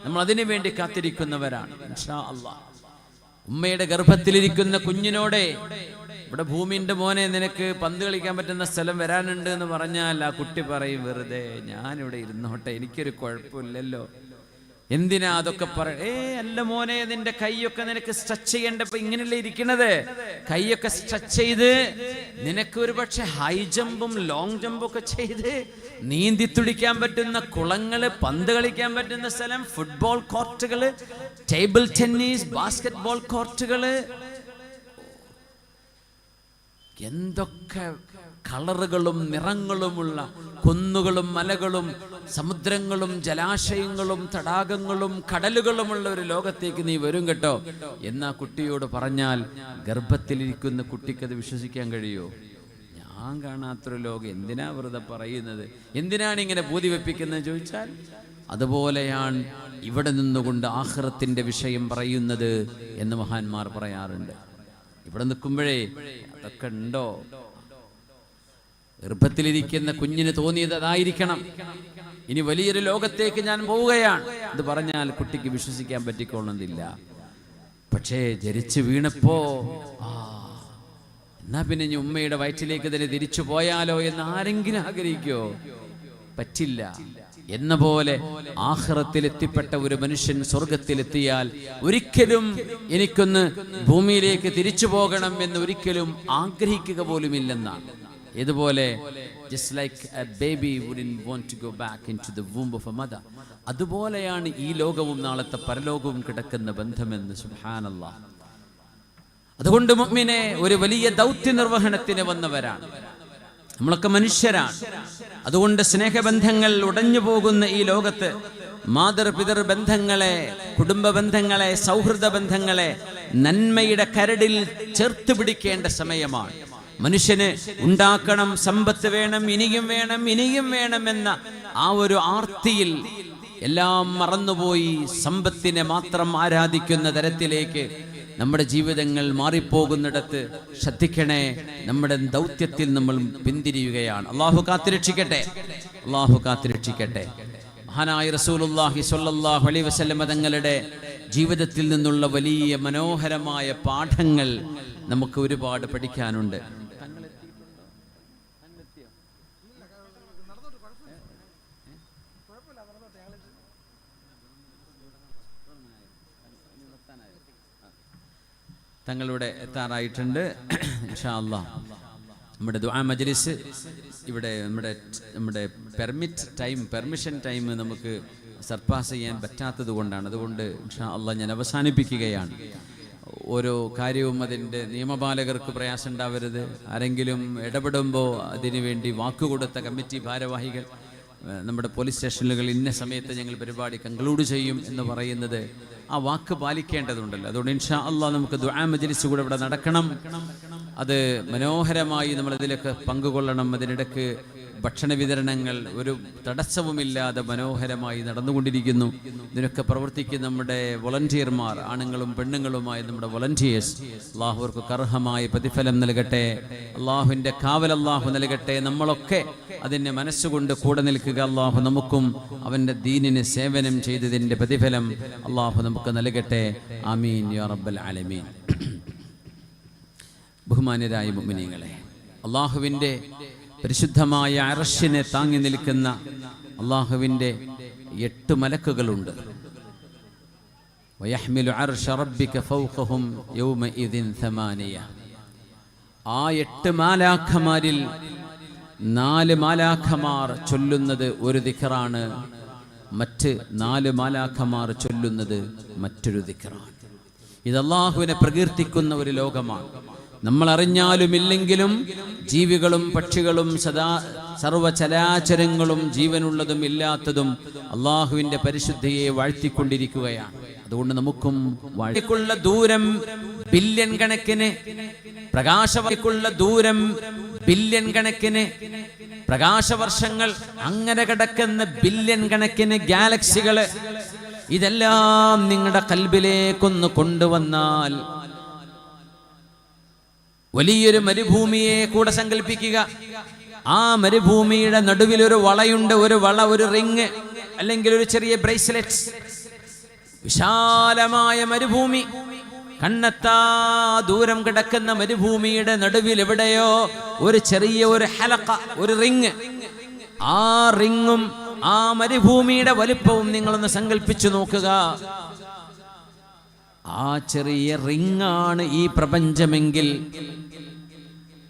നമ്മൾ അതിനു വേണ്ടി കാത്തിരിക്കുന്നവരാണ് ഇൻഷാ അല്ലാഹ്. ഉമ്മയുടെ ഗർഭത്തിലിരിക്കുന്ന കുഞ്ഞിനോടെ ഇവിടെ ഭൂമിന്റെ മോനെ നിനക്ക് പന്ത് കളിക്കാൻ പറ്റുന്ന സ്ഥലം വരാനുണ്ട് എന്ന് പറഞ്ഞാൽ ആ കുട്ടി പറയും, വെറുതെ ഞാനിവിടെ ഇരുന്നോട്ടെ, എനിക്കൊരു കുഴപ്പമില്ലല്ലോ. എന്തിനാ അതൊക്കെ അല്ല മോനെ, നിന്റെ കൈയൊക്കെ നിനക്ക് സ്ട്രെച്ച് ചെയ്യേണ്ടപ്പോ ഇങ്ങനെയല്ലേ ഇരിക്കണത്. കൈയൊക്കെ സ്ട്രെച്ച് ചെയ്ത് നിനക്ക് ഒരു പക്ഷെ ഹൈ ജമ്പും ലോങ് ജമ്പും ഒക്കെ ചെയ്ത് നീന്തി തുടിക്കാൻ പറ്റുന്ന കുളങ്ങള്, പന്ത് കളിക്കാൻ പറ്റുന്ന സ്ഥലം, ഫുട്ബോൾ കോർട്ടുകള്, ടേബിൾ ടെന്നീസ്, ബാസ്കറ്റ് ബോൾ കോർട്ടുകള്, എന്തൊക്കെ കളറുകളും നിറങ്ങളുമുള്ള കുന്നുകളും മലകളും സമുദ്രങ്ങളും ജലാശയങ്ങളും തടാകങ്ങളും കടലുകളുമുള്ള ഒരു ലോകത്തേക്ക് നീ വരും കേട്ടോ എന്നാ കുട്ടിയോട് പറഞ്ഞാൽ ഗർഭത്തിലിരിക്കുന്ന കുട്ടിക്കത് വിശ്വസിക്കാൻ കഴിയോ? ഞാൻ കാണാത്തൊരു ലോകം എന്തിനാ വെറുതെ പറയുന്നത്, എന്തിനാണ് ഇങ്ങനെ ബോധി വെപ്പിക്കുന്നത് ചോദിച്ചാൽ, അതുപോലെയാണ് ഇവിടെ നിന്നുകൊണ്ട് ആഖിറത്തിന്റെ വിഷയം പറയുന്നത് എന്ന് മഹാന്മാർ പറയാറുണ്ട്. ഇവിടെ നിൽക്കുമ്പോഴേ അതൊക്കെ ഉണ്ടോ? ഗർഭത്തിലിരിക്കുന്ന കുഞ്ഞിന് തോന്നിയത് അതായിരിക്കണം. ഇനി വലിയൊരു ലോകത്തേക്ക് ഞാൻ പോവുകയാണ് ഇത് പറഞ്ഞാൽ കുട്ടിക്ക് വിശ്വസിക്കാൻ പറ്റിക്കൊള്ളുന്നില്ല. പക്ഷേ ജനിച്ചു വീണപ്പോ എന്നാ പിന്നെ ഇനി ഉമ്മയുടെ വയറ്റിലേക്ക് തന്നെ തിരിച്ചു പോയാലോ എന്ന് ആരെങ്കിലും ആഗ്രഹിക്കോ? പറ്റില്ല. എന്ന പോലെ ആഖിറത്തിൽ എത്തിപ്പെട്ട ഒരു മനുഷ്യൻ സ്വർഗത്തിലെത്തിയാൽ ഒരിക്കലും എനിക്കൊന്ന് ഭൂമിയിലേക്ക് തിരിച്ചു പോകണം എന്ന് ഒരിക്കലും ആഗ്രഹിക്കുക പോലുമില്ലെന്നാണ്. ഇതുപോലെ just like a baby wouldn't want to go back into the womb of a mother, അതുപോലെയാണ് ഈ ലോകവും നാളത്തെ പരലോകവും കിടക്കുന്ന ബന്ധമെന്ന്. സുബ്ഹാനല്ലാഹ്. അതുകൊണ്ട് മുഅ്മിനെ ഒരു വലിയ ദൗത്യ നിർവഹണത്തിന് വന്നവരാണ് നമ്മളൊക്കെ, മനുഷ്യരാണ്. അതുകൊണ്ട് സ്നേഹബന്ധങ്ങൾ ഉടഞ്ഞു പോകുന്ന ഈ ലോകത്ത് മാതൃപിതൃ ബന്ധങ്ങളെ, കുടുംബ ബന്ധങ്ങളെ, സൗഹൃദ ബന്ധങ്ങളെ നന്മയുടെ കരടിൽ ചേർത്ത് പിടിക്കേണ്ട സമയമാണ്. മനുഷ്യന് ഉണ്ടാക്കണം, സമ്പത്ത് വേണം, ഇനിയും വേണം, ഇനിയും വേണമെന്ന ആ ഒരു ആർത്തിയിൽ എല്ലാം മറന്നുപോയി സമ്പത്തിനെ മാത്രം ആരാധിക്കുന്ന തരത്തിലേക്ക് നമ്മുടെ ജീവിതങ്ങൾ മാറിപ്പോകുന്നിടത്ത് ശ്രദ്ധിക്കണേ, നമ്മുടെ ദൗത്യത്തിൽ നമ്മൾ പിന്തിരിയുകയാണ്. അള്ളാഹു കാത്തുരക്ഷിക്കട്ടെ, അള്ളാഹു കാത്തുരക്ഷിക്കട്ടെ. മഹാനായ റസൂലുള്ളാഹി സ്വല്ലല്ലാഹു അലൈഹി വസല്ലം തങ്ങളുടെ ജീവിതത്തിൽ നിന്നുള്ള വലിയ മനോഹരമായ പാഠങ്ങൾ നമുക്ക് ഒരുപാട് പഠിക്കാനുണ്ട്. തങ്ങളുടെ എത്താറായിട്ടുണ്ട്. ഇൻഷാ അല്ലാഹ് നമ്മുടെ ദുആ മജ്ലിസ് ഇവിടെ നമ്മുടെ പെർമിഷൻ ടൈം നമുക്ക് സർപ്പാസ് ചെയ്യാൻ പറ്റാത്തത് കൊണ്ടാണ്. അതുകൊണ്ട് ഇൻഷാ അല്ലാഹ് ഞാൻ അവസാനിപ്പിക്കുകയാണ്. ഓരോ കാര്യവും അതിൻ്റെ നിയമപാലകർക്ക് പ്രയാസം ഉണ്ടാവരുത്. ആരെങ്കിലും ഇടപെടുമ്പോൾ അതിനു വേണ്ടി വാക്കുകൊടുത്ത കമ്മിറ്റി ഭാരവാഹികൾ നമ്മുടെ പോലീസ് സ്റ്റേഷനുകൾ ഇന്ന സമയത്ത് ഞങ്ങൾ പരിപാടി കൺക്ലൂഡ് ചെയ്യും എന്ന് പറയുന്നത് ആ വാക്ക് പാലിക്കേണ്ടതുണ്ടല്ലോ. അതുകൊണ്ട് ഇൻഷാ അല്ലാഹ് നമുക്ക് ദുആ മജ്ലിസ് കൂടെ ഇവിടെ നടക്കണം. അത് മനോഹരമായി നമ്മൾ ഇതിലൊക്കെ പങ്കുകൊള്ളണം. അതിനിടയ്ക്ക് ഭക്ഷണ വിതരണങ്ങൾ ഒരു തടസ്സവുമില്ലാതെ മനോഹരമായി നടന്നുകൊണ്ടിരിക്കുന്നു. ഇതിനൊക്കെ പ്രവർത്തിക്കുന്ന നമ്മുടെ വോളണ്ടിയർമാർ, ആണുങ്ങളും പെണ്ണുങ്ങളുമായ നമ്മുടെ വോളണ്ടിയേഴ്സ്, അള്ളാഹു അവർക്ക് അർഹമായ പ്രതിഫലം നൽകട്ടെ. അള്ളാഹുവിൻ്റെ കാവൽ അള്ളാഹു നൽകട്ടെ. നമ്മളൊക്കെ അതിനെ മനസ്സുകൊണ്ട് കൂടെ നിൽക്കുക. അള്ളാഹു നമുക്കും അവൻ്റെ ദീനിന് സേവനം ചെയ്തതിൻ്റെ പ്രതിഫലം അള്ളാഹു നമുക്ക് നൽകട്ടെ. ആമീൻ യാ റബ്ബൽ ആലമീൻ. ബഹുമാന്യരായ മുഅ്മിനീങ്ങളെ, അള്ളാഹുവിൻ്റെ പരിശുദ്ധമായ അർശിനെ താങ്ങി നിൽക്കുന്ന അള്ളാഹുവിൻ്റെ 8 മലക്കുകളുണ്ട്. വയഹ്മിലു അർശ റബ്ബിക ഫൗഖഹും യൗമഇദിൻ 8. ആ 8 മാലാഖമാരിൽ 4 മാലാഖമാർ ചൊല്ലുന്നത് ഒരു ദിക്റാണ്, മറ്റ് 4 മാലാഖമാർ ചൊല്ലുന്നത് മറ്റൊരു ദിക്റാണ്. ഇത് അല്ലാഹുവിനെ പ്രകീർത്തിക്കുന്ന ഒരു ലോകമാണ്. നമ്മൾ അറിഞ്ഞാലും ഇല്ലെങ്കിലും ജീവികളും പക്ഷികളും സർവചരാചരങ്ങളും ജീവനുള്ളതും ഇല്ലാത്തതും അള്ളാഹുവിന്റെ പരിശുദ്ധിയെ വാഴ്ത്തിക്കൊണ്ടിരിക്കുകയാണ്. അതുകൊണ്ട് നമുക്കും വാഴ്ത്തിക്കുള്ള ദൂരം ബില്യൺ കണക്കിന്, പ്രകാശവർക്കുള്ള ദൂരം ബില്യൺ കണക്കിന് പ്രകാശവർഷങ്ങൾ, അങ്ങനെ കിടക്കുന്ന ബില്യൺ കണക്കിന് ഗാലക്സികള്, ഇതെല്ലാം നിങ്ങളുടെ കൽബിലേക്കൊന്ന് കൊണ്ടുവന്നാൽ വലിയൊരു മരുഭൂമിയെ കൂടെ സങ്കല്പിക്കുക. ആ മരുഭൂമിയുടെ നടുവിൽ ഒരു വളയുണ്ട്, ഒരു റിങ്, അല്ലെങ്കിൽ ഒരു ചെറിയ ബ്രേസ്ലെറ്റ്. വിശാലമായ മരുഭൂമി, കണ്ണെത്താ ദൂരം കിടക്കുന്ന മരുഭൂമിയുടെ നടുവിൽ എവിടെയോ ഒരു ചെറിയ ഹലഖ, ഒരു റിങ്. ആ റിങ്ങും ആ മരുഭൂമിയുടെ വലുപ്പവും നിങ്ങളൊന്ന് സങ്കല്പിച്ചു നോക്കുക. ആ ചെറിയ റിങ്ങാണ് ഈ പ്രപഞ്ചമെങ്കിൽ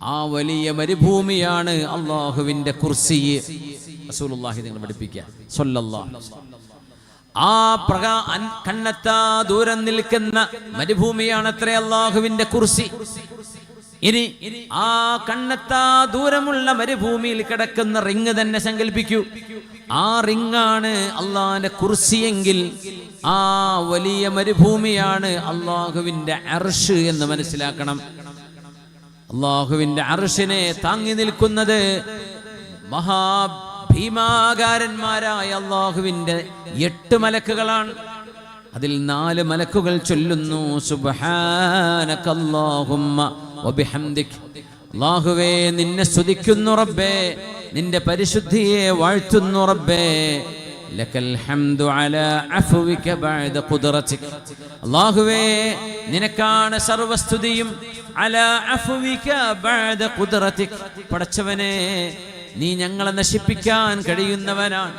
ആ വലിയ മരുഭൂമിയാണ് അള്ളാഹുവിന്റെ കുർസി. റസൂലുള്ളാഹി നിങ്ങൾ പഠിപ്പിക്കുക സ്വല്ലല്ലാഹു അലൈഹി വസല്ലം. ആ കണ്ണെത്താ ദൂരം നിൽക്കുന്ന മരുഭൂമിയാണത്രേ അള്ളാഹുവിന്റെ കുർസി. ഇനി ആ കണ്ണെത്താ ദൂരമുള്ള മരുഭൂമിയിൽ കിടക്കുന്ന റിങ് തന്നെ സങ്കല്പിക്കൂ. ആ റിങ്ങാണ് അള്ളാഹിന്റെ കുർസിയെങ്കിൽ ആ വലിയ മരുഭൂമിയാണ് അള്ളാഹുവിന്റെ അർശ് എന്ന് മനസ്സിലാക്കണം. അള്ളാഹുവിന്റെ അർശിനെ താങ്ങി നിൽക്കുന്നത് മഹാഭീമാകാരന്മാരായ അള്ളാഹുവിന്റെ 8 മലക്കുകളാണ്. അതിൽ 4 മലക്കുകൾ ചൊല്ലുന്നു സുബ്ഹാനകല്ലാഹുമ്മ വബിഹംദിക്. അല്ലാഹുവേ നിന്നെ സ്തുതിക്കുന്നു റബ്ബേ, നിന്റെ പരിശുദ്ധിയെ വാഴ്ത്തുന്നു റബ്ബേ. ലക്കൽ ഹംദു അലാ അഫ്വിക ബഅദ ഖുദ്റതിക്. അല്ലാഹുവേ നിനക്കാണ് സർവസ്തുതിയും. അലാ അഫ്വിക ബഅദ ഖുദ്റതിക്. പടച്ചവനെ നീ ഞങ്ങളെ നശിപ്പിക്കാൻ കഴിയുന്നവനാണ്,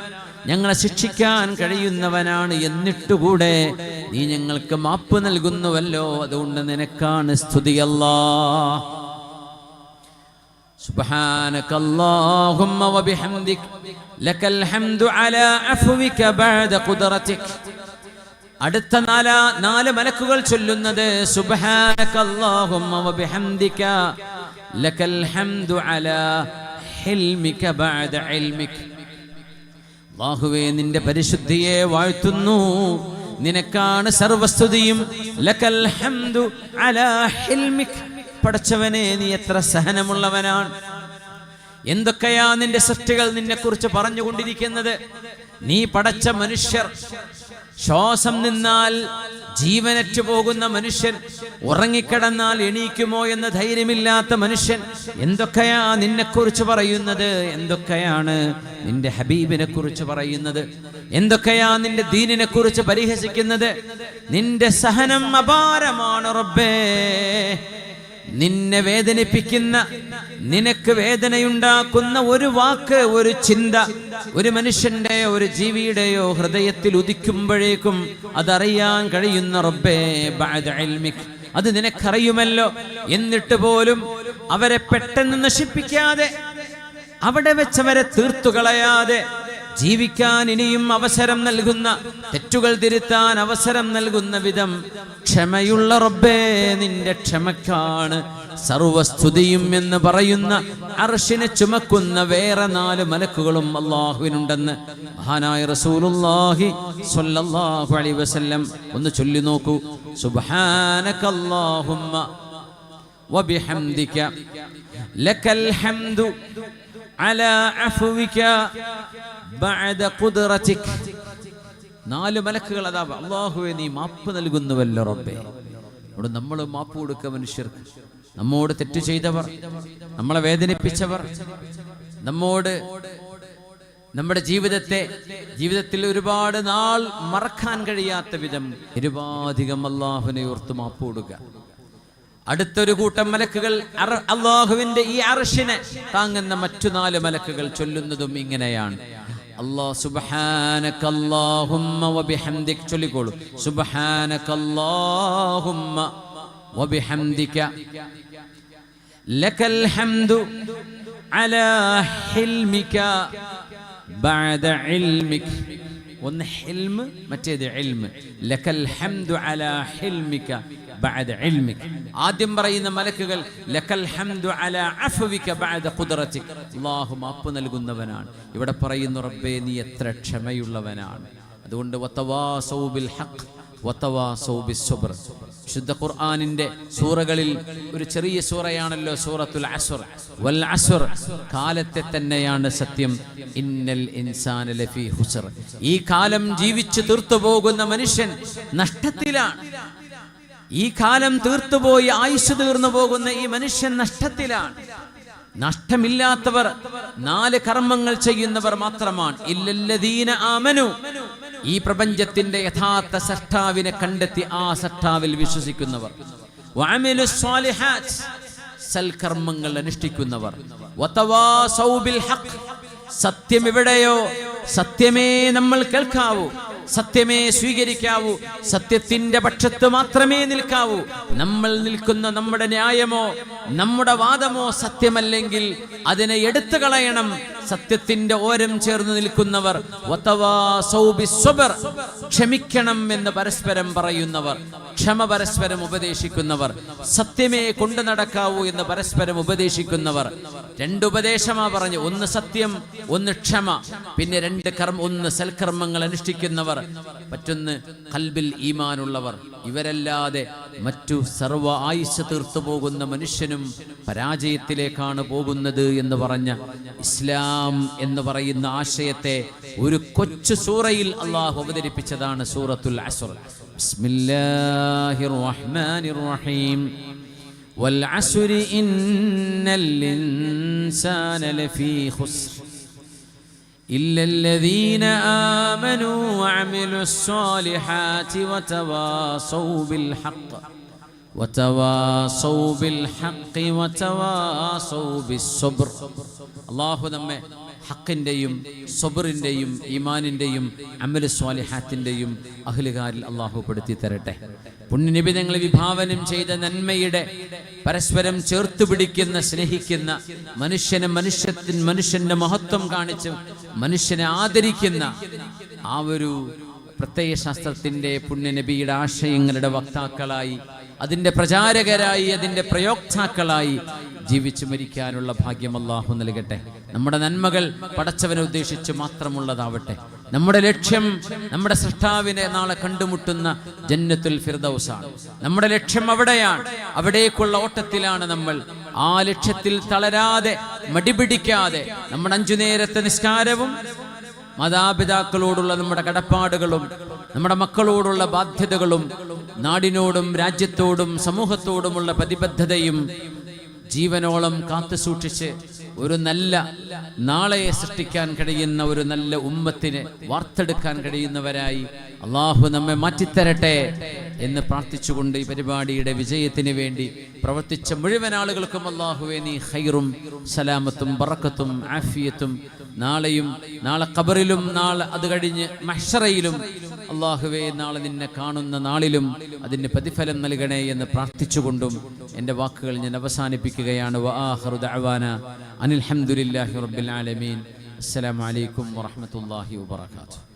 ഞങ്ങളെ ശിക്ഷിക്കാൻ കഴിയുന്നവനാണ്, എന്നിട്ടുകൂടെ നീ ഞങ്ങൾക്ക് മാപ്പ് നൽകുന്നുവല്ലോ. അതുകൊണ്ട് നിനക്കാണ് സ്തുതി അല്ലാഹ്. സുബ്ഹാനകല്ലാഹുമ്മ വബിഹംദിക് ലക്കൽ ഹംദു അലാ അഫ്വിക ബഅദ ഖുദ്റതിക്. അടുത്ത 4 മലക്കുകൾ ചൊല്ലുന്നത് സുബ്ഹാനകല്ലാഹുമ്മ വബിഹംദിക ലക്കൽ ഹംദു അലാ ഹിൽമിക ബഅദ ഇൽമിക. അല്ലാഹുവേ നിന്റെ പരിശുദ്ധിയെ വാഴ്ത്തുന്നു, നിനക്കാണ് സർവസ്തുതിയും. ലക്കൽ ഹംദു അലാ ഹിൽമിക. പടച്ചവനെ നീ എത്ര സഹനമുള്ളവനാണ്. എന്തൊക്കെയാ നിന്റെ സൃഷ്ടികൾ നിന്നെ കുറിച്ച് പറഞ്ഞുകൊണ്ടിരിക്കുന്നത്. നീ പടച്ച മനുഷ്യർ, ശ്വാസം നിന്നാൽ ജീവനറ്റു പോകുന്ന മനുഷ്യൻ, ഉറങ്ങിക്കിടന്നാൽ എണീക്കുമോ എന്ന ധൈര്യമില്ലാത്ത മനുഷ്യൻ, എന്തൊക്കെയാ നിന്നെക്കുറിച്ച് പറയുന്നത്, എന്തൊക്കെയാണ് നിന്റെ ഹബീബിനെ കുറിച്ച് പറയുന്നത്, എന്തൊക്കെയാ നിന്റെ ദീനിനെ കുറിച്ച് പരിഹസിക്കുന്നത്. നിന്റെ സഹനം അപാരമാണ് റബ്ബേ. നിന്നെ വേദനിപ്പിക്കുന്ന, നിനക്ക് വേദനയുണ്ടാക്കുന്ന ഒരു വാക്ക്, ഒരു ചിന്ത ഒരു മനുഷ്യന്റെയോ ഒരു ജീവിയുടെയോ ഹൃദയത്തിൽ ഉദിക്കുമ്പോഴേക്കും അതറിയാൻ കഴിയുന്ന റബ്ബേ ബഅദ ഇൽമിക്. അത് നിനക്കറിയുമല്ലോ. എന്നിട്ട് പോലും അവരെ പെട്ടെന്ന് നശിപ്പിക്കാതെ, അവിടെ വെച്ചവരെ തീർത്തുകളയാതെ ജീവിക്കാൻ ഇനിയും അവസരം നൽകുന്ന, തെറ്റുകൾ തിരുത്താൻ അവസരം നൽകുന്ന വിധം ക്ഷമയുള്ള റബ്ബേ, നിന്റെ ക്ഷമക്കാണ് സർവസ്തുതിയും എന്ന് പറയുന്ന അർശിനെ ചുമക്കുന്ന വേറെ 4 മലക്കുകളും അല്ലാഹുവിനുണ്ടെന്ന് മഹാനായ റസൂലുള്ളാഹി സ്വല്ലല്ലാഹു അലൈഹി വസല്ലം ഒന്ന് ചൊല്ലി നോക്കൂ. സുബ്ഹാനകല്ലാഹുമ്മ വബിഹംദിക ലക്കൽ ഹംദു അലാ അഫ്വിക ബഅദ ഖുദ്റതിക്. 4 മലക്കുകൾ അതാ അല്ലാഹുവേ നീ മാപ്പ് നൽകുന്നുവല്ലോ റബ്ബേ. അവിടെ നമ്മൾ മാപ്പ് കൊടുക്കുക മനുഷ്യർക്ക്. നമ്മോട് തെറ്റ് ചെയ്തവർ, നമ്മളെ വേദനിപ്പിച്ചവർ, നമ്മുടെ ജീവിതത്തിൽ ഒരുപാട് നാൾ മറക്കാൻ കഴിയാത്ത വിധം നിരുപാധികം അല്ലാഹുവിനെ ഓർത്ത് മാപ്പ് കൊടുക്കുക. അടുത്തൊരു കൂട്ടം മലക്കുകൾ അല്ലാഹുവിന്റെ ഈ അർശിനെ താങ്ങുന്ന മറ്റു 4 മലക്കുകൾ ചൊല്ലുന്നതും ഇങ്ങനെയാണ്. അല്ലാഹു സുബ്ഹാനകല്ലാഹുമ്മ വബിഹംദിക ചൊല്ലിക്കോളൂ. സുബ്ഹാനകല്ലാഹുമ്മ വബിഹംദിക ലക്കൽ ഹംദു അലാ ഹിൽമിക ബഅദ ഇൽമിക. ഒന്ന് ഹിൽമ്, മറ്റേത് ഇൽമ്. ലക്കൽ ഹംദു അലാ ഹിൽമിക ബഅദ ഇൽമിക. ആദ്യം പറയുന്ന മലക്കുകൾ ലക്കൽ ഹംദു അലാ അഫ്വിക ബഅദ ഖുദ്റതിക. അല്ലാഹു മാപ്പ് നൽകുന്നവനാണ്. ഇവിടെ പറയുന്നു റബ്ബേ നീ എത്ര ക്ഷമയുള്ളവനാണ്. അതുകൊണ്ട് വതവാസൗ ബിൽ ഹഖ് വതവാസൗ ബിസ്സബ്ർ. വിശുദ്ധ ഖുർആനിന്റെ സൂറകളിൽ ഒരു ചെറിയ സൂറയാണല്ലോ സൂറത്തുൽ അസ്ർ. വൽ അസ്ർ, കാലത്തെ തന്നെയാണ് സത്യം. ഇന്നൽ ഇൻസാന ലഫീ ഖുസ്ർ. ഈ കാലം ജീവിച്ചു തീർത്തു പോകുന്ന മനുഷ്യൻ നഷ്ടത്തിലാണ്. ഈ കാലം തീർത്തുപോയി ആയുസ് തീർന്നു പോകുന്ന ഈ മനുഷ്യൻ നഷ്ടത്തിലാണ്. നഷ്ടമില്ലാത്തവർ 4 കർമ്മങ്ങൾ ചെയ്യുന്നവർ മാത്രമാണ്. ഇല്ലല്ലദീന ആമനു, ഈ പ്രപഞ്ചത്തിന്റെ യഥാർത്ഥ സൃഷ്ടാവിനെ കണ്ടെത്തി ആ സൃഷ്ടാവിൽ വിശ്വസിക്കുന്നവർ. വഅമിലുസ് സ്വാലിഹാത്ത്, സൽകർമ്മങ്ങൾ അനുഷ്ഠിക്കുന്നവർ. വതവാസൗ ബിൽ ഹഖ്, സത്യം എവിടെയോ സത്യമേ നമ്മൾ കേൾക്കാവൂ, സത്യമേ സ്വീകരിക്കാവൂ, സത്യത്തിന്റെ പക്ഷത്ത് മാത്രമേ നിൽക്കാവൂ. നമ്മൾ നിൽക്കുന്ന നമ്മുടെ ന്യായമോ നമ്മുടെ വാദമോ സത്യമല്ലെങ്കിൽ അതിനെ എടുത്തു കളയണം. സത്യത്തിന്റെ ഓരം ചേർന്ന് നിൽക്കുന്നവർ. വതവാസൗ ബിസ്സബ്ർ, ക്ഷമിക്കണം എന്ന് പരസ്പരം പറയുന്നവർ, ക്ഷമ പരസ്പരം ഉപദേശിക്കുന്നവർ, സത്യമേ കൊണ്ടു നടക്കാവൂ എന്ന് പരസ്പരം ഉപദേശിക്കുന്നവർ. 2 ഉപദേശമാ പറഞ്ഞു. ഒന്ന് സത്യം, ഒന്ന് ക്ഷമ, പിന്നെ 2 കർമ്മം. ഒന്ന് സൽക്കർമ്മങ്ങൾ അനുഷ്ഠിക്കുന്നവർ, മറ്റൊന്ന് ഖൽബിൽ ഈമാനുള്ളവർ. ഇവരല്ലാതെ മറ്റു സർവ്വ ആയുസ് തീർത്തു പോകുന്ന മനുഷ്യനും പരാജയത്തിലേക്കാണ് പോകുന്നത് എന്ന് പറഞ്ഞ ഇസ്ലാം എന്ന് പറയുന്ന ആശയത്തെ ഒരു കൊച്ചു സൂറയിൽ അള്ളാഹു അവതരിപ്പിച്ചതാണ് സൂറത്തുൽ അസ്ർ. ബിസ്മില്ലാഹിർ റഹ്മാനിർ റഹീം. വൽ അസ്രി ഇന്നൽ ഇൻസാന ലഫീ ഖുസ്ർ ഇല്ലല്ലദീന ആമനൂ വഅമിലുസ് സ്വാലിഹാതി വതവാസൗ ബിൽ ഹഖ് വതവാസൗ ബിൽ ഹഖ് വതവാസൗ ബിസ്സബ്ർ. അല്ലാഹു നമ്മെ ഹക്കിന്റെയും സബറിന്റെയും ഈമാനിന്റെയും അമൽ സ്വാലിഹാത്തിന്റെയും അഹ്ലുകാരിൽ അല്ലാഹു പെടുത്തി തരട്ടെ. പുണ്യനിബിധങ്ങളെ വിഭാവനം ചെയ്ത നന്മയുടെ പരസ്പരം ചേർത്ത് പിടിക്കുന്ന, സ്നേഹിക്കുന്ന, മനുഷ്യന്റെ മഹത്വം കാണിച്ച് മനുഷ്യനെ ആദരിക്കുന്ന ആ ഒരു പ്രത്യയശാസ്ത്രത്തിന്റെ പുണ്യനബിയുടെ ആശയങ്ങളുടെ വക്താക്കളായി, അതിന്റെ പ്രചാരകരായി, അതിന്റെ പ്രയോക്താക്കളായി ജീവിച്ചു മരിക്കാനുള്ള ഭാഗ്യം അല്ലാഹു നൽകട്ടെ. നമ്മുടെ നന്മകൾ പടച്ചവനെ ഉദ്ദേശിച്ച് മാത്രമുള്ളതാവട്ടെ. നമ്മുടെ ലക്ഷ്യം നമ്മുടെ സൃഷ്ടാവിനെ നാളെ കണ്ടുമുട്ടുന്ന ജന്നത്തുൽ ഫിർദൗസാണ്. നമ്മുടെ ലക്ഷ്യം അവിടെയാണ്. അവിടേക്കുള്ള ഓട്ടത്തിലാണ് നമ്മൾ. ആ ലക്ഷ്യത്തിൽ തളരാതെ, മടിപിടിക്കാതെ നമ്മുടെ 5 നേരത്തെ നിസ്കാരവും, മാതാപിതാക്കളോടുള്ള നമ്മുടെ കടപ്പാടുകളും, നമ്മുടെ മക്കളോടുള്ള ബാധ്യതകളും, നാടിനോടും രാജ്യത്തോടും സമൂഹത്തോടുമുള്ള പ്രതിബദ്ധതയും ജീവനോളം കാത്തു സൂക്ഷിച്ച് ഒരു നല്ല നാളെയെ സൃഷ്ടിക്കാൻ കഴിയുന്ന ഒരു നല്ല ഉമ്മത്തിനെ വാർത്തെടുക്കാൻ കഴിയുന്നവരായി അള്ളാഹു നമ്മെ മാറ്റിത്തരട്ടെ എന്ന് പ്രാർത്ഥിച്ചുകൊണ്ട് ഈ പരിപാടിയുടെ വിജയത്തിന് വേണ്ടി പ്രവർത്തിച്ച മുഴുവൻ ആളുകൾക്കും അള്ളാഹുവേ നീ ഖൈറും സലാമത്തും ബറക്കത്തും ആഫിയത്തും നാളെ ഖബറിലും നാളെ അത് കഴിഞ്ഞ് മഹ്ശറയിലും അള്ളാഹുവേ നാളെ നിന്നെ കാണുന്ന നാളിലും അതിന് പ്രതിഫലം നൽകണേ എന്ന് പ്രാർത്ഥിച്ചുകൊണ്ടും എൻ്റെ വാക്കുകൾ ഞാൻ അവസാനിപ്പിക്കുകയാണ്. വആഖിറു ദഅവാന അനിൽ ഹംദുലില്ലാഹി റബ്ബിൽ ആലമീൻ. അസ്സലാമു അലൈക്കും വറഹ്മത്തുള്ളാഹി വബറകാതുഹു.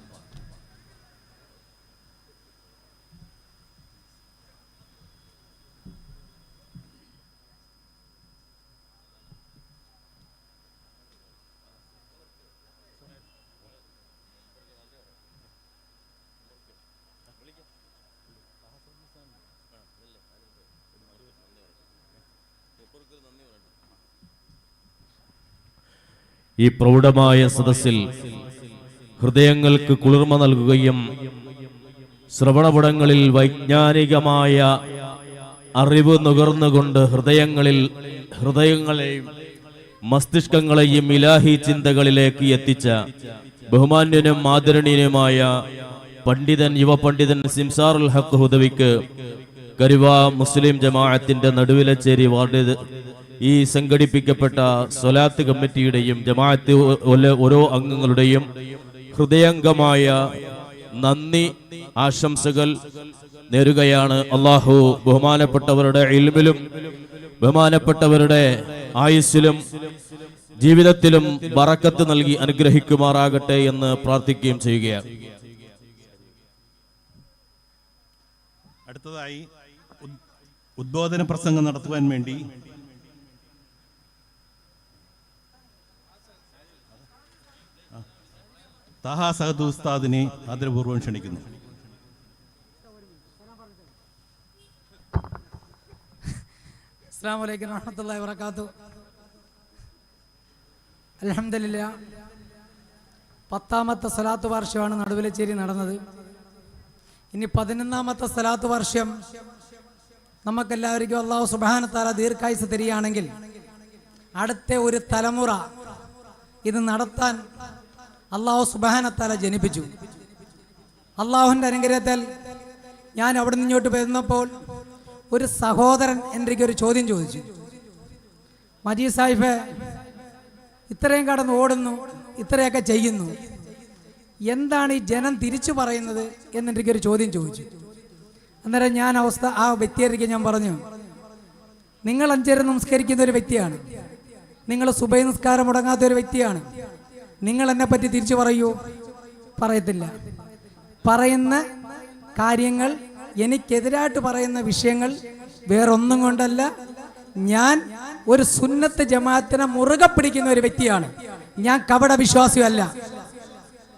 ഈ പ്രൗഢമായ സദസ്സിൽ ഹൃദയങ്ങൾക്ക് കുളിർമ നൽകുകയും ശ്രവണപടങ്ങളിൽ വൈജ്ഞാനികമായ അറിവ് നുകർന്നുകൊണ്ട് ഹൃദയങ്ങളെയും മസ്തിഷ്കങ്ങളെയും ഇലാഹി ചിന്തകളിലേക്ക് എത്തിച്ച ബഹുമാന്യനും ആദരണീയനുമായ പണ്ഡിതൻ, യുവ പണ്ഡിതൻ സിംസാറുൽ ഹഖ് ഹുദവിക്ക് കരുവ മുസ്ലിം ജമാഅത്തിന്റെ നടുവിലച്ചേരി വാർഡ് ഈ സംഘടിപ്പിക്കപ്പെട്ട സ്വലാത്ത് കമ്മിറ്റിയുടെയും ജമാഅത്ത് ഓരോ അംഗങ്ങളുടെയും ഹൃദയംഗമായ നന്ദി ആശംസകൾ നേരുകയാണ്. അള്ളാഹു ബഹുമാനപ്പെട്ടവരുടെ ഇൽമിലും ബഹുമാനപ്പെട്ടവരുടെ ആയുസ്സിലും ജീവിതത്തിലും ബറക്കത്ത് നൽകി അനുഗ്രഹിക്കുമാറാകട്ടെ എന്ന് പ്രാർത്ഥിക്കുകയും ചെയ്യുകയാണ്. അടുത്തതായി ഉദ്ബോധന പ്രസംഗം നടത്തുവാൻ വേണ്ടി താഹ സഹദ് ഉസ്താദിനെ ആദരപൂർവ്വം ക്ഷണിക്കുന്നു. അസ്സലാമു അലൈക്കും വറഹ്മത്തുള്ളാഹി വബറകാതുഹു. അൽഹംദുലില്ലാ, 10ാമത്തെ സ്വലാത്ത് വർഷമാണ് നടുവിലച്ചേരി നടന്നത്. ഇനി 11ാമത്തെ സ്വലാത്ത് വർഷം നമുക്കെല്ലാവർക്കും അല്ലാഹു സുബ്ഹാനഹു തആല ദീർഘായുസ്സ് തരികയാണെങ്കിൽ അടുത്ത ഒരു തലമുറ ഇത് നടത്താൻ അല്ലാഹു സുബ്ഹാനഹു തആല ജനിപ്പിച്ചു. അല്ലാഹുവിൻ്റെ അനുഗ്രഹത്താൽ ഞാൻ അവിടെ നിന്ന് ഇങ്ങോട്ട് വരുന്നപ്പോൾ ഒരു സഹോദരൻ എൻ്റെ ഒരു ചോദ്യം ചോദിച്ചു. മജീദ് സാഹിബ് ഇത്രയും കടന്ന് ഓടുന്നു, ഇത്രയൊക്കെ ചെയ്യുന്നു, എന്താണ് ഈ ജനം തിരിച്ചു പറയുന്നത് എന്നെൻ്റെ ഒരു ചോദ്യം ചോദിച്ചു. അന്നേരം ഞാൻ ആ വ്യക്തിയായിരിക്കും ഞാൻ പറഞ്ഞു, നിങ്ങൾ 5 നേരം നമസ്കരിക്കുന്ന ഒരു വ്യക്തിയാണ്, നിങ്ങൾ സുബഹി നിസ്കാരം മുടങ്ങാത്ത ഒരു വ്യക്തിയാണ്, നിങ്ങൾ എന്നെ പറ്റി തിരിച്ചു പറയൂ? പറയത്തില്ല. പറയുന്ന കാര്യങ്ങൾ, എനിക്കെതിരായിട്ട് പറയുന്ന വിഷയങ്ങൾ വേറൊന്നും കൊണ്ടല്ല, ഞാൻ ഒരു സുന്നത്ത് ജമാഅത്തിനെ മുറുകെ പിടിക്കുന്ന ഒരു വ്യക്തിയാണ്. ഞാൻ കപട വിശ്വാസിയല്ല.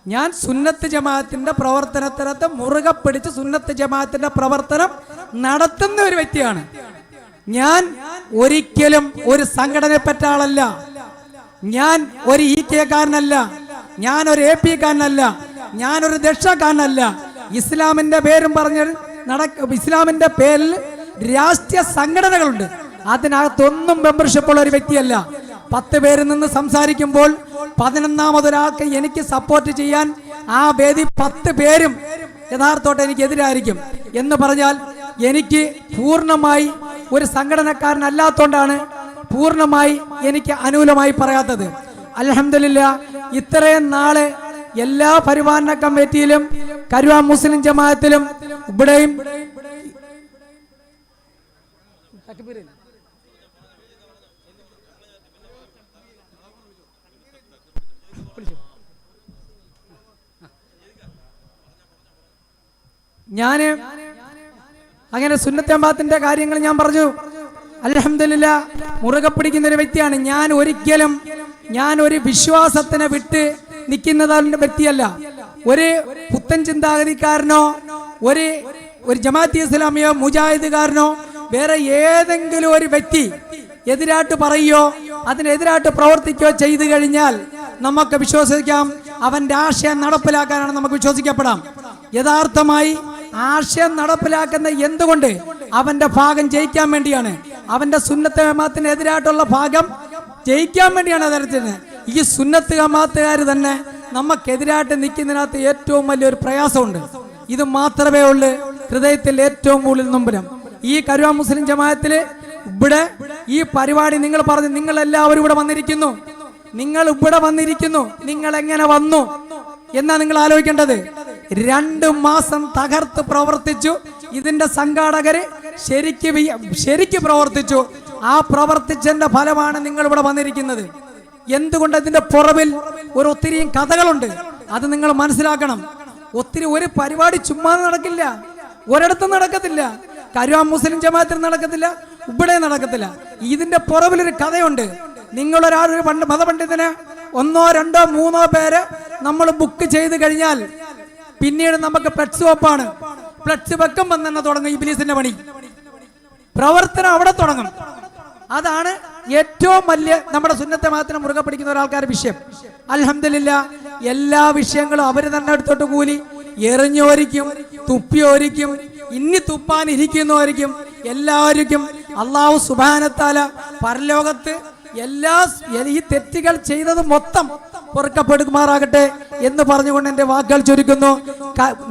ഞാൻ സുന്നത്ത് ജമാഅത്തിന്റെ പ്രവർത്തനത്തിനകത്ത് മുറുകെ പിടിച്ച് സുന്നത്ത് ജമാഅത്തിന്റെ പ്രവർത്തനം നടത്തുന്ന ഒരു വ്യക്തിയാണ്. ഞാൻ ഒരിക്കലും ഒരു സംഘടനപ്പെട്ട ആളല്ല. ഞാൻ ഒരു EK കാരനല്ല, ഞാൻ ഒരു AP കാരനല്ല, ഞാനൊരു ദക്ഷക്കാരനല്ല. ഇസ്ലാമിന്റെ പേരും പറഞ്ഞ് ഇസ്ലാമിന്റെ പേരിൽ രാഷ്ട്രീയ സംഘടനകളുണ്ട്, അതിനകത്തൊന്നും മെമ്പർഷിപ്പുള്ള ഒരു വ്യക്തിയല്ല. 10 പേരിൽ നിന്ന് സംസാരിക്കുമ്പോൾ 11ാമതൊരാൾക്ക് എനിക്ക് സപ്പോർട്ട് ചെയ്യാൻ ആ വേദി 10 പേരും യഥാർത്ഥമായിട്ട് എനിക്ക് എതിരായിരിക്കും എന്ന് പറഞ്ഞാൽ എനിക്ക് പൂർണ്ണമായി ഒരു സംഘടനക്കാരനല്ലാത്തോണ്ടാണ് പൂർണ്ണമായി എനിക്ക് അനുകൂലമായി പറയാത്തത്. അൽഹംദുലില്ലാ, ഇത്രയും നാളെ എല്ലാ പരിപാലന കമ്മിറ്റിയിലും കരുവ മുസ്ലിം ജമാഅത്തിലും ഇവിടെയും ഞാന് അങ്ങനെ സുന്നത്ത് ജമാഅത്തിന്റെ കാര്യങ്ങൾ ഞാൻ പറഞ്ഞു. അൽഹംദുലില്ലാ, മുറുകെ പിടിക്കുന്ന ഒരു വ്യക്തിയാണ് ഞാൻ. ഒരിക്കലും ഞാൻ ഒരു വിശ്വാസത്തിനെ വിട്ട് നിൽക്കുന്ന വ്യക്തിയല്ല. ഒരു പുത്തൻ ചിന്താഗതിക്കാരനോ ഒരു ജമാഅത്തെ ഇസ്ലാമിയോ മുജാഹിദുകാരനോ വേറെ ഏതെങ്കിലും ഒരു വ്യക്തി എതിരായിട്ട് പറയുകയോ അതിനെതിരായിട്ട് പ്രവർത്തിക്കുകയോ ചെയ്തു കഴിഞ്ഞാൽ നമുക്ക് വിശ്വസിക്കാം അവന്റെ ആശയം നടപ്പിലാക്കാനാണ് നമുക്ക് വിശ്വസിക്കപ്പെടാം. യഥാർത്ഥമായി ആശയം നടപ്പിലാക്കുന്ന എന്തുകൊണ്ട്? അവന്റെ ഭാഗം ജയിക്കാൻ വേണ്ടിയാണ്. അവന്റെ സുന്നത്ത് ജമാഅത്തിന് എതിരായിട്ടുള്ള ഭാഗം ജയിക്കാൻ വേണ്ടിയാണ്. തരത്തിന് ഈ സുന്നത്ത് ജമാഅത്തുകാർ തന്നെ നമുക്കെതിരായിട്ട് നിൽക്കുന്നതിനകത്ത് ഏറ്റവും വലിയൊരു പ്രയാസമുണ്ട്. ഇത് മാത്രമേ ഉള്ളൂ ഹൃദയത്തിൽ ഏറ്റവും കൂടുതൽ നൊമ്പരം. ഈ കരുവ മുസ്ലിം ജമാഅത്തില് ഇവിടെ ഈ പരിപാടി നിങ്ങൾ പറഞ്ഞു, നിങ്ങൾ എല്ലാവരും ഇവിടെ വന്നിരിക്കുന്നു, നിങ്ങൾ ഇവിടെ വന്നിരിക്കുന്നു, നിങ്ങൾ എങ്ങനെ വന്നു എന്നാ നിങ്ങൾ ആലോചിക്കേണ്ടത്. 2 മാസം തകർത്ത് പ്രവർത്തിച്ചു. ഇതിന്റെ സംഘാടകര് ശരിക്ക് പ്രവർത്തിച്ചു. ആ പ്രവർത്തിച്ചതിന്റെ ഫലമാണ് നിങ്ങൾ ഇവിടെ വന്നിരിക്കുന്നത്. എന്തുകൊണ്ട്? ഇതിന്റെ പുറകിൽ ഒത്തിരിയും കഥകളുണ്ട്. അത് നിങ്ങൾ മനസ്സിലാക്കണം. ഒരു പരിപാടി ചുമ്മാ നടക്കില്ല, ഒരിടത്തും നടക്കത്തില്ല. കരുവ മുസ്ലിം ജമാഅത്തിൽ നടക്കത്തില്ല, ഇവിടെ നടക്കത്തില്ല. ഇതിന്റെ പുറകിലൊരു കഥയുണ്ട്. നിങ്ങളൊരാളൊരു മതപണ്ഡിതന് 1, 2, 3 പേര് നമ്മൾ ബുക്ക് ചെയ്ത് കഴിഞ്ഞാൽ പിന്നീട് നമുക്ക് ഫ്ലക്സ് വെപ്പാണ്. ഫ്ലക്സ് വെക്കുമ്പോൾ തന്നെ തുടങ്ങും ഇബ്ലീസിന്റെ പണി. പ്രവർത്തനം അവിടെ തുടങ്ങും. അതാണ് ഏറ്റവും വലിയ നമ്മുടെ സുന്നത്തെ മാത്രം മുറുകെ പിടിക്കുന്ന ഒരാൾക്കാരുടെ വിഷയം. അൽഹംദുലില്ലാ, എല്ലാ വിഷയങ്ങളും അവര് തന്നെ എടുത്തോട്ട് കൂലി എറിഞ്ഞോരിക്കും, തുപ്പിയോരിക്കും, ഇനി തുപ്പാനിരിക്കുന്നവരിക്കും എല്ലാവർക്കും അല്ലാഹു സുബ്ഹാനഹു തആല പരലോകത്ത് ഈ തെറ്റുകൾ ചെയ്തത് മൊത്തം പൊറുക്കപ്പെടുമാറാകട്ടെ എന്ന് പറഞ്ഞുകൊണ്ട് എന്റെ വാക്കുകൾ ചുരുക്കുന്നു.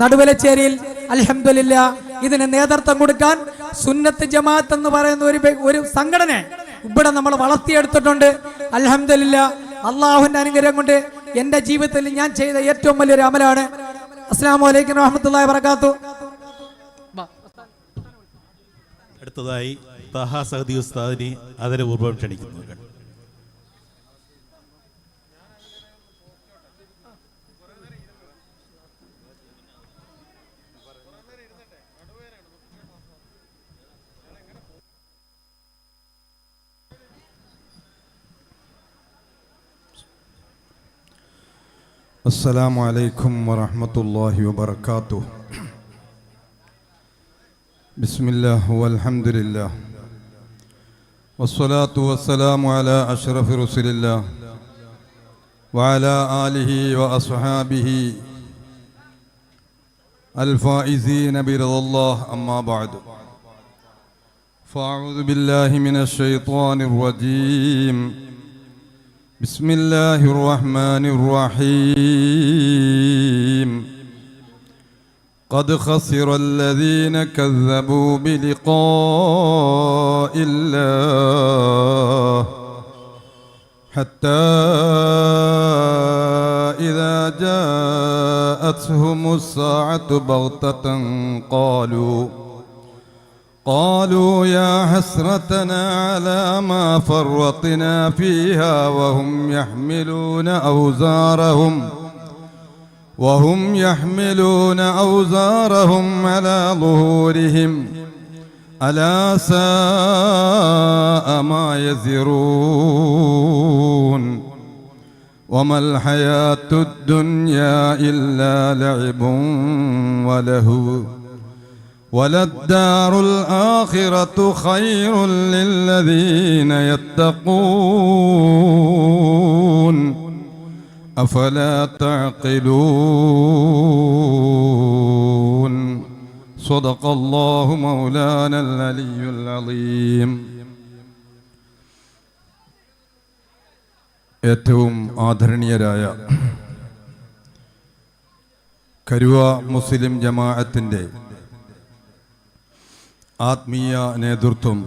നടുവലച്ചേരിയിൽ അൽഹംദുലില്ലാ ഇതിന് നേതൃത്വം കൊടുക്കാൻ സുന്നത്ത് ജമാഅത്ത് എന്ന് പറയുന്ന ഒരു സംഘടന ഇവിടെ നമ്മൾ വളർത്തിയെടുത്തിട്ടുണ്ട്. അൽഹംദുലില്ലാ, അള്ളാഹുവിന്റെ അനുഗ്രഹം കൊണ്ട് എന്റെ ജീവിതത്തിൽ ഞാൻ ചെയ്ത ഏറ്റവും വലിയൊരു അമലാണ്. അസ്സലാമു അലൈക്കും വറഹ്മത്തുള്ളാഹി വബറകാതുഹു. അടുത്തതായി തഹ സഹദി ഉസ്താദിനെ ആദരപൂർവ്വം ക്ഷണിക്കുന്നു. السلام عليكم ورحمة الله وبركاته. بسم الله والحمد لله والصلاة والسلام على أشرف رسل الله وعلى آله وأصحابه الفائزين برضا الله. أما بعد فأعوذ بالله من الشيطان الرجيم. بسم الله الرحمن الرحيم. قد خسر الذين كذبوا بلقاء الله حتى إذا جاءتهم الساعة بغتة قالوا يا حسرتنا على ما فرطنا فيها وهم يحملون أوزارهم على ظهورهم ألا ساء ما يزرون. وما الحياة الدنيا إلا لعب ولهو وللدار الآخرة خير للذين يتقون أفلا تعقلون. صدق الله مولانا العلي العظيم. ഏറ്റവും ആദരണീയരായ കരുവ മുസ്ലിം ജമാഅത്തിന്റെ ആത്മീയ നേതൃത്വം,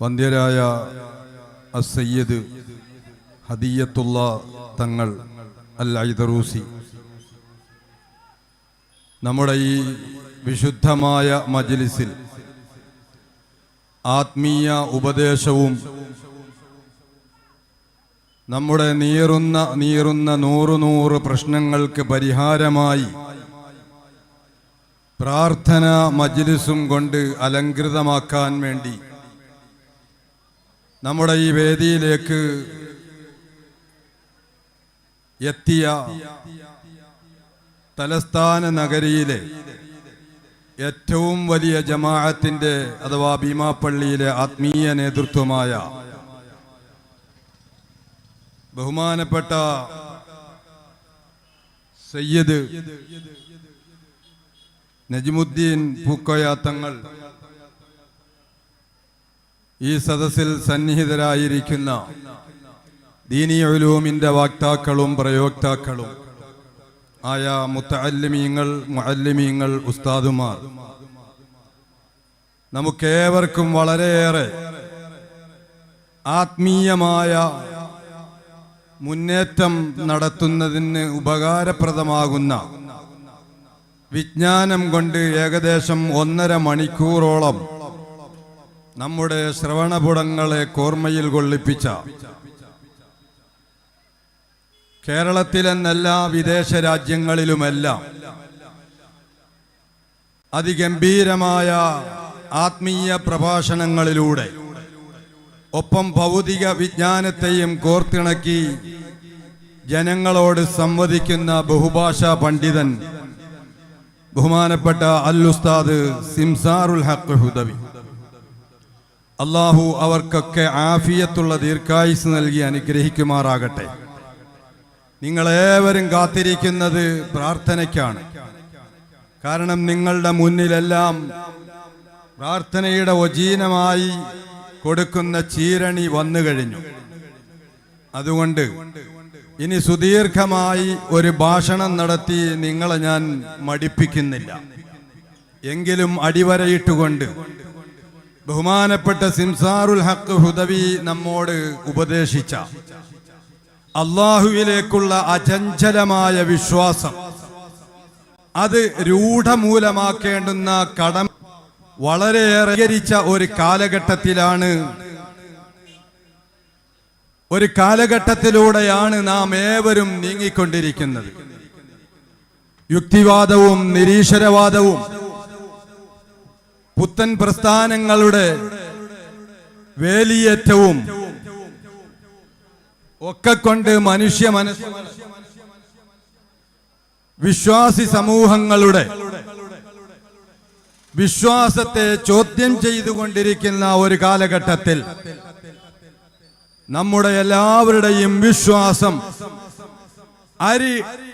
വന്ദ്യരായ അസ്സയ്യിദ് ഹദിയത്തുള്ള തങ്ങൾ അൽ ഐദറൂസി, നമ്മുടെ ഈ വിശുദ്ധമായ മജ്ലിസിൽ ആത്മീയ ഉപദേശവും നമ്മുടെ നീറുന്ന നൂറ് പ്രശ്നങ്ങൾക്ക് പരിഹാരമായി പ്രാർത്ഥന മജ്ലിസും കൊണ്ട് അലങ്കൃതമാക്കാൻ വേണ്ടി നമ്മുടെ ഈ വേദിയിലേക്ക് എത്തിയ തലസ്ഥാന നഗരിയിലെ ഏറ്റവും വലിയ ജമാഅത്തിന്റെ അഥവാ ഭീമാപ്പള്ളിയിലെ ആത്മീയ നേതൃത്വമായ ബഹുമാനപ്പെട്ട സയ്യിദ് നജ്മുദ്ദീൻ പൂക്കോയ തങ്ങൾ, ഈ സദസ്സിൽ സന്നിഹിതരായിരിക്കുന്ന ദീനീ ഉലൂമിന്റെ വക്താക്കളും പ്രയോക്താക്കളും ആയ മുത്തഅല്ലിമീങ്ങൾ, മുഅല്ലിമീങ്ങൾ, ഉസ്താദുമാർ, നമുക്കേവർക്കും വളരെയേറെ ആത്മീയമായ മുന്നേറ്റം നടത്തുന്നതിന് ഉപകാരപ്രദമാകുന്ന വിജ്ഞാനം കൊണ്ട് ഏകദേശം 1.5 മണിക്കൂറോളം നമ്മുടെ ശ്രവണപുടങ്ങളെ കോർമ്മയിൽ കൊള്ളിപ്പിച്ച കേരളത്തിലെന്നല്ല വിദേശ രാജ്യങ്ങളിലുമെല്ലാം അതിഗംഭീരമായ ആത്മീയ പ്രഭാഷണങ്ങളിലൂടെ ഒപ്പം ഭൗതിക വിജ്ഞാനത്തെയും കോർത്തിണക്കി ജനങ്ങളോട് സംവദിക്കുന്ന ബഹുഭാഷാ പണ്ഡിതൻ ബഹുമാനപ്പെട്ട അൽ ഉസ്താദ് സിംസാറുൽ ഹഖ് ഹുദവി, അള്ളാഹു അവർക്കൊക്കെ ആഫിയത്തുള്ള ദീർഘായുസ് നൽകി അനുഗ്രഹിക്കുമാറാകട്ടെ. നിങ്ങളേവരും കാത്തിരിക്കുന്നത് പ്രാർത്ഥനയ്ക്കാണ്. കാരണം നിങ്ങളുടെ മുന്നിലെല്ലാം പ്രാർത്ഥനയുടെ ഒജീനമായി കൊടുക്കുന്ന ചീരണി വന്നു കഴിഞ്ഞു. അതുകൊണ്ട് ഇനി സുദീർഘമായി ഒരു ഭാഷണം നടത്തി നിങ്ങളെ ഞാൻ മടിപ്പിക്കുന്നില്ല. എങ്കിലും അടിവരയിട്ടുകൊണ്ട് ബഹുമാനപ്പെട്ട സിംസാറുൽ ഹഖ് ഹുദവി നമ്മോട് ഉപദേശിച്ച അള്ളാഹുവിലേക്കുള്ള അചഞ്ചലമായ വിശ്വാസം, അത് രൂഢമൂലമാക്കേണ്ടുന്ന കടമ വളരെയേറെ ഒരു കാലഘട്ടത്തിലൂടെയാണ് നാം ഏവരും നീങ്ങിക്കൊണ്ടിരിക്കുന്നത്. യുക്തിവാദവും നിരീശ്വരവാദവും പുത്തൻ പ്രസ്ഥാനങ്ങളുടെ വേലിയേറ്റവും ഒക്കെ കൊണ്ട് മനുഷ്യ മനസ്സ് വിശ്വാസി സമൂഹങ്ങളുടെ വിശ്വാസത്തെ ചോദ്യം ചെയ്തുകൊണ്ടിരിക്കുന്ന ഒരു കാലഘട്ടത്തിൽ നമ്മുടെ എല്ലാവരുടെയും വിശ്വാസം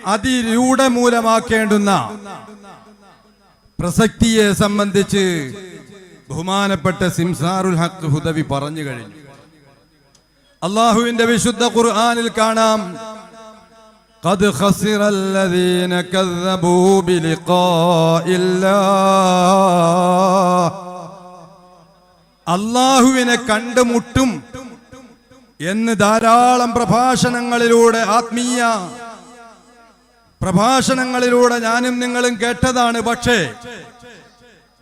അതിരൂഢമൂലമാക്കേണ്ടുന്ന പ്രസക്തിയെ സംബന്ധിച്ച് ബഹുമാനപ്പെട്ട സിംസാറുൽ ഹഖ് ഹുദവി പറഞ്ഞു കഴിഞ്ഞു. അള്ളാഹുവിന്റെ വിശുദ്ധ ഖുർആനിൽ കാണാം, ഖദ് ഖസിറല്ലദീന കദ്ദബൂ ബിലിഖാഇല്ലാഹ്. അള്ളാഹുവിനെ കണ്ടുമുട്ടും എന്ന് ധാരാളം പ്രഭാഷണങ്ങളിലൂടെ, ആത്മീയ പ്രഭാഷണങ്ങളിലൂടെ ഞാനും നിങ്ങളും കേട്ടതാണ്. പക്ഷേ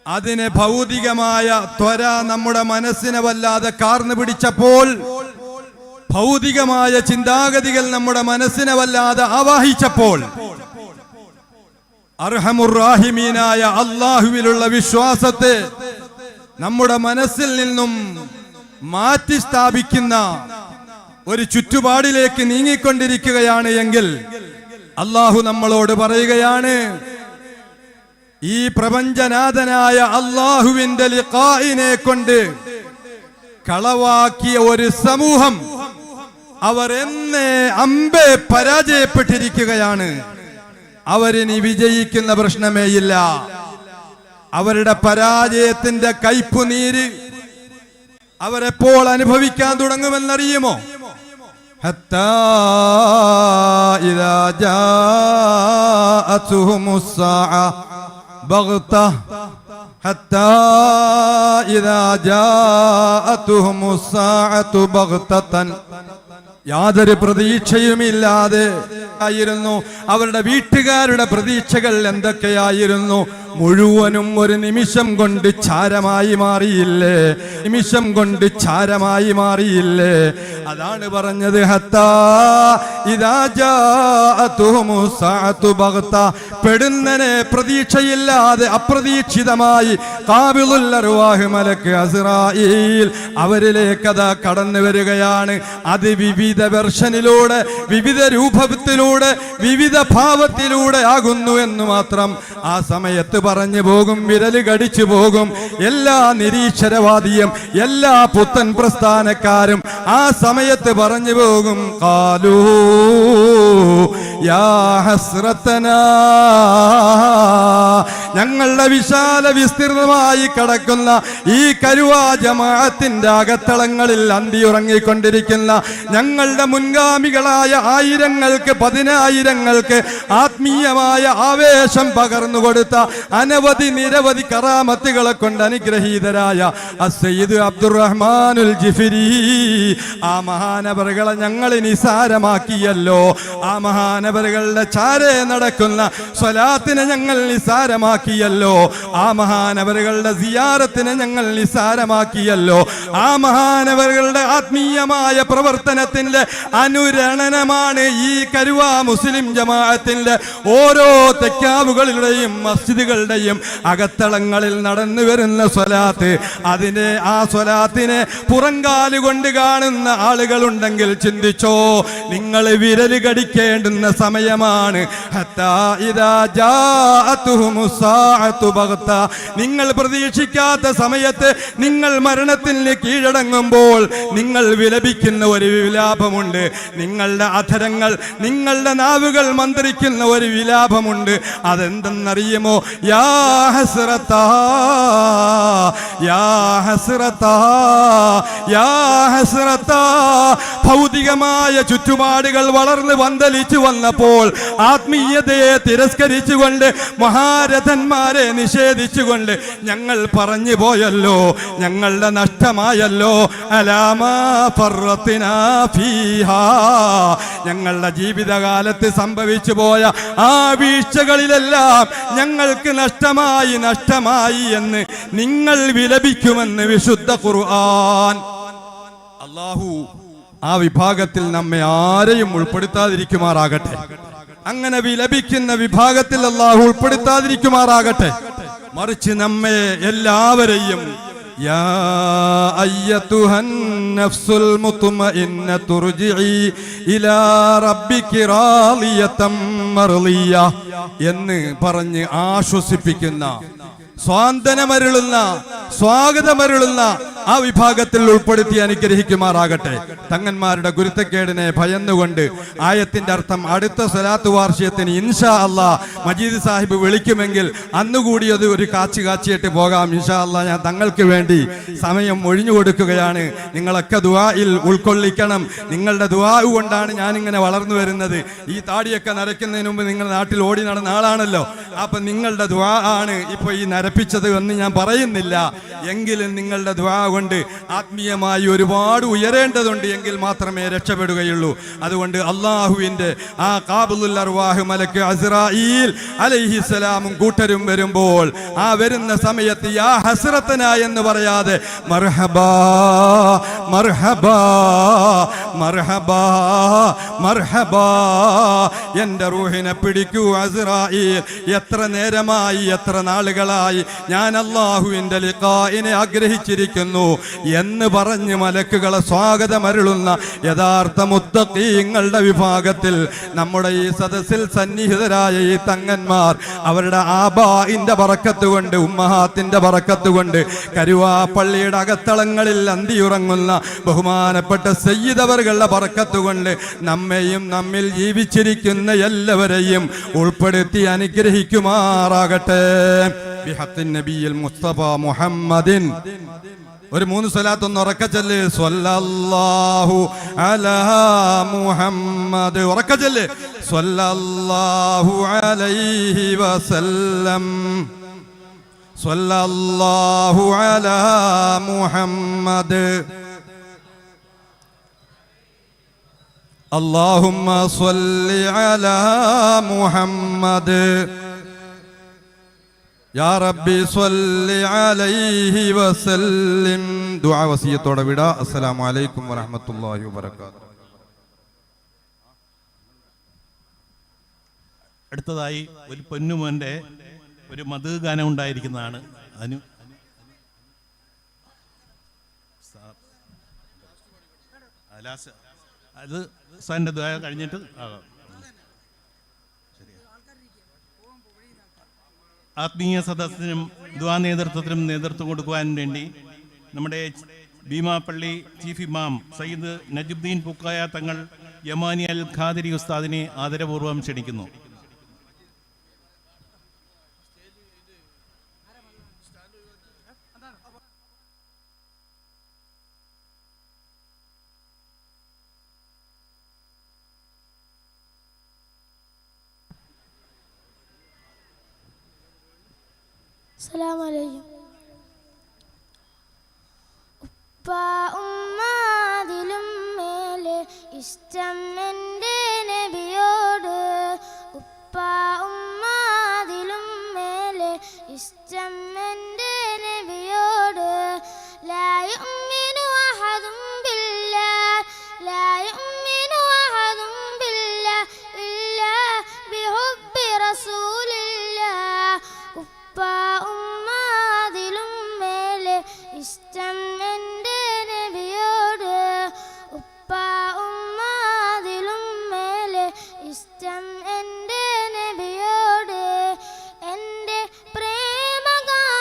അതിനെ ഭൗതികമായ ത്വര നമ്മുടെ മനസ്സിനെ വല്ലാതെ കാർന്നു പിടിച്ചപ്പോൾ, ഭൗതികമായ ചിന്താഗതികൾ നമ്മുടെ മനസ്സിനെ വല്ലാതെ ആവാഹിച്ചപ്പോൾ, അർഹമുർ റാഹിമീനായ അല്ലാഹുവിലുള്ള വിശ്വാസത്തെ നമ്മുടെ മനസ്സിൽ നിന്നും മാറ്റി സ്ഥാപിക്കുന്ന ഒരു ചുറ്റുപാടിലേക്ക് നീങ്ങിക്കൊണ്ടിരിക്കുകയാണ് എങ്കിൽ അല്ലാഹു നമ്മളോട് പറയുകയാണ്, ഈ പ്രപഞ്ചനാഥനായ അല്ലാഹുവിന്റെ ലിഖാഇനെ കൊണ്ട് കളവാക്കിയ ഒരു സമൂഹം അവർ എന്നേ അമ്പേ പരാജയപ്പെട്ടിരിക്കുകയാണ്. അവരിനി വിജയിക്കുന്ന പ്രശ്നമേയില്ല. അവരുടെ പരാജയത്തിന്റെ കയ്പുനീര് അവരെപ്പോൾ അനുഭവിക്കാൻ തുടങ്ങുമെന്നറിയുമോ? ഹത്താ ഇദാ ജാഅതുഹുമുസ് സാഅ ബഗ്ത, ഹത്താ ഇദാ ജാഅതുഹുമുസ് സാഅതു ബഗ്തതൻ. യാതൊരു പ്രതീക്ഷയുമില്ലാതെ ആയിരുന്നു. അവരുടെ വീട്ടുകാരുടെ പ്രതീക്ഷകൾ എന്തൊക്കെയായിരുന്നു? മുഴുവനും ഒരു നിമിഷം കൊണ്ട് ചാരമായി മാറിയില്ലേ? നിമിഷം കൊണ്ട് ചാരമായി മാറിയില്ലേ? അതാണ് പറഞ്ഞത്, ഹത്താ ഇദാ ജാഅതുഹുമുസ് സാഅതു ബഗ്ത. പെടുന്നനെ പ്രതീക്ഷയില്ലാതെ അപ്രതീക്ഷിതമായി ഖാബിലുൽ അർവാഹ് മലക്ക് അസ്റായീൽ അവരിലേക്ക് അതാ കടന്നു വരികയാണ്. അത് വിവിധ വെർഷനിലൂടെ, വിവിധ രൂപത്തിലൂടെ, വിവിധ ഭാവത്തിലൂടെ ആകുന്നു എന്ന് മാത്രം. ആ സമയത്ത് പറഞ്ഞു പോകും, വിരല് കടിച്ചു പോകും. എല്ലാ നിരീശ്വരവാദിയും എല്ലാ പുത്തൻ പ്രസ്ഥാനക്കാരും ആ സമയത്ത് പറഞ്ഞു പോകും, ഖാലൂ യാ ഹസ്രതനാ. ഞങ്ങളുടെ വിശാല വിസ്തൃതമായി കിടക്കുന്ന ഈ കരുവാ ജമാഅത്തിന്റെ അകത്തളങ്ങളിൽ അന്തിയുറങ്ങിക്കൊണ്ടിരിക്കുന്ന ഞങ്ങളുടെ മുൻഗാമികളായ ആയിരങ്ങൾക്ക്, പതിനായിരങ്ങൾക്ക് ആത്മീയമായ ആവേശം പകർന്നു കൊടുത്ത അനവധി നിരവധി കറാമത്തുകളെ കൊണ്ട് അനുഗ്രഹീതരായ അസ്സയ്യിദ് അബ്ദുറഹ്മാനുൽ ജിഫിരി, ആ മഹാനവറുകളെ ഞങ്ങൾ നിസാരമാക്കിയല്ലോ. ആ മഹാനവറുകളുടെ ചാരേ നടക്കുന്ന സ്വലാത്തിനെ ഞങ്ങൾ നിസാരമാക്കിയല്ലോ. ആ മഹാനവറുകളുടെ സിയാറത്തിനെ ഞങ്ങൾ നിസാരമാക്കിയല്ലോ. ആ മഹാനവറുകളുടെ ആത്മീയമായ പ്രവർത്തനത്തിന്റെ അനുരണനമാണ് ഈ കരുവാ മുസ്ലിം ജമാഅത്തിന്റെ ഓരോ തെക്കാവുകളിലുടെയും മസ്ജിദുകളുടെയും അകത്തളങ്ങളിൽ നടന്നു വരുന്ന സ്വലാത്ത്. ആ സ്വലാത്തിനെ പുറങ്കാലുകൊണ്ട് കാണുന്ന ആളുകളുണ്ടെങ്കിൽ ചിന്തിച്ചോ, നിങ്ങൾ വിരല് കടിക്കേണ്ടുന്ന സമയമാണ്. ഹത്താ ഇദാ ജാഅതുഹുമുസ് സാഅതു ബഗ്ത. നിങ്ങൾ പ്രതീക്ഷിക്കാത്ത സമയത്ത് നിങ്ങൾ മരണത്തിന് കീഴടങ്ങുമ്പോൾ നിങ്ങൾ വിലപിക്കുന്ന ഒരു വിലാപമുണ്ട്. നിങ്ങളുടെ അധരങ്ങൾ, നിങ്ങളുടെ നാവുകൾ മന്ത്രിക്കുന്ന ഒരു വിലാപമുണ്ട്. അതെന്തെന്നറിയുമോ? യാ ഹസ്രതാ, യാ ഹസ്രതാ, യാ ഹസ്രതാ. ഭൗതികമായ ചുറ്റുപാടുകൾ വളർന്ന് പന്തലിച്ചു വന്നപ്പോൾ ആത്മീയതയെ തിരസ്കരിച്ചുകൊണ്ട് മഹാരഥൻ അർഹന്മാരെ നിഷേധിച്ചുകൊണ്ട് ഞങ്ങൾ പറഞ്ഞു പോയല്ലോ, ഞങ്ങളുടെ നഷ്ടമായല്ലോ. അലാമാ ഫർറത്തിനാ ഫീഹാ, ഞങ്ങളുടെ ജീവിതകാലത്ത് സംഭവിച്ചു പോയ ആ വീഴ്ചകളിലെല്ലാം ഞങ്ങൾക്ക് നഷ്ടമായി എന്ന് നിങ്ങൾ വിലപിക്കുമെന്ന് വിശുദ്ധ ഖുർആൻ. അല്ലാഹു ആ വിഭാഗത്തിൽ നമ്മെ ആരെയും ഉൾപ്പെടുത്താതിരിക്കുമാറാകട്ടെ. അങ്ങനെ വിലപിക്കുന്ന വിഭാഗത്തിൽ അല്ലാഹു ഉൾപ്പെടുത്താതിരിക്കുമാറാകട്ടെ. മറിച്ച് നമ്മെ എല്ലാവരെയും യാ അയ്യതുഹൻ നഫ്സുൽ മുത്മഇന്നതു ർജിഇ ഇലാ റബ്ബികി റാളിയതം മർളിയ എന്ന് പറഞ്ഞ് ആശ്വസിപ്പിക്കുന്ന, സ്വാന്തനമരുളുന്ന, സ്വാഗതമരുളുന്ന ആ വിഭാഗത്തിൽ ഉൾപ്പെടുത്തി അനുഗ്രഹിക്കുമാറാകട്ടെ. തങ്ങന്മാരുടെ ഗുരുത്തക്കേടിനെ ഭയന്നുകൊണ്ട് ആയത്തിന്റെ അർത്ഥം അടുത്ത സ്വലാത്ത് വാർഷികത്തിന് ഇൻഷാ അല്ലാ മജീദ് സാഹിബ് വിളിക്കുമെങ്കിൽ അന്നുകൂടി അത് ഒരു കാച്ചിയിട്ട് പോകാം. ഇൻഷാ അല്ലാ ഞാൻ തങ്ങൾക്ക് വേണ്ടി സമയം ഒഴിഞ്ഞു കൊടുക്കുകയാണ്. നിങ്ങളൊക്കെ ദുആയിൽ ഉൾക്കൊള്ളിക്കണം. നിങ്ങളുടെ ദുആ കൊണ്ടാണ് ഞാനിങ്ങനെ വളർന്നു വരുന്നത്. ഈ താടിയൊക്കെ നരയ്ക്കുന്നതിന് മുമ്പ് നിങ്ങൾ നാട്ടിൽ ഓടി നടന്ന ആളാണല്ലോ. അപ്പൊ നിങ്ങളുടെ ദുആ ആണ് ഇപ്പൊ ഈ നരപ്പിച്ചത് എന്ന് ഞാൻ പറയുന്നില്ല. എങ്കിലും നിങ്ങളുടെ ദുആ കൊണ്ട് ആത്മീയമായി ഒരുപാട് ഉയരേണ്ടതുണ്ട്. എങ്കിൽ മാത്രമേ രക്ഷപ്പെടുകയുള്ളൂ. അതുകൊണ്ട് അള്ളാഹുവിന്റെ ആ ഖാബിലുൽ അർവാഹ് മലക്ക് അസ്റായീൽ അലൈഹിസ്സലാമും കൂട്ടരും വരുമ്പോൾ ആ വരുന്ന സമയത്ത് യാ ഹസ്രത്തന എന്ന് പറയാതെ മർഹബാ മർഹബാ മർഹബാ മർഹബാ, എന്റെ റൂഹിനെ പിടിക്കൂ അസ്റായീൽ. എത്ര നേരമായി, എത്ര നാളുകളായി ഞാൻ അള്ളാഹുവിന്റെ ലിഖാഇനെ ആഗ്രഹിച്ചിരിക്കുന്നു എന്ന് പറഞ്ഞ് മലക്കുകളെ സ്വാഗതമരുളുന്ന യഥാർത്ഥ മുത്തഖീങ്ങളുടെ വിഭാഗത്തിൽ നമ്മുടെ ഈ സദസ്സിൽ സന്നിഹിതരായ ഈ തങ്ങന്മാർ അവരുടെ ആബാഇന്റെ ബറക്കത്ത് കൊണ്ട്, ഉമ്മഹാത്തിന്റെ ബറക്കത്ത് കൊണ്ട്, കരുവാപ്പള്ളിയുടെ അകത്തളങ്ങളിൽ അന്തിയുറങ്ങുന്ന ബഹുമാനപ്പെട്ട സയ്യിദവറുകളുടെ ബറക്കത്ത് കൊണ്ട് നമ്മെയും നമ്മിൽ ജീവിച്ചിരിക്കുന്ന എല്ലാവരെയും ഉൾപ്പെടുത്തി അനുഗ്രഹിക്കുമാറാകട്ടെ. ബിഹഖിൻ നബിയിൽ മുസ്തഫ മുഹമ്മദിൻ. ഒരു 3 സ്വലാത്ത് ഒന്ന് ഉറക്കച്ചൊല്ല്. സ്വല്ലല്ലാഹു അലാ മുഹമ്മദ്. ഉറക്കച്ചൊല്ല്. സ്വല്ലല്ലാഹു അലൈഹി വസല്ലം. സ്വല്ലല്ലാഹു അലാ മുഹമ്മദ്. അല്ലാഹുമ്മ സ്വല്ലി അലാ മുഹമ്മദ്. യാ റബ്ബി സ്വല്ലി അലൈഹി വസല്ലിം. ദുആ വസിയത്തോടെ വിടാ. അസ്സലാമു അലൈക്കും വറഹ്മത്തുള്ളാഹി വബറകാതുഹു. അടുത്തതായി ഒരു പൊന്നുമോന്റെ ഒരു മധു ഗാനം ഉണ്ടായിരിക്കുന്നതാണ്. അത് സാറിന്റെ ദുആ കഴിഞ്ഞിട്ട് ആകാം. ആത്മീയ സദസ്സിനും ദുആ നേതൃത്വത്തിനും നേതൃത്വം കൊടുക്കുവാൻ വേണ്ടി നമ്മുടെ ഭീമാപ്പള്ളി ചീഫ് ഇമാം സയ്യിദ് നജുദ്ദീൻ പുക്കായ തങ്ങൾ യമാനി അൽ ഖാദിരി ഉസ്താദിനെ ആദരപൂർവ്വം ക്ഷണിക്കുന്നു. അസ്സലാമു അലൈക്കും. ഉപ്പ ഉമ്മ അതിലും മേലെ ഇഷ്ടം എൻ്റെ നബിയോട്. ഉപ്പ ഉമ്മ അതിലും മേലെ ഇഷ്ടം എൻ്റെ നബിയോട്. ലാ യുഅ്മിനു അഹദും ബില്ലാഹ് ലാ യുഅ്മിനു അഹദും ബില്ലാഹ് ഇല്ലാ ബിഹുബ്ബി റസൂലില്ലാഹ്. ഉപ്പ ഉമ്മ അതിലും മേലെ ഇഷ്ടം എൻ്റെ നബിയോട്. ഉപ്പ ഉമ്മ അതിലും മേലെ ഇഷ്ടം എൻ്റെ നബിയോട്. എൻ്റെ പ്രേമഗാനങ്ങൾ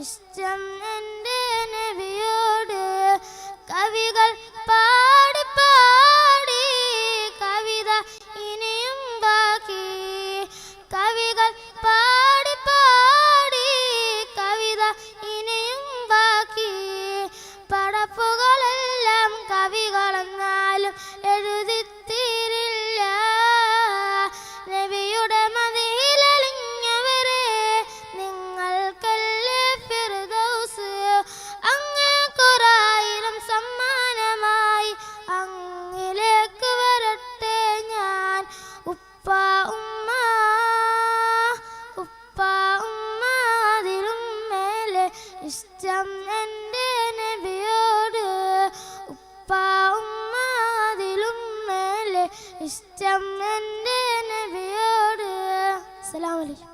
ഇഷ്ടം എൻ്റെ നബിയോട്. കവികൾ പാടി പാടി കവിത ഇനിയും ബാക്കി. കവികൾ പാടി പാടി കവിത ഇനിയും ബാക്കി. പടപ്പുകളെല്ലാം കവികളെന്നാലും എഴുതിത്തീരില്ല. നബിയുടെ മദിയിലലിഞ്ഞവരെ നിങ്ങൾക്കല്ലേ ഫിർദൗസ്. അങ്ങേക്കൊരായിരം സമ്മാനമായി അങ്ങിലേക്ക് വരട്ടെ ഞാൻ. ഉപ്പ ഉമ്മ ഉപ്പ ഉമ്മ അതിലും മേലെ ഇഷ്ടം എൻ്റെ നബിയോട്. ഉപ്പ ഉമ്മ അതിലും മേലെ ഇഷ്ടം എൻ്റെ നബിയോട്. അസ്സലാമു അലൈക്കും.